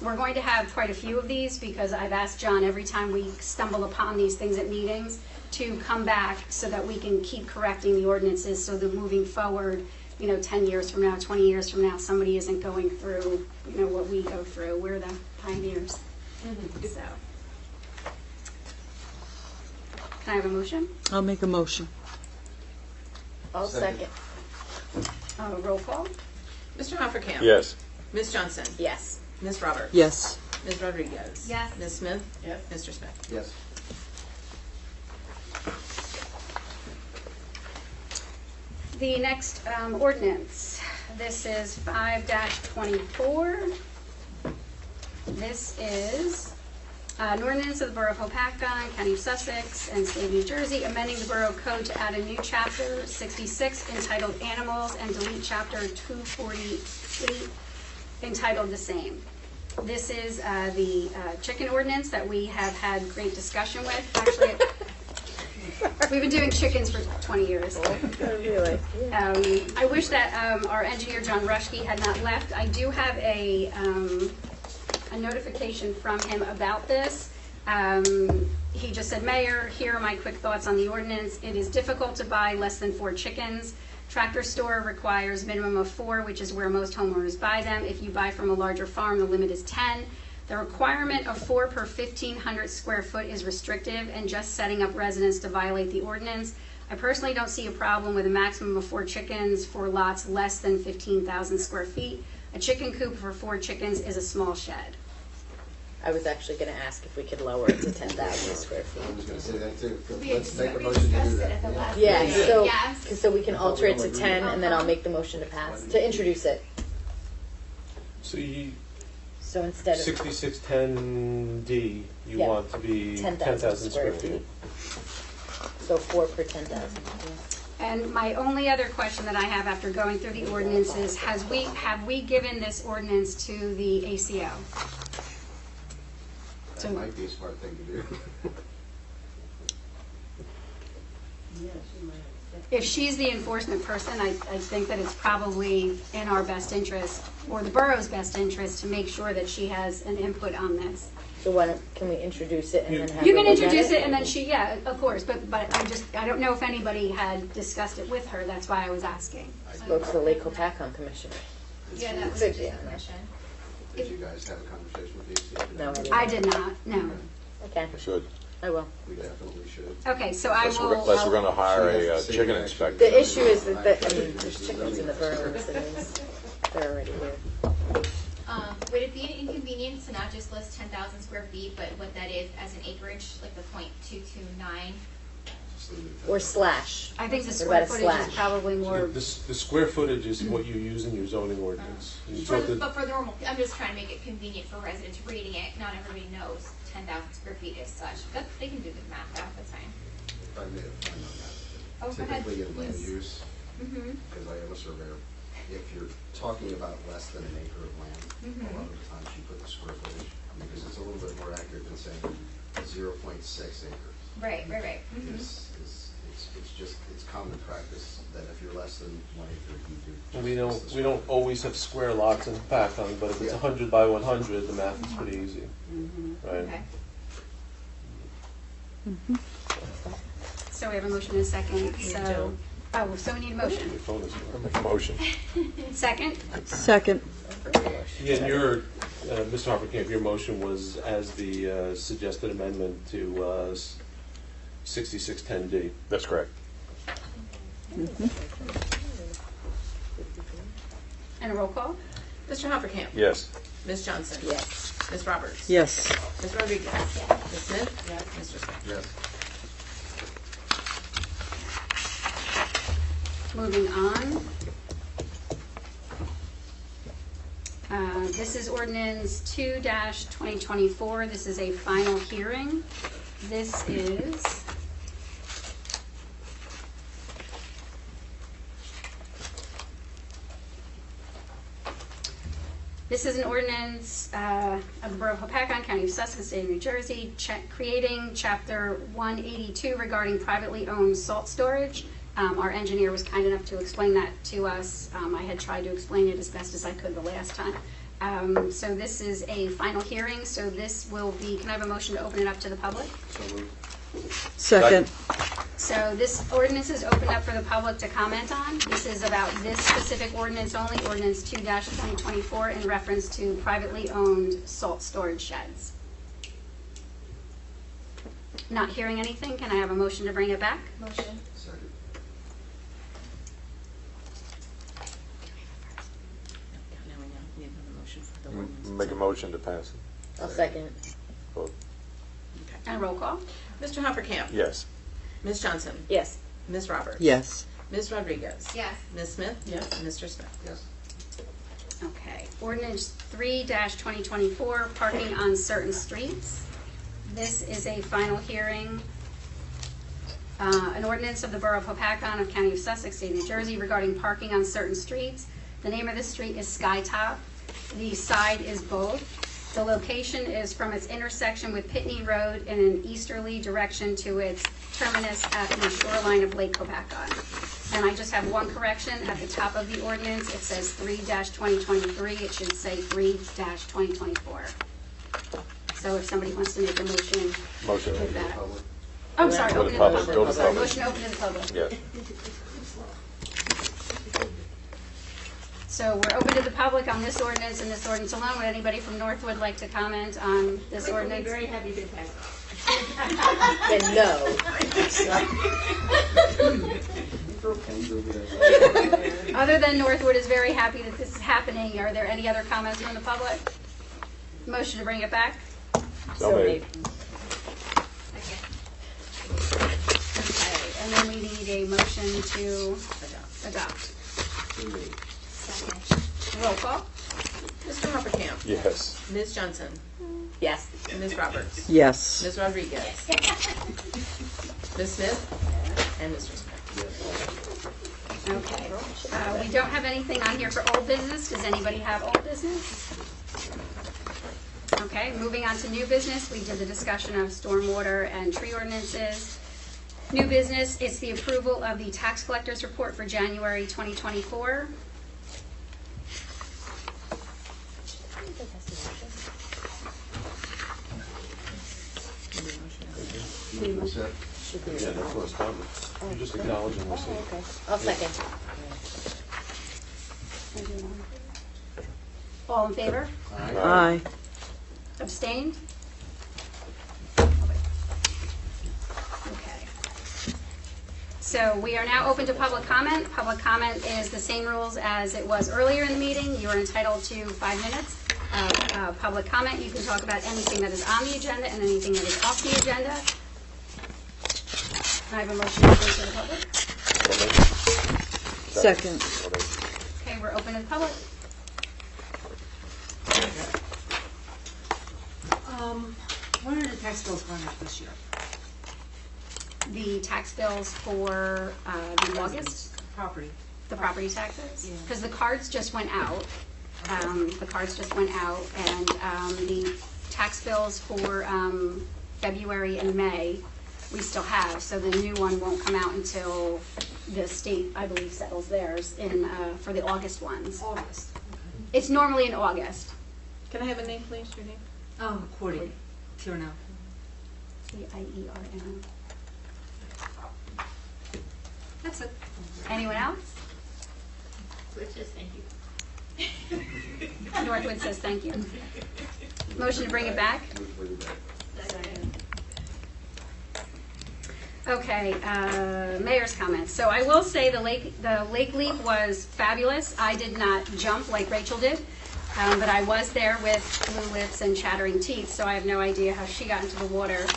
Speaker 1: We're going to have quite a few of these because I've asked John every time we stumble upon these things at meetings to come back so that we can keep correcting the ordinances so that moving forward, 10 years from now, 20 years from now, somebody isn't going through, what we go through. We're the pioneers. So. Can I have a motion?
Speaker 4: I'll make a motion.
Speaker 6: I'll second.
Speaker 1: Roll call.
Speaker 2: Mr. Hoppercamp?
Speaker 3: Yes.
Speaker 2: Ms. Johnson?
Speaker 6: Yes.
Speaker 2: Ms. Roberts?
Speaker 4: Yes.
Speaker 2: Ms. Rodriguez?
Speaker 7: Yes.
Speaker 2: Ms. Smith?
Speaker 9: Yes.
Speaker 2: Mr. Smith?
Speaker 12: Yes.
Speaker 1: The next ordinance, this is 5-24. This is an ordinance of the Borough of Hopatcon, County of Sussex, and State of New Jersey, amending the Borough Code to add a new chapter 66 entitled Animals and delete chapter 248 entitled the same. This is the chicken ordinance that we have had great discussion with. Actually, we've been doing chickens for 20 years.
Speaker 6: Really?
Speaker 1: I wish that our engineer, John Rushke, had not left. I do have a notification from him about this. He just said, Mayor, here are my quick thoughts on the ordinance. It is difficult to buy less than 4 chickens. Tractor store requires minimum of 4, which is where most homeowners buy them. If you buy from a larger farm, the limit is 10. The requirement of 4 per 1,500 square foot is restrictive and just setting up residents to violate the ordinance. I personally don't see a problem with a maximum of 4 chickens for lots less than 15,000 square feet. A chicken coop for 4 chickens is a small shed.
Speaker 6: I was actually gonna ask if we could lower it to 10,000 square
Speaker 12: I
Speaker 6: feet.
Speaker 12: was gonna say that too.
Speaker 7: We had
Speaker 12: Let's make a
Speaker 7: we
Speaker 12: motion to do
Speaker 7: discussed it
Speaker 12: that.
Speaker 7: at the last
Speaker 6: Yeah,
Speaker 7: meeting.
Speaker 6: so,
Speaker 7: Yes.
Speaker 6: so we can alter it to 10, and then I'll make the motion to pass, to introduce it.
Speaker 15: So you,
Speaker 6: So instead of
Speaker 15: 6610D, you
Speaker 6: Yeah.
Speaker 15: want to be
Speaker 6: 10,000
Speaker 15: square feet.
Speaker 6: so 4 per 10,000.
Speaker 1: And my only other question that I have after going through the ordinances, have we given this ordinance to the ACO?
Speaker 12: That might be a smart thing to do.
Speaker 9: Yeah, she might have said.
Speaker 1: If she's the enforcement person, I think that it's probably in our best interest, or the borough's best interest, to make sure that she has an input on this.
Speaker 6: So why don't, can we introduce it and then have
Speaker 1: You
Speaker 6: her
Speaker 1: can
Speaker 6: look at
Speaker 1: introduce it, and then she, yeah, of course, but I don't know if anybody had discussed it with her, that's why I was asking.
Speaker 6: Spoke to the Lake Hopatcon Commission.
Speaker 7: Yeah, that was
Speaker 6: Good,
Speaker 7: the
Speaker 6: yeah.
Speaker 7: commission.
Speaker 12: Did you guys have a conversation with the ACO?
Speaker 6: No,
Speaker 1: I did not, no.
Speaker 6: Okay,
Speaker 3: We should,
Speaker 6: I will.
Speaker 12: We definitely should.
Speaker 1: Okay, so I
Speaker 3: unless
Speaker 1: will.
Speaker 3: we're gonna hire a chicken inspector.
Speaker 6: The issue is that, there's chickens in the borough, so they're already here.
Speaker 7: Would it be an inconvenience to not just list 10,000 square feet, but what that is as an acreage, like the .229?
Speaker 12: Just leave it at
Speaker 6: Or
Speaker 12: that.
Speaker 6: slash.
Speaker 1: I think the
Speaker 6: What
Speaker 1: square
Speaker 6: about a
Speaker 1: footage is
Speaker 6: slash?
Speaker 1: probably more,
Speaker 15: The square footage is what you use in your zoning ordinance. You talk to-
Speaker 7: But for the normal, I'm just trying to make it convenient for residents reading it. Not everybody knows 10,000 square feet is such. But they can do the math out, that's fine.
Speaker 12: If I made a point on that.
Speaker 7: Oh, go ahead,
Speaker 12: Typically in land
Speaker 7: please.
Speaker 12: use,
Speaker 7: Mm-hmm.
Speaker 12: because I am a surveyor, if you're talking about less than an acre of land,
Speaker 7: Mhm.
Speaker 12: a lot of the times you put the square footage, because it's a little bit more accurate than saying 0.6 acres.
Speaker 7: Right. Mhm.
Speaker 12: It's common practice that if you're less than 1 acre, you do.
Speaker 15: We
Speaker 12: just list the
Speaker 15: don't, we don't
Speaker 12: square.
Speaker 15: always have square lots in Hopatcon, but if it's
Speaker 12: Yeah.
Speaker 15: 100 by 100, the math is pretty easy, right?
Speaker 7: Okay.
Speaker 1: so we have a motion and a second, so, so we need a motion.
Speaker 3: Your phone is, I make a motion.
Speaker 1: Second?
Speaker 4: Second.
Speaker 15: Yeah, and your, Mr. Hoppercamp, your motion was as the suggested amendment to 6610D.
Speaker 3: That's correct.
Speaker 1: And a roll call?
Speaker 2: Mr. Hoppercamp?
Speaker 3: Yes.
Speaker 2: Ms. Johnson?
Speaker 6: Yes.
Speaker 2: Ms. Roberts?
Speaker 4: Yes.
Speaker 2: Ms. Rodriguez? Ms. Smith? Yes. Mr. Smith?
Speaker 12: Yes.
Speaker 1: Moving on. This is ordinance 2-2024. This is a final hearing. This is an ordinance of the Borough of Hopatcon, County of Sussex, State of New Jersey, creating Chapter 182 regarding privately owned salt storage. Our engineer was kind enough to explain that to us. I had tried to explain it as best as I could the last time. So this is a final hearing, so this will be, can I have a motion to open it up to the public?
Speaker 12: So moved.
Speaker 4: Second.
Speaker 1: So this ordinance is opened up for the public to comment on. This is about this specific ordinance only, ordinance 2-2024, in reference to privately owned salt storage sheds. Not hearing anything, can I have a motion to bring it back?
Speaker 7: Motion.
Speaker 12: Second.
Speaker 2: Now we need another motion for the ordinance.
Speaker 3: Make a motion to pass it.
Speaker 6: I'll second.
Speaker 3: Vote.
Speaker 1: And roll call?
Speaker 2: Mr. Hoppercamp?
Speaker 3: Yes.
Speaker 2: Ms. Johnson?
Speaker 6: Yes.
Speaker 2: Ms. Roberts?
Speaker 4: Yes.
Speaker 2: Ms. Rodriguez?
Speaker 7: Yes.
Speaker 2: Ms. Smith? Yes. Mr. Smith?
Speaker 12: Yes.
Speaker 1: Okay. Ordinance 3-2024, parking on certain streets. This is a final hearing. An ordinance of the Borough of Hopatcon of County of Sussex, State of New Jersey, regarding parking on certain streets. The name of the street is Skytop. The side is both. The location is from its intersection with Pitney Road in an easterly direction to its terminus at the shoreline of Lake Hopatcon. And I just have one correction. At the top of the ordinance, it says 3-2023. It should say 3-2024. So if somebody wants to make a motion
Speaker 3: Motion.
Speaker 1: with that.
Speaker 12: Public.
Speaker 1: I'm sorry,
Speaker 3: Go to
Speaker 1: open to the
Speaker 3: public,
Speaker 1: public.
Speaker 3: go to
Speaker 1: Sorry,
Speaker 3: public.
Speaker 1: motion open to the public.
Speaker 3: Yes.
Speaker 1: So we're open to the public on this ordinance and this ordinance alone. Would anybody from Northwood like to comment on this ordinance?
Speaker 9: Very happy to pass.
Speaker 6: And no.
Speaker 12: throw pens over there.
Speaker 1: Other than Northwood is very happy that this is happening, are there any other comments from the public? Motion to bring it back?
Speaker 3: So made.
Speaker 1: Okay, and then we need a motion to adopt. Roll call?
Speaker 2: Mr. Hoppercamp?
Speaker 3: Yes.
Speaker 2: Ms. Johnson?
Speaker 6: Yes.
Speaker 2: Ms. Roberts?
Speaker 4: Yes.
Speaker 2: Ms. Rodriguez? Ms. Smith? And Mr. Smith?
Speaker 1: Okay. We don't have anything on here for old business. Does anybody have old business? Okay, moving on to new business. We did the discussion of stormwater and tree ordinances. New business is the approval of the tax collector's report for January 2024.
Speaker 15: Yeah, no correspondence. You just acknowledge and receive.
Speaker 6: Okay. I'll second.
Speaker 1: All in favor?
Speaker 4: Aye.
Speaker 1: Abstained? Okay. So we are now open to public comment. Public comment is the same rules as it was earlier in the meeting. You are entitled to 5 minutes of public comment. You can talk about anything that is on the agenda and anything that is off the agenda. I have a motion to open to the public.
Speaker 4: Second.
Speaker 1: Okay, we're open to the public.
Speaker 5: When are the tax bills going out this year?
Speaker 1: The tax bills for the August,
Speaker 5: Property.
Speaker 1: the property taxes,
Speaker 5: Yeah.
Speaker 1: because the cards just went out. The cards just went out, and the tax bills for February and May, we still have. So the new one won't come out until the state, I believe, settles theirs in for the August ones.
Speaker 5: August.
Speaker 1: It's normally in August.
Speaker 2: Can I have a name, please, your name?
Speaker 5: Cordy. Tierno.
Speaker 1: T-I-E-R-N.
Speaker 5: That's it.
Speaker 1: Anyone else?
Speaker 7: Which is, thank you.
Speaker 1: Northwood says thank you. Motion to bring it back? Okay, mayor's comments. So I will say the lake leap was fabulous. I did not jump like Rachel did, but I was there with blue lips and chattering teeth, so I have no idea how she got into the water,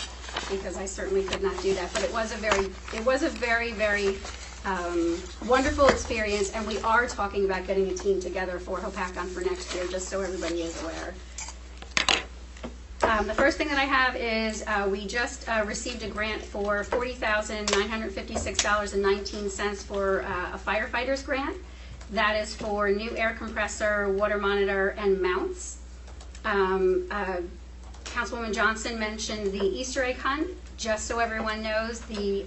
Speaker 1: because I certainly could not do that. But it was a very, very wonderful experience, and we are talking about getting a team together for Hopakon for next year, just so everybody is aware. The first thing that I have is we just received a grant for $40,956.19 for a firefighter's grant. That is for new air compressor, water monitor, and mounts. Councilwoman Johnson mentioned the Easter egg hunt. Just so everyone knows, the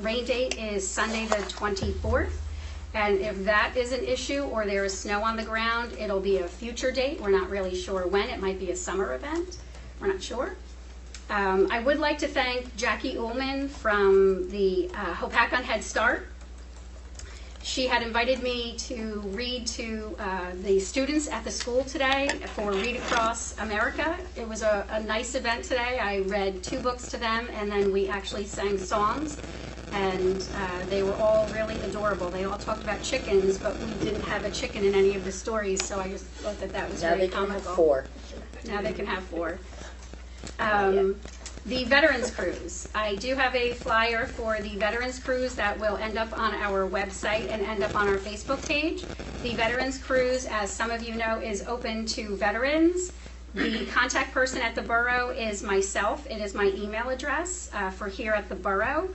Speaker 1: rain date is Sunday the 24th. And if that is an issue or there is snow on the ground, it'll be a future date. We're not really sure when. It might be a summer event. We're not sure. I would like to thank Jackie Ullman from the Hopakon Head Start. She had invited me to read to the students at the school today for Read Across America. It was a nice event today. I read 2 books to them, and then we actually sang songs, and they were all really adorable. They all talked about chickens, but we didn't have a chicken in any of the stories, so I just thought that that was very comical. Now they can have 4. The Veterans Cruise. I do have a flyer for the Veterans Cruise that will end up on our website and end up on our Facebook page. The Veterans Cruise, as some of you know, is open to veterans. The contact person at the borough is myself. It is my email address for here at the borough.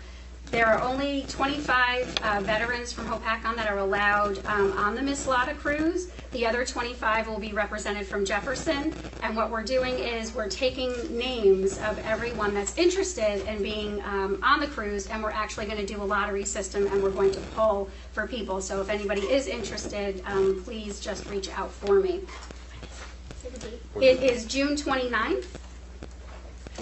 Speaker 1: There are only 25 veterans from Hopakon that are allowed on the Miss Lotta cruise. The other 25 will be represented from Jefferson. And what we're doing is we're taking names of everyone that's interested in being on the cruise, and we're actually going to do a lottery system, and we're going to poll for people. So if anybody is interested, please just reach out for me. It is June 29th.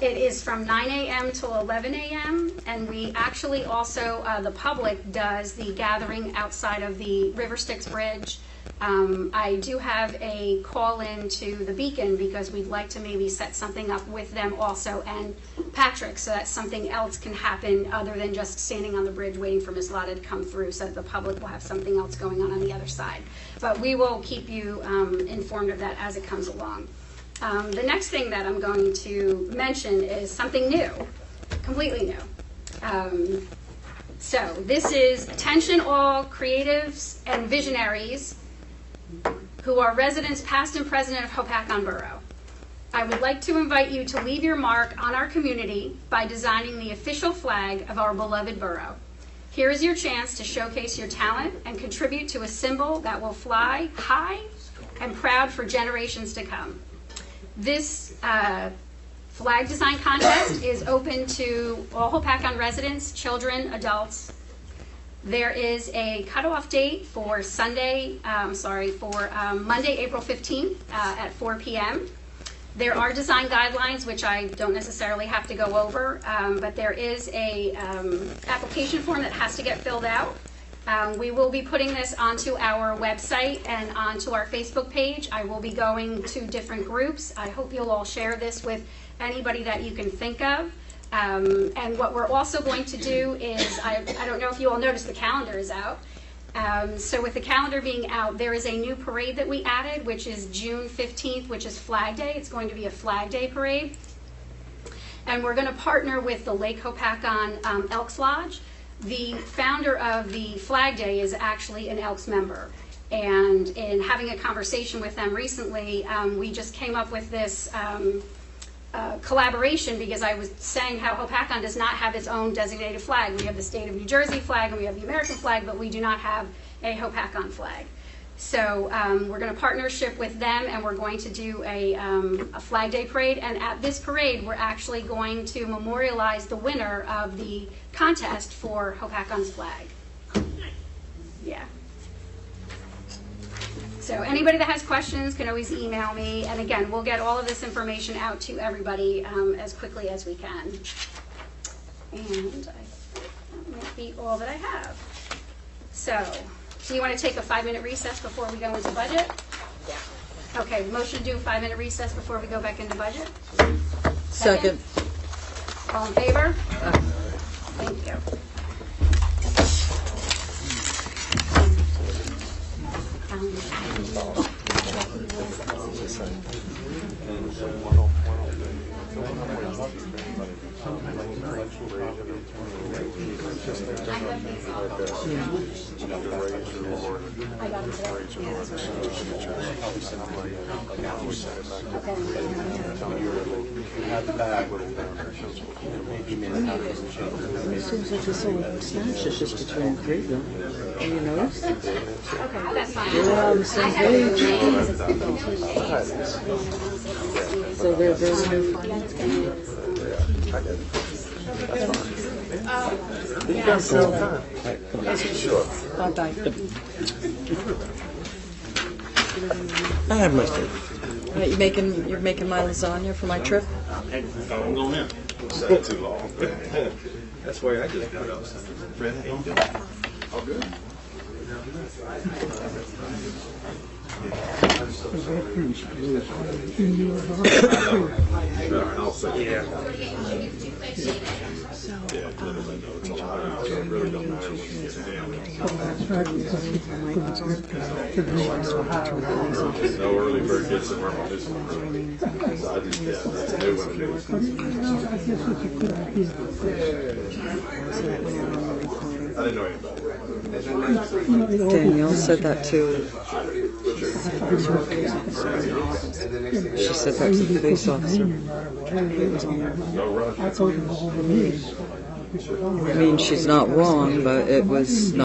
Speaker 1: It is from 9 a.m. till 11 a.m. and we actually also, the public does the gathering outside of the River Styx Bridge I do have a call in to the Beacon because we'd like to maybe set something up with them also and Patrick, so that something else can happen other than just standing on the bridge waiting for Ms. Lotta to come through, so that the public will have something else going on the other side. But we will keep you informed of that as it comes along. The next thing that I'm going to mention is something new, completely new. So this is attention all creatives and visionaries who are residents past and present of Hopatcong Borough. I would like to invite you to leave your mark on our community by designing the official flag of our beloved borough. Here is your chance to showcase your talent and contribute to a symbol that will fly high and proud for generations to come. This flag design contest is open to all Hopatcong residents, children, adults. There is a cutoff date for Monday, April 15th at 4 p.m. There are design guidelines, which I don't necessarily have to go over, but there is a application form that has to get filled out. We will be putting this onto our website and onto our Facebook page. I will be going to different groups. I hope you'll all share this with anybody that you can think of. And what we're also going to do is, I don't know if you all noticed, the calendar is out. So with the calendar being out, there is a new parade that we added, which is June 15th, which is Flag Day. It's going to be a Flag Day parade. And we're going to partner with the Lake Hopatcong Elks Lodge. The founder of the Flag Day is actually an Elks member. And in having a conversation with them recently, we just came up with this collaboration, because I was saying how Hopatcong does not have its own designated flag. We have the state of New Jersey flag and we have the American flag, but we do not have a Hopatcong flag. So we're going to partnership with them, and we're going to do a Flag Day parade. And at this parade, we're actually going to memorialize the winner of the contest for Hopatcong's flag. Yeah. So anybody that has questions can always email me. And again, we'll get all of this information out to everybody as quickly as we can. And that might be all that I have. So, do you want to take a 5-minute recess before we go into budget? Yeah. Okay, motion to do a 5-minute recess before we go back into budget?
Speaker 4: Second.
Speaker 1: All in favor? Thank you.
Speaker 4: It seems like this whole snatch is just between three of them. Have you noticed?
Speaker 1: Okay, that's fine.
Speaker 4: They're all on the same page. So they're very new. Bye-bye.
Speaker 15: I have my food.
Speaker 4: All right, you're making my lasagna for my trip?
Speaker 11: I'm going in. Set too long.
Speaker 10: That's why I just put up.
Speaker 11: Fred, how you doing? All good. I'll say.
Speaker 10: Yeah.
Speaker 11: Really don't matter when you get down. No early bird gets the worm on this one. So I just, that's a new one. I didn't know anybody.
Speaker 4: Danielle said that too. She said that to the police officer.
Speaker 11: No rush.
Speaker 4: I mean, she's not wrong, but it was not.